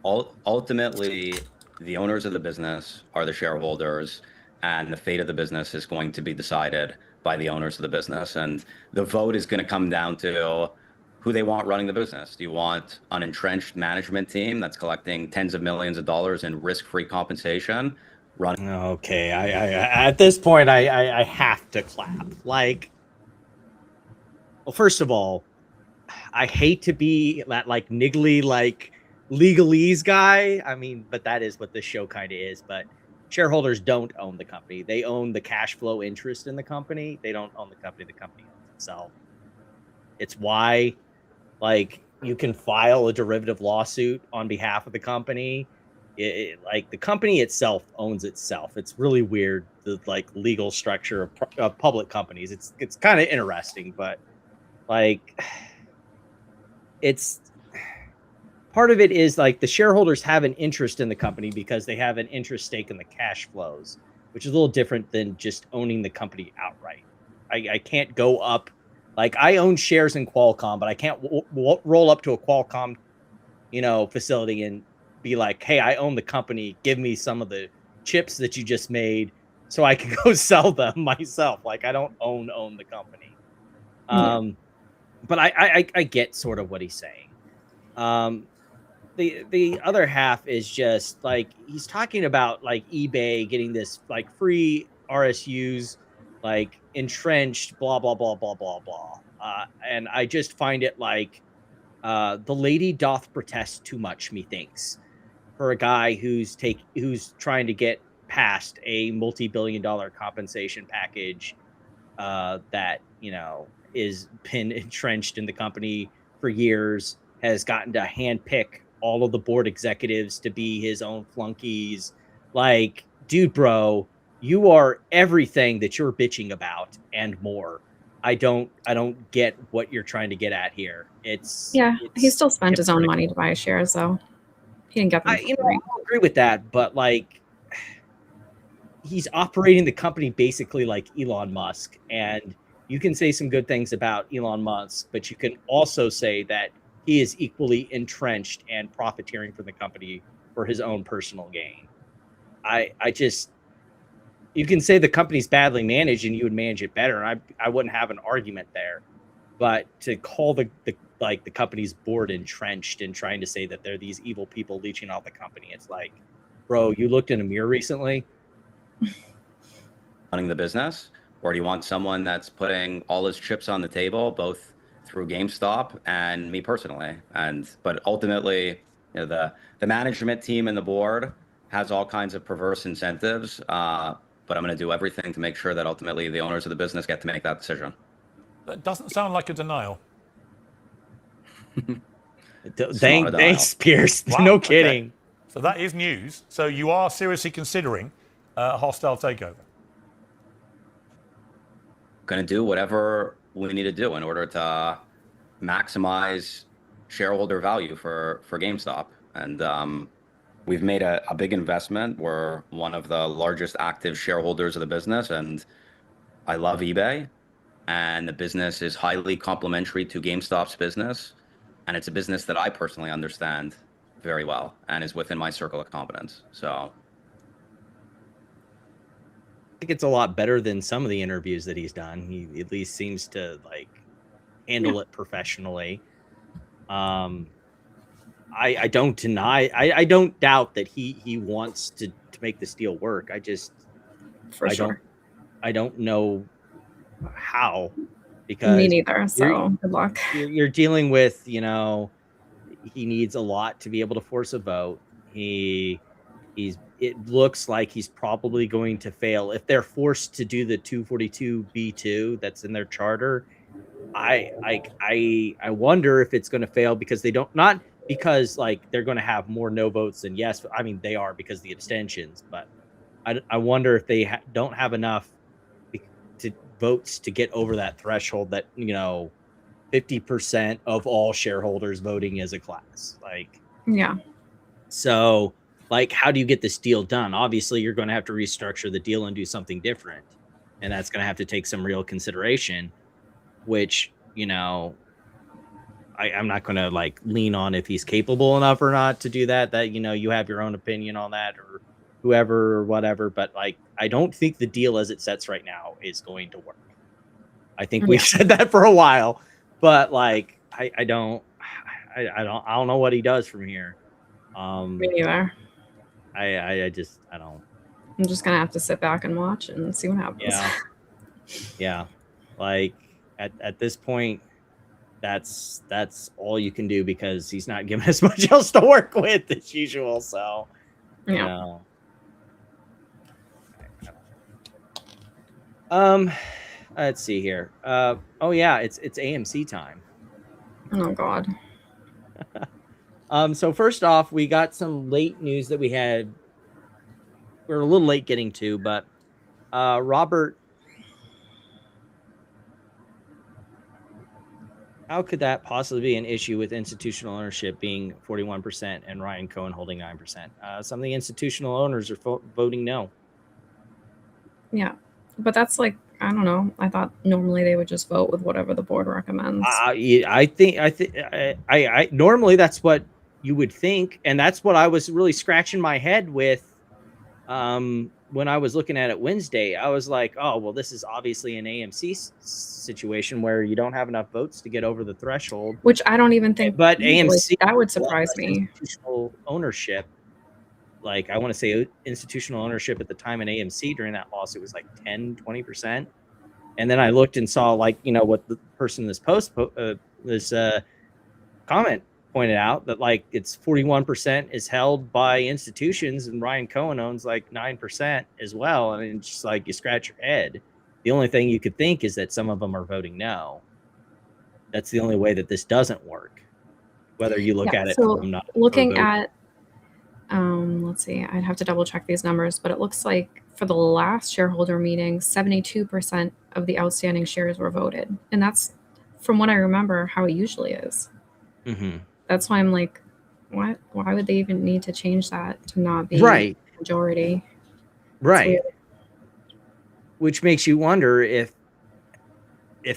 Ultimately, the owners of the business are the shareholders, and the fate of the business is going to be decided by the owners of the business. And the vote is going to come down to who they want running the business. Do you want an entrenched management team that's collecting tens of millions of dollars in risk-free compensation? Okay, I at this point, I have to clap. Like, well, first of all, I hate to be that like niggly, like legalese guy. I mean, but that is what this show kind of is. But shareholders don't own the company. They own the cash flow interest in the company. They don't own the company. The company owns itself. It's why, like, you can file a derivative lawsuit on behalf of the company. Like, the company itself owns itself. It's really weird, the like legal structure of public companies. It's kind of interesting, but like, it's part of it is like the shareholders have an interest in the company because they have an interest stake in the cash flows, which is a little different than just owning the company outright. I can't go up, like, I own shares in Qualcomm, but I can't roll up to a Qualcomm, facility and be like, hey, I own the company. Give me some of the chips that you just made so I can go sell them myself. Like I don't own the company. But I get sort of what he's saying. The other half is just like he's talking about like eBay getting this like free RSUs, like entrenched, blah blah blah blah blah blah. And I just find it like the lady doth protest too much, methinks, for a guy who's trying to get past a multi-billion-dollar compensation package that is been entrenched in the company for years, has gotten to handpick all of the board executives to be his own flunkies. Like, dude, bro, you are everything that you're bitching about and more. I don't get what you're trying to get at here. He still spent his own money to buy shares, though. He didn't get them. I agree with that, but like, he's operating the company basically like Elon Musk, and you can say some good things about Elon Musk, but you can also say that he is equally entrenched and profiteering from the company for his own personal gain. You can say the company's badly managed and you would manage it better, and I wouldn't have an argument there. But to call the company's board entrenched and trying to say that they're these evil people leeching off the company, it's like, bro, you looked in a mirror recently? Running the business, or do you want someone that's putting all his chips on the table, both through GameStop and me personally? But ultimately, the management team and the board has all kinds of perverse incentives. But I'm going to do everything to make sure that ultimately the owners of the business get to make that decision. That doesn't sound like a denial. Thanks, Pierce. Wow, no kidding. Okay. So that is news. So you are seriously considering a hostile takeover? Going to do whatever we need to do in order to maximize shareholder value for GameStop. And we've made a big investment. We're one of the largest active shareholders of the business, and I love eBay. And the business is highly complementary to GameStop's business. And it's a business that I personally understand very well and is within my circle of competence. So I think it's a lot better than some of the interviews that he's done. He at least seems to like handle it professionally. I don't deny. I don't doubt that he wants to make this deal work. I don't know how, because me neither. So good luck. You're dealing with, he needs a lot to be able to force a vote. It looks like he's probably going to fail if they're forced to do the 242B2 that's in their charter. I wonder if it's going to fail because they don't, not because like they're going to have more no votes than yes. I mean, they are because of the abstentions, but I wonder if they don't have enough votes to get over that threshold that 50% of all shareholders voting as a class. So like, how do you get this deal done? Obviously you're going to have to restructure the deal and do something different, and that's going to have to take some real consideration, which I'm not going to like lean on if he's capable enough or not to do that you have your own opinion on that, or whoever or whatever, but like I don't think the deal as it sets right now is going to work. I think we've said that for a while, but like I don't know what he does from here. Me neither. I don't. I'm just gonna have to sit back and watch and see what happens. Yeah. Like at this point, that's all you can do, because he's not giving us much else to work with as usual. So let's see here. It's AMC time. Oh God. So first off, we got some late news that we're a little late getting to, but Robert, how could that possibly be an issue with institutional ownership being 41% and Ryan Cohen holding 9%? Some of the institutional owners are voting no. Yeah, but that's like, I don't know. I thought normally they would just vote with whatever the board recommends. I think normally that's what you would think, and that's what I was really scratching my head with when I was looking at it Wednesday, I was like, oh, well, this is obviously an AMC situation where you don't have enough votes to get over the threshold. Which I don't even think. But AMC, that would surprise me. Institutional ownership, like I want to say institutional ownership at the time in AMC during that lawsuit was like 10, 20%. And then I looked and saw, like, you know, what the person in this comment pointed out, that like it's 41% is held by institutions, and Ryan Cohen owns like 9% as well. And it's just like, you scratch your head. The only thing you could think is that some of them are voting no. That's the only way that this doesn't work, whether you look at it from not looking at let's see, I'd have to double check these numbers, but it looks like for the last shareholder meeting, 72% of the outstanding shares were voted, and that's, from what I remember, how it usually is. Mm-hmm. That's why I'm like, what? Why would they even need to change that to not be majority? Right. Which makes you wonder if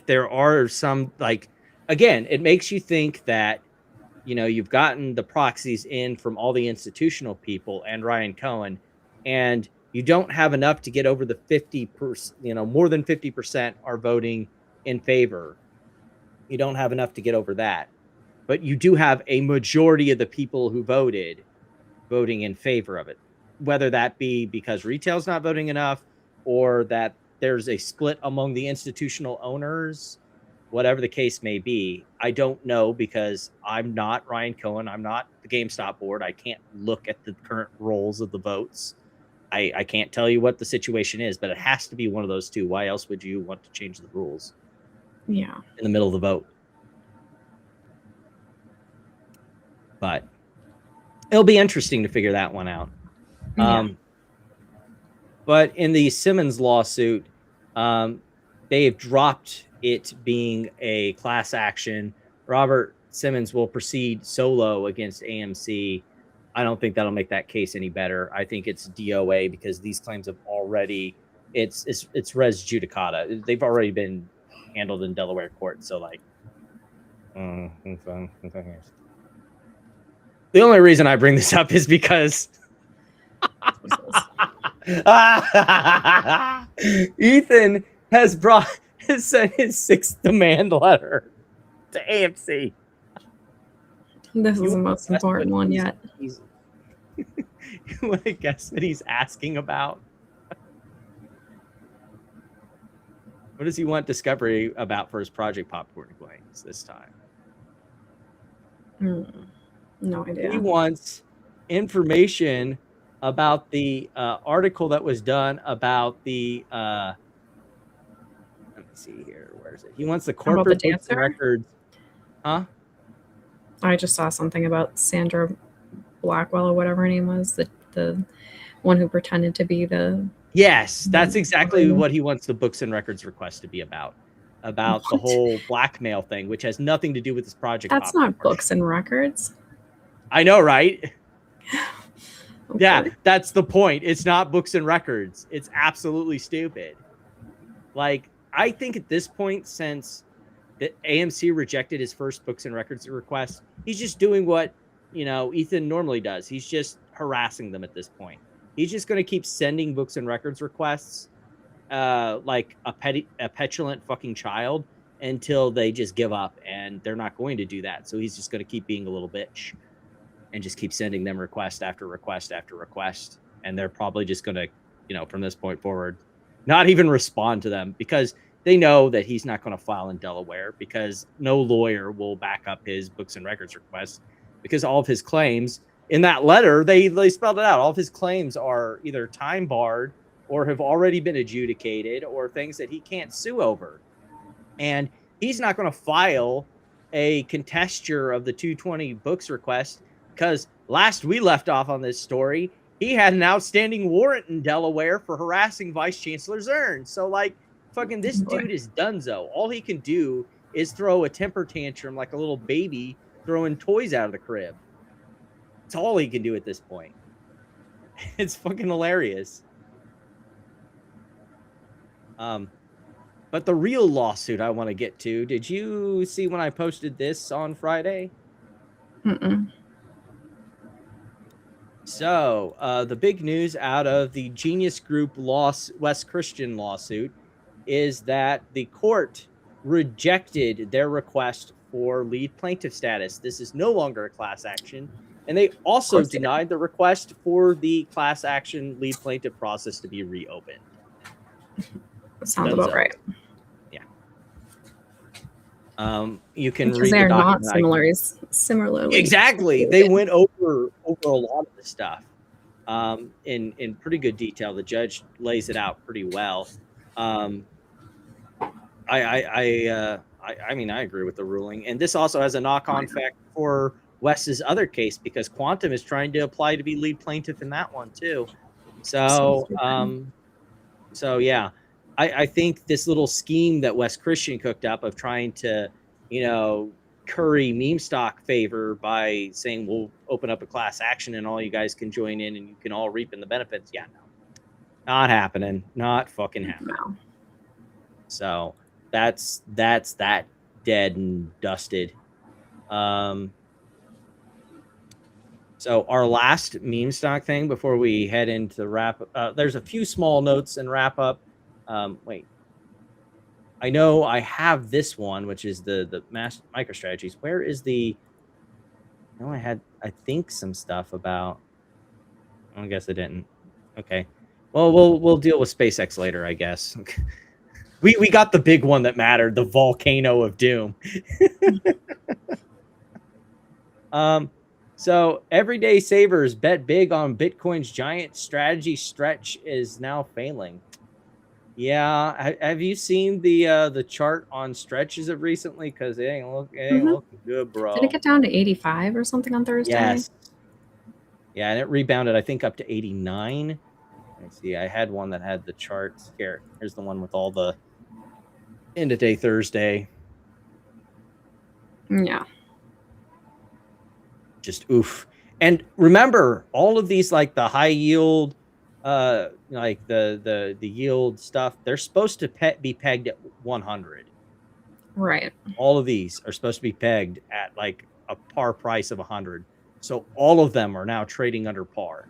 there are some, like, again, it makes you think that, you know, you've gotten the proxies in from all the institutional people and Ryan Cohen, and you don't have enough to get over the 50%, you know, more than 50% are voting in favor. You don't have enough to get over that. But you do have a majority of the people who voted voting in favor of it, whether that be because retail's not voting enough or that there's a split among the institutional owners, whatever the case may be. I don't know, because I'm not Ryan Cohen. I'm not the GameStop board. I can't look at the current rolls of the votes. I can't tell you what the situation is, but it has to be one of those two. Why else would you want to change the rules? Yeah. In the middle of the vote. But it'll be interesting to figure that one out. Yeah. But in the Simmons lawsuit, they have dropped it being a class action. Robert Simmons will proceed solo against AMC. I don't think that'll make that case any better. I think it's DOA, because these claims have already, it's res judicata. They've already been handled in Delaware court. So like, the only reason I bring this up is because Ethan has sent his 6th demand letter to AMC. This is the most important one yet. You want to guess what he's asking about? What does he want discovery about for his Project Popcorn claims this time? No idea. He wants information about the article that was done about the let me see here. Where is it? He wants the corporate books and records. Huh? I just saw something about Sandra Blackwell, or whatever her name was, the one who pretended to be the... Yes, that's exactly what he wants the books and records request to be about the whole blackmail thing, which has nothing to do with this project. That's not books and records. I know, right? Okay. Yeah, that's the point. It's not books and records. It's absolutely stupid. Like, I think at this point, since the AMC rejected his first books and records request, he's just doing what, you know, Ethan normally does. He's just harassing them at this point. He's just going to keep sending books and records requests like a petulant fucking child until they just give up, and they're not going to do that. So he's just going to keep being a little bitch and just keep sending them request after request after request. And they're probably just going to, you know, from this point forward, not even respond to them, because they know that he's not going to file in Delaware, because no lawyer will back up his books and records request, because all of his claims in that letter, they spelled it out. All of his claims are either time barred or have already been adjudicated, or things that he can't sue over. And he's not going to file a contesture of the 220 books request, because last we left off on this story, he had an outstanding warrant in Delaware for harassing Vice Chancellor Zern. So, like, fucking this dude is donezo. All he can do is throw a temper tantrum like a little baby throwing toys out of the crib. It's all he can do at this point. It's fucking hilarious. But the real lawsuit I want to get to, did you see when I posted this on Friday? So the big news out of the Genius Group West Christian lawsuit is that the court rejected their request for lead plaintiff status. This is no longer a class action. And they also denied the request for the class action lead plaintiff process to be reopened. Sounds about right. Yeah. You can because read they're the not document. similarly. Exactly. They went over a lot of the stuff in pretty good detail. The judge lays it out pretty well. I mean, I agree with the ruling. And this also has a knock-on effect for Wes's other case because Quantum is trying to apply to be lead plaintiff in that one too. So, yeah, I think this little scheme that Wes Christian cooked up of trying to, curry meme stock favor by saying we'll open up a class action and all you guys can join in and you can all reap in the benefits. Yeah, no, not happening. Not fucking happening. No. So that's that dead and dusted. So our last meme stock thing before we head into the wrap, there's a few small notes and wrap up. Wait, I know I have this one, which is the MicroStrategies. Where is the? No, I think some stuff about. I guess I didn't. Okay, well we'll deal with SpaceX later, I guess. We got the big one that mattered, the volcano of doom. So everyday savers bet big on Bitcoin's giant strategy stretch is now failing. Yeah, have you seen the chart on stretches of recently? Because it ain't looking good, bro. Did it get down to 85 or something on Thursday? Yes. Yeah, and it rebounded, I think, up to 89. Let's see. I had one that had the charts here. Here's the one with all the end of day Thursday. Yeah. Just oof. And remember, all of these, like the high yield, like the yield stuff, they're supposed to be pegged at 100. Right. All of these are supposed to be pegged at like a par price of 100. So all of them are now trading under par.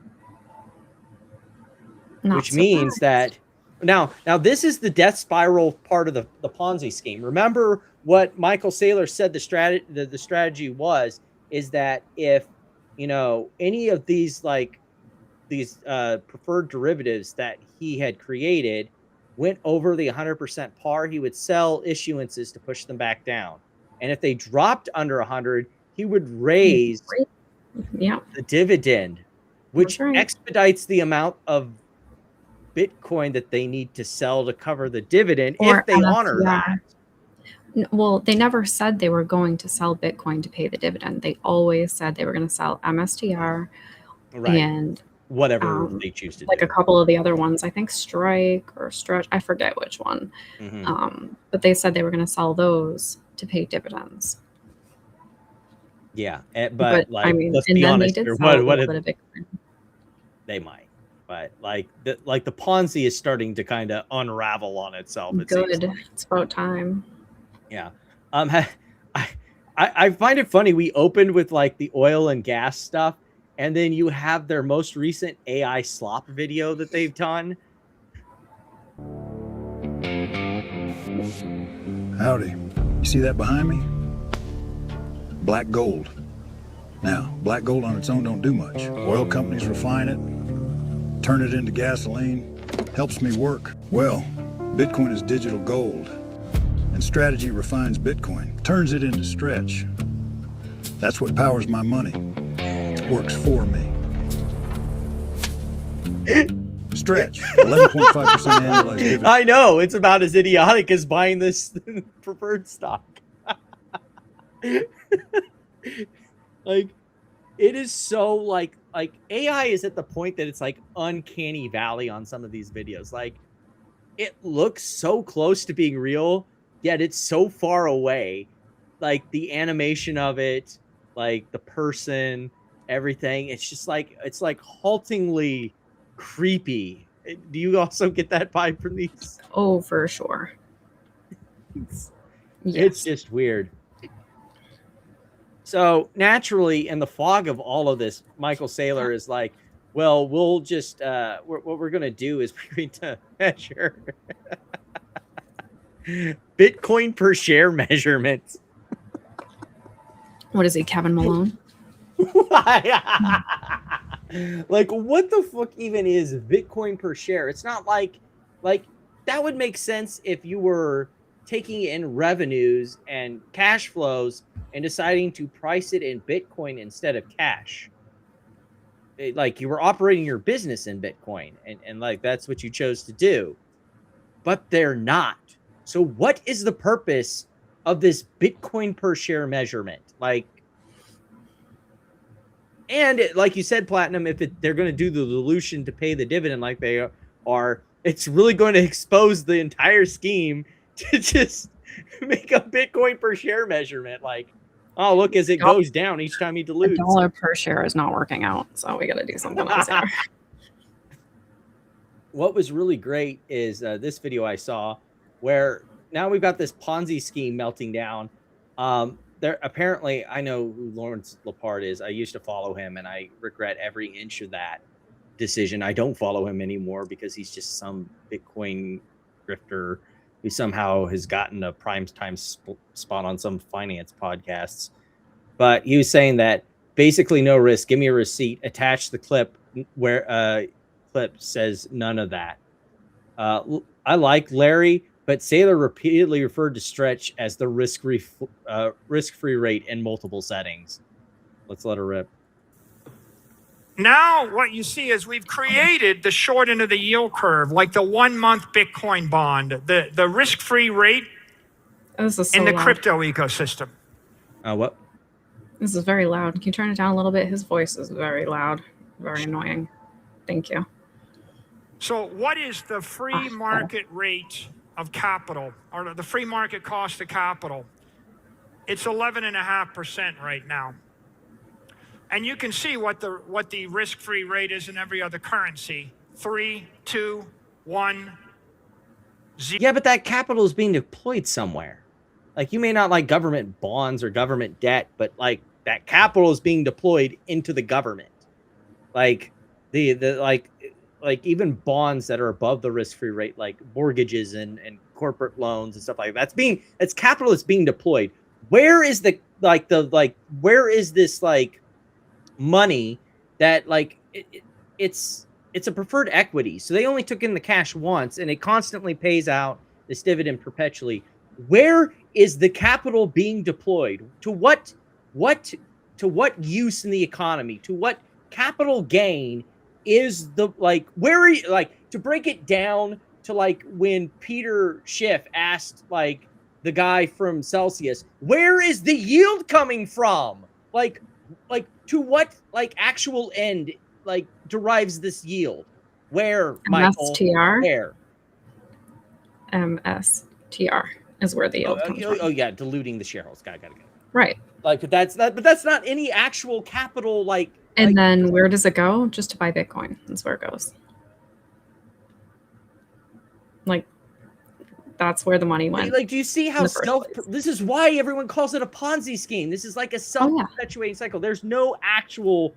Which means that now this is the death spiral part of the Ponzi scheme. Remember what Michael Saylor said the strategy was is that if any of these preferred derivatives that he had created went over the 100% par, he would sell issuances to push them back down. And if they dropped under 100, he would raise the dividend, which expedites the amount of Bitcoin that they need to sell to cover the dividend if they honor that. Well, they never said they were going to sell Bitcoin to pay the dividend. They always said they were going to sell MSTR and whatever they choose to do. Like a couple of the other ones, I think Strike or Stretch, I forget which one. But they said they were going to sell those to pay dividends. Yeah, but like, I mean, let's and be then honest. they did sell a little bit of Bitcoin. They might. But like the Ponzi is starting to kind of unravel on itself. It's about time. Yeah. I find it funny. We opened with like the oil and gas stuff, and then you have their most recent AI slop video that they've done. Howdy. You see that behind me? Black gold. Now, black gold on its own don't do much. Oil companies refine it, turn it into gasoline, helps me work. Well, Bitcoin is digital gold, and strategy refines Bitcoin, turns it into stretch. That's what powers my money. It works for me. Stretch, 11.5% annualized dividend. I know, it's about as idiotic as buying this preferred stock. Like, it is so like AI is at the point that it's like uncanny valley on some of these videos. Like, it looks so close to being real, yet it's so far away. Like the animation of it, like the person, everything. It's just like, it's like haltingly creepy. Do you also get that vibe from these? Oh, for sure. It's just weird. So naturally, in the fog of all of this, Michael Saylor is like, Well, we'll just what we're gonna do is we're going to measure Bitcoin per share measurements. What is he, Kevin Malone? Like, what the fuck even is Bitcoin per share? It's not like that would make sense if you were taking in revenues and cash flows and deciding to price it in Bitcoin instead of cash. Like you were operating your business in Bitcoin and like that's what you chose to do. But they're not. So what is the purpose of this Bitcoin per share measurement? Like, and like you said, Platinum, if they're going to do the dilution to pay the dividend like they are, it's really going to expose the entire scheme to just make a Bitcoin per share measurement. Like, oh, look, as it goes down each time he dilutes. $1 per share is not working out, so we got to do something else here. What was really great is this video I saw where now we've got this Ponzi scheme melting down. There apparently, I know who Lawrence Lepard is. I used to follow him, and I regret every inch of that decision. I don't follow him anymore because he's just some Bitcoin grifter who somehow has gotten a prime time spot on some finance podcasts. But he was saying that basically no risk. Give me a receipt. Attach the clip where clip says none of that. I like Larry, but Saylor repeatedly referred to Stretch as the risk-free rate in multiple settings. Let's let her rip. Now what you see is we've created the short end of the yield curve, like the 1 month Bitcoin bond, the risk-free rate in the crypto ecosystem. What? This is very loud. Can you turn it down a little bit? His voice is very loud, very annoying. Thank you. So what is the free market rate of capital, or the free market cost of capital? It's 11.5% right now. And you can see what the risk-free rate is in every other currency. 3, 2, 1, 0. Yeah, but that capital is being deployed somewhere. Like, you may not like government bonds or government debt, but like that capital is being deployed into the government. Like like even bonds that are above the risk-free rate, like mortgages and corporate loans and stuff like that. It's capital that's being deployed. Where is where is this like money that like it's a preferred equity? So they only took in the cash once and it constantly pays out this dividend perpetually. Where is the capital being deployed? To what use in the economy? To what capital gain is the where are you, to break it down to when Peter Schiff asked the guy from Celsius, where is the yield coming from? To what actual end derives this yield? Where, Michael? MSTR? Where? MSTR is where the yield comes from. Oh yeah, diluting the shareholders. Got it. Right. But that's not any actual capital And then where does it go? Just to buy Bitcoin. That's where it goes. That's where the money went. Do you see how this is why everyone calls it a Ponzi scheme? This is like a self-perpetuating cycle. There's no actual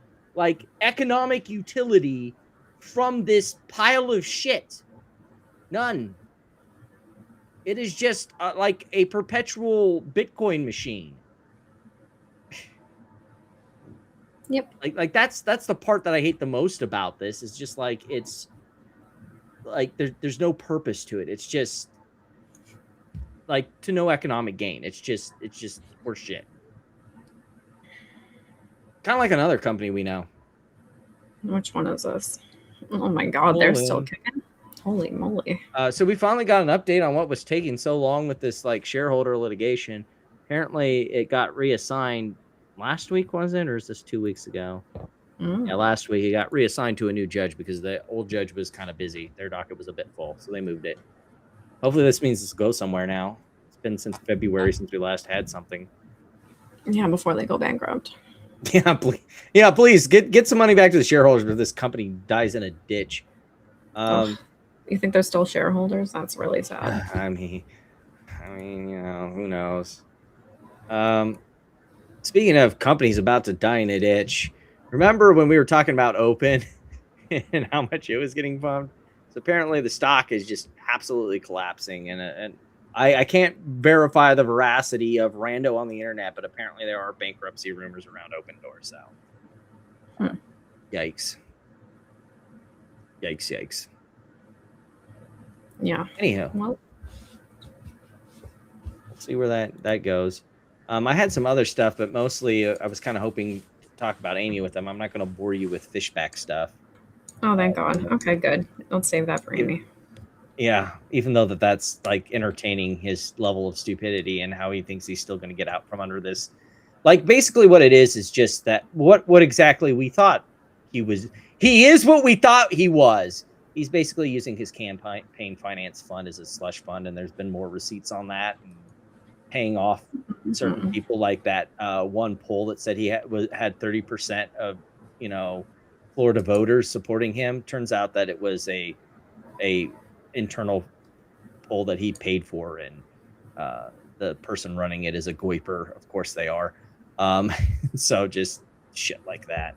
economic utility from this pile of shit. None. It is just a perpetual Bitcoin machine. Yep. That's the part that I hate the most about this. Is just it's there's no purpose to it. It's just to no economic gain. It's just horse shit. Kind of like another company we know. Which one is this? Oh my God, they're still kicking. Holy moly. So we finally got an update on what was taking so long with this shareholder litigation. Apparently it got reassigned last week, was it? Or is this 2 weeks ago? Yeah, last week it got reassigned to a new judge because the old judge was kind of busy. Their docket was a bit full, so they moved it. Hopefully this means this goes somewhere now. It's been since February since we last had something. Yeah, before they go bankrupt. Yeah, please get some money back to the shareholders before this company dies in a ditch. You think they're still shareholders? That's really sad. I mean, who knows? Speaking of companies about to die in a ditch, remember when we were talking about Open and how much it was getting pumped. So apparently the stock is just absolutely collapsing, and I can't verify the veracity of rando on the internet, but apparently there are bankruptcy rumors around Open Door. So, yikes. Yeah. Anyhow, well, let's see where that goes. I had some other stuff, but mostly I was kind of hoping to talk about Amy with them. I'm not going to bore you with fishback stuff. Oh, thank God. Okay, good. Let's save that for Amy. Yeah, even though that's like entertaining his level of stupidity and how he thinks he's still going to get out from under this. Like basically what it is just that what exactly we thought he was. He is what we thought he was. He's basically using his campaign finance fund as a slush fund, and there's been more receipts on that and paying off certain people like that. One poll that said he had 30% of Florida voters supporting him. Turns out that it was a internal poll that he paid for, and the person running it is a goiper. Of course they are. So just shit like that.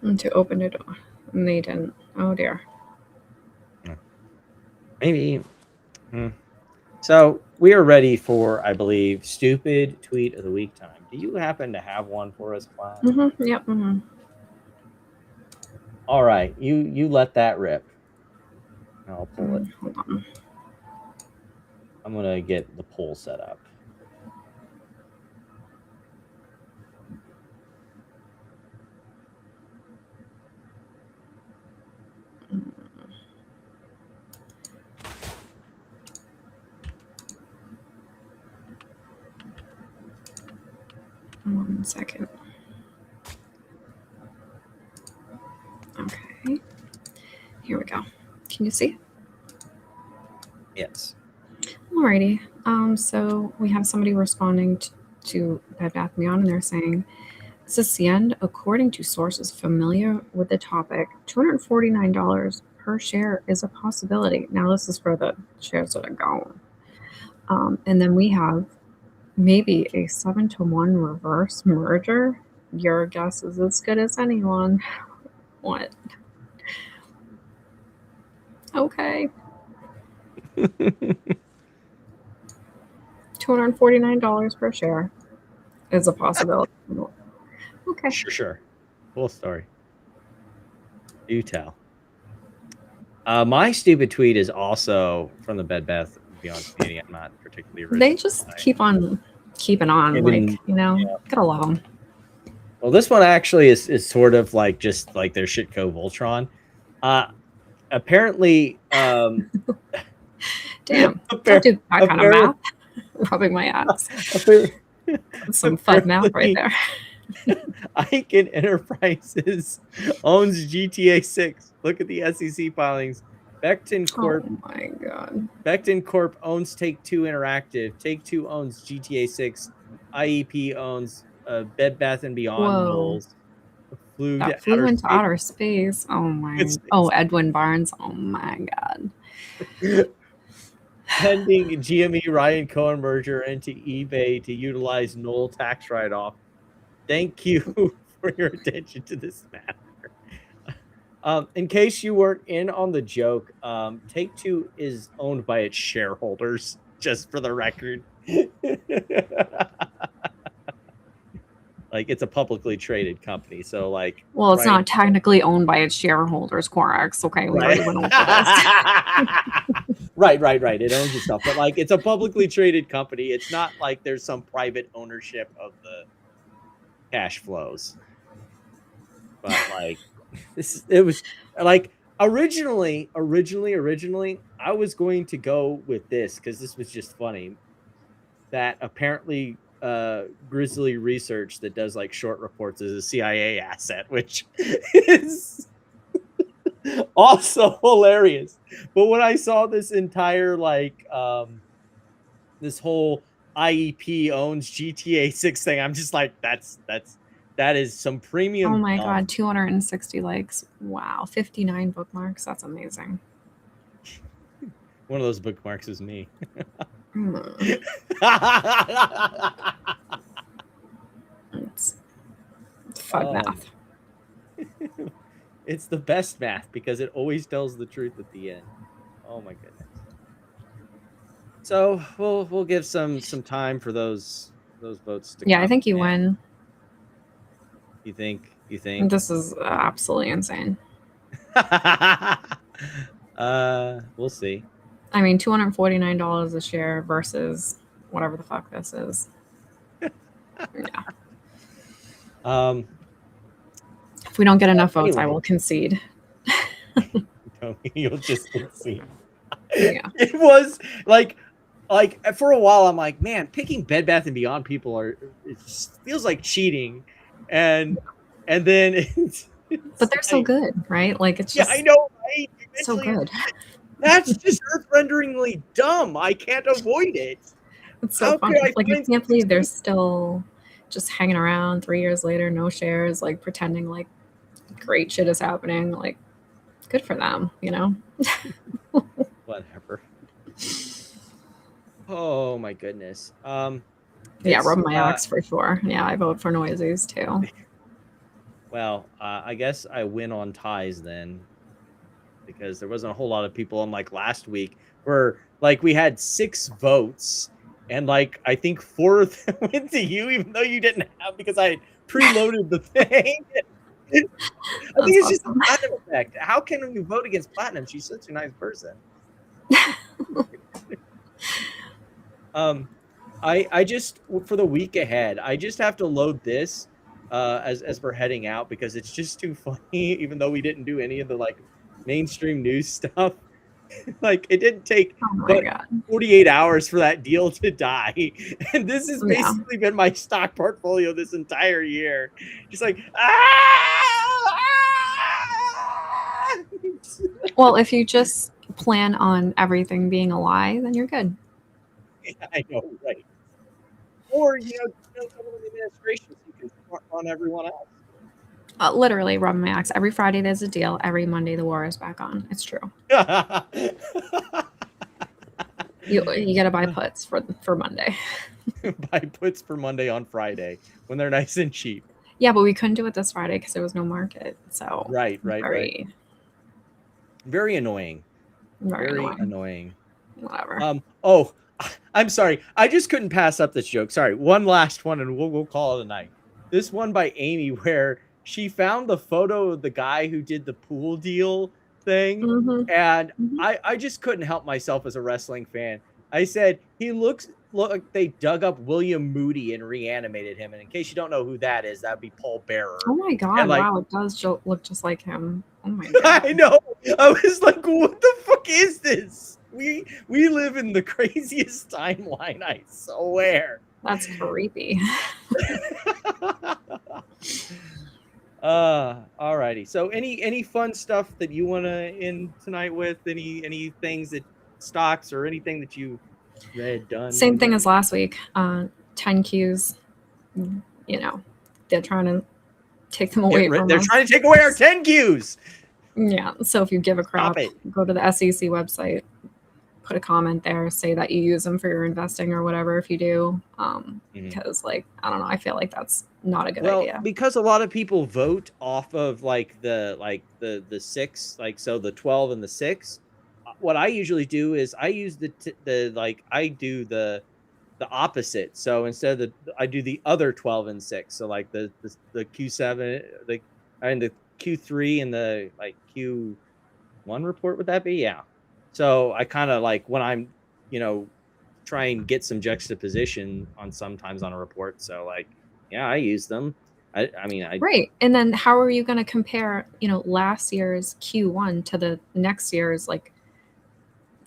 And to open it, and they didn't. Oh dear. Maybe. So we are ready for, I believe, stupid tweet of the week time. Do you happen to have one for us, Clyde? Yep. All right, you let that rip. I'll pull it. Hold on. I'm gonna get the poll set up. One second. Okay. Here we go. Can you see? Yes. Alrighty. So we have somebody responding to Bed Bath & Beyond, and they're saying, "This is the end. According to sources familiar with the topic, $249 per share is a possibility." Now this is for the shares that are gone. And then we have maybe a 7-to-1 reverse merger. Your guess is as good as anyone. What? Okay. $249 per share is a possibility. Okay. Sure. Full story. Do tell. My stupid tweet is also from the Bed Bath & Beyond community. I'm not particularly. They just keep on keeping on, gotta love them. Well, this one actually is sort of like just like their shitco Voltron. Apparently, damn, don't do that kind of math. Rubbing my ass. Some fun math right there. Icon Enterprises owns GTA 6. Look at the SEC filings. Becton Corp. Oh my God. Becton Corp owns Take-Two Interactive. Take-Two owns GTA 6. IEP owns Bed Bath & Beyond. Knowles. Flew into outer space. Oh my. Oh, Edwin Barnes. Oh my God. Pending GME Ryan Cohen merger into eBay to utilize Knoll tax write-off. Thank you for your attention to this matter. In case you weren't in on the joke, Take-Two is owned by its shareholders, just for the record. Like, it's a publicly traded company, so like... Well, it's not technically owned by its shareholders, Corex, okay? We already went over this. Right. It owns itself, but like, it's a publicly traded company. It's not like there's some private ownership of the cash flows. But like, it was like originally, I was going to go with this because this was just funny. That apparently Grizzly Research that does like short reports is a CIA asset, which is also hilarious. But when I saw this entire like this whole IEP owns GTA 6 thing, I'm just like, that is some premium. Oh my God, 260 likes. Wow, 59 bookmarks. That's amazing. One of those bookmarks is me. It's fun math. It's the best math because it always tells the truth at the end. Oh my goodness. So we'll give some time for those votes to Yeah, come I think you in. win. You think? This is absolutely insane. We'll see. I mean, $249 a share versus whatever the fuck this is. Yeah. If we don't get enough votes, I will concede. You'll just concede. Yeah. It was like for a while I'm like, man, picking Bed Bath & Beyond people it just feels like cheating, and then it's but they're so good, right? Like it's just I know, right? So good. That's just earth-renderingly dumb. I can't avoid it. It's so funny. Like I can't believe they're still just hanging around 3 years later, no shares, like pretending like great shit is happening. Like, good for them, you know? Whatever. Oh my goodness. Yeah, rub my axe for sure. Yeah, I vote for Noisies too. Well, I guess I win on ties then, because there wasn't a whole lot of people on like last week where like we had 6 votes and like I think 4 of them went to you, even though you didn't have, because I preloaded the thing. I think it's just a Platinum effect. How can we vote against Platinum? She's such a nice person. I just, for the week ahead, I just have to load this as we're heading out because it's just too funny, even though we didn't do any of the like mainstream news stuff. Like it didn't take 48 hours for that deal to die. And this has basically been my stock portfolio this entire year. Just like, Well, if you just plan on everything being a lie, then you're good. Yeah, I know, right? Or someone in the administration so you can front run everyone else. Literally, rub my axe. Every Friday there's a deal. Every Monday the war is back on. It's true. You gotta buy puts for Monday. Buy puts for Monday on Friday when they're nice and cheap. Yeah, but we couldn't do it this Friday because there was no market. So right. Very annoying. Very annoying. Whatever. Oh, I'm sorry. I just couldn't pass up this joke. Sorry. One last one, and we'll call it a night. This one by Amy, where she found the photo of the guy who did the pool deal thing, and I just couldn't help myself as a wrestling fan. I said he looks like they dug up William Moody and reanimated him. And in case you don't know who that is, that'd be Paul Bearer. Oh my god! Like, wow, it does look just like him. Oh my god! I know. I was like, what the fuck is this? We live in the craziest timeline, I swear. That's creepy. Alrighty. So any fun stuff that you want to end tonight with? Any things that stocks or anything that you read done? Same thing as last week. 10 Qs. They're trying to take them away from us. They're trying to take away our 10 Qs. Yeah. So if you give a crap, go to the SEC website, put a comment there, say that you use them for your investing or whatever if you do. Because I don't know, I feel like that's not a good idea. Because a lot of people vote off of the 6, so the 12 and the 6. What I usually do is I use I do the opposite. So instead of I do the other 12 and 6. So like the Q7, the Q3 and the Q1 report, would that be? Yeah. So I kind of when I'm, try and get some juxtaposition sometimes on a report. So I use them. Right. And then how are you going to compare, last year's Q1 to the next year's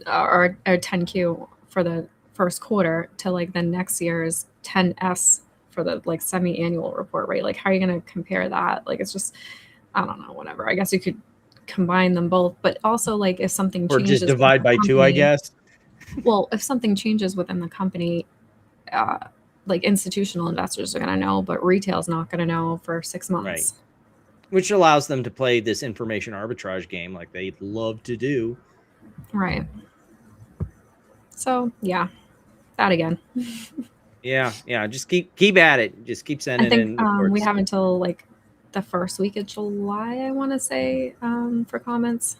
or 10Q for the first quarter to the next year's 10S for the semi-annual report, right? How are you going to compare that? It's just, I don't know, whatever. I guess you could combine them both, but also if something changes, or just divide by 2, I guess. Well, if something changes within the company, institutional investors are going to know, but retail's not going to know for 6 months. Right. Which allows them to play this information arbitrage game like they love to do. Right. So yeah, that again. Yeah. Just keep at it. Just keep sending I think in reports. we have until like the first week of July, I want to say, for comments.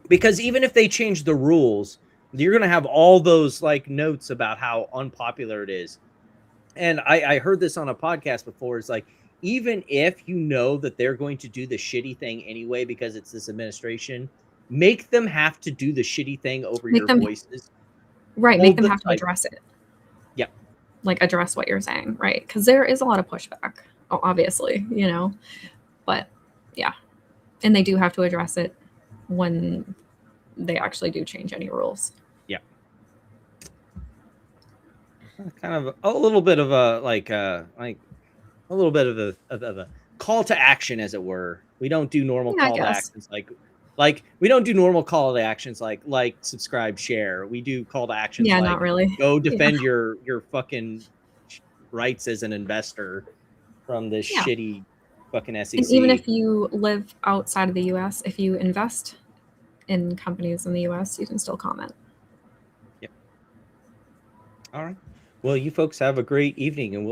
Because even if they change the rules, you're going to have all those like notes about how unpopular it is. And I heard this on a podcast before. It's like, even if you know that they're going to do the shitty thing anyway, because it's this administration, make them have to do the shitty thing over your voices. Right. Make them have to address it. Yep. Like address what you're saying. Right. Because there is a lot of pushback, obviously, you know, but yeah. And they do have to address it when they actually do change any rules. Yeah. Kind of a little bit of a a little bit of a call to action, as it were. We don't do normal call to actions like we don't do normal call to actions like subscribe, share. We do call to actions like not really. Go defend your fucking rights as an investor from this shitty fucking SEC. And even if you live outside of the US, if you invest in companies in the US, you can still comment. Yep. All right. Well, you folks have a great evening, and we'll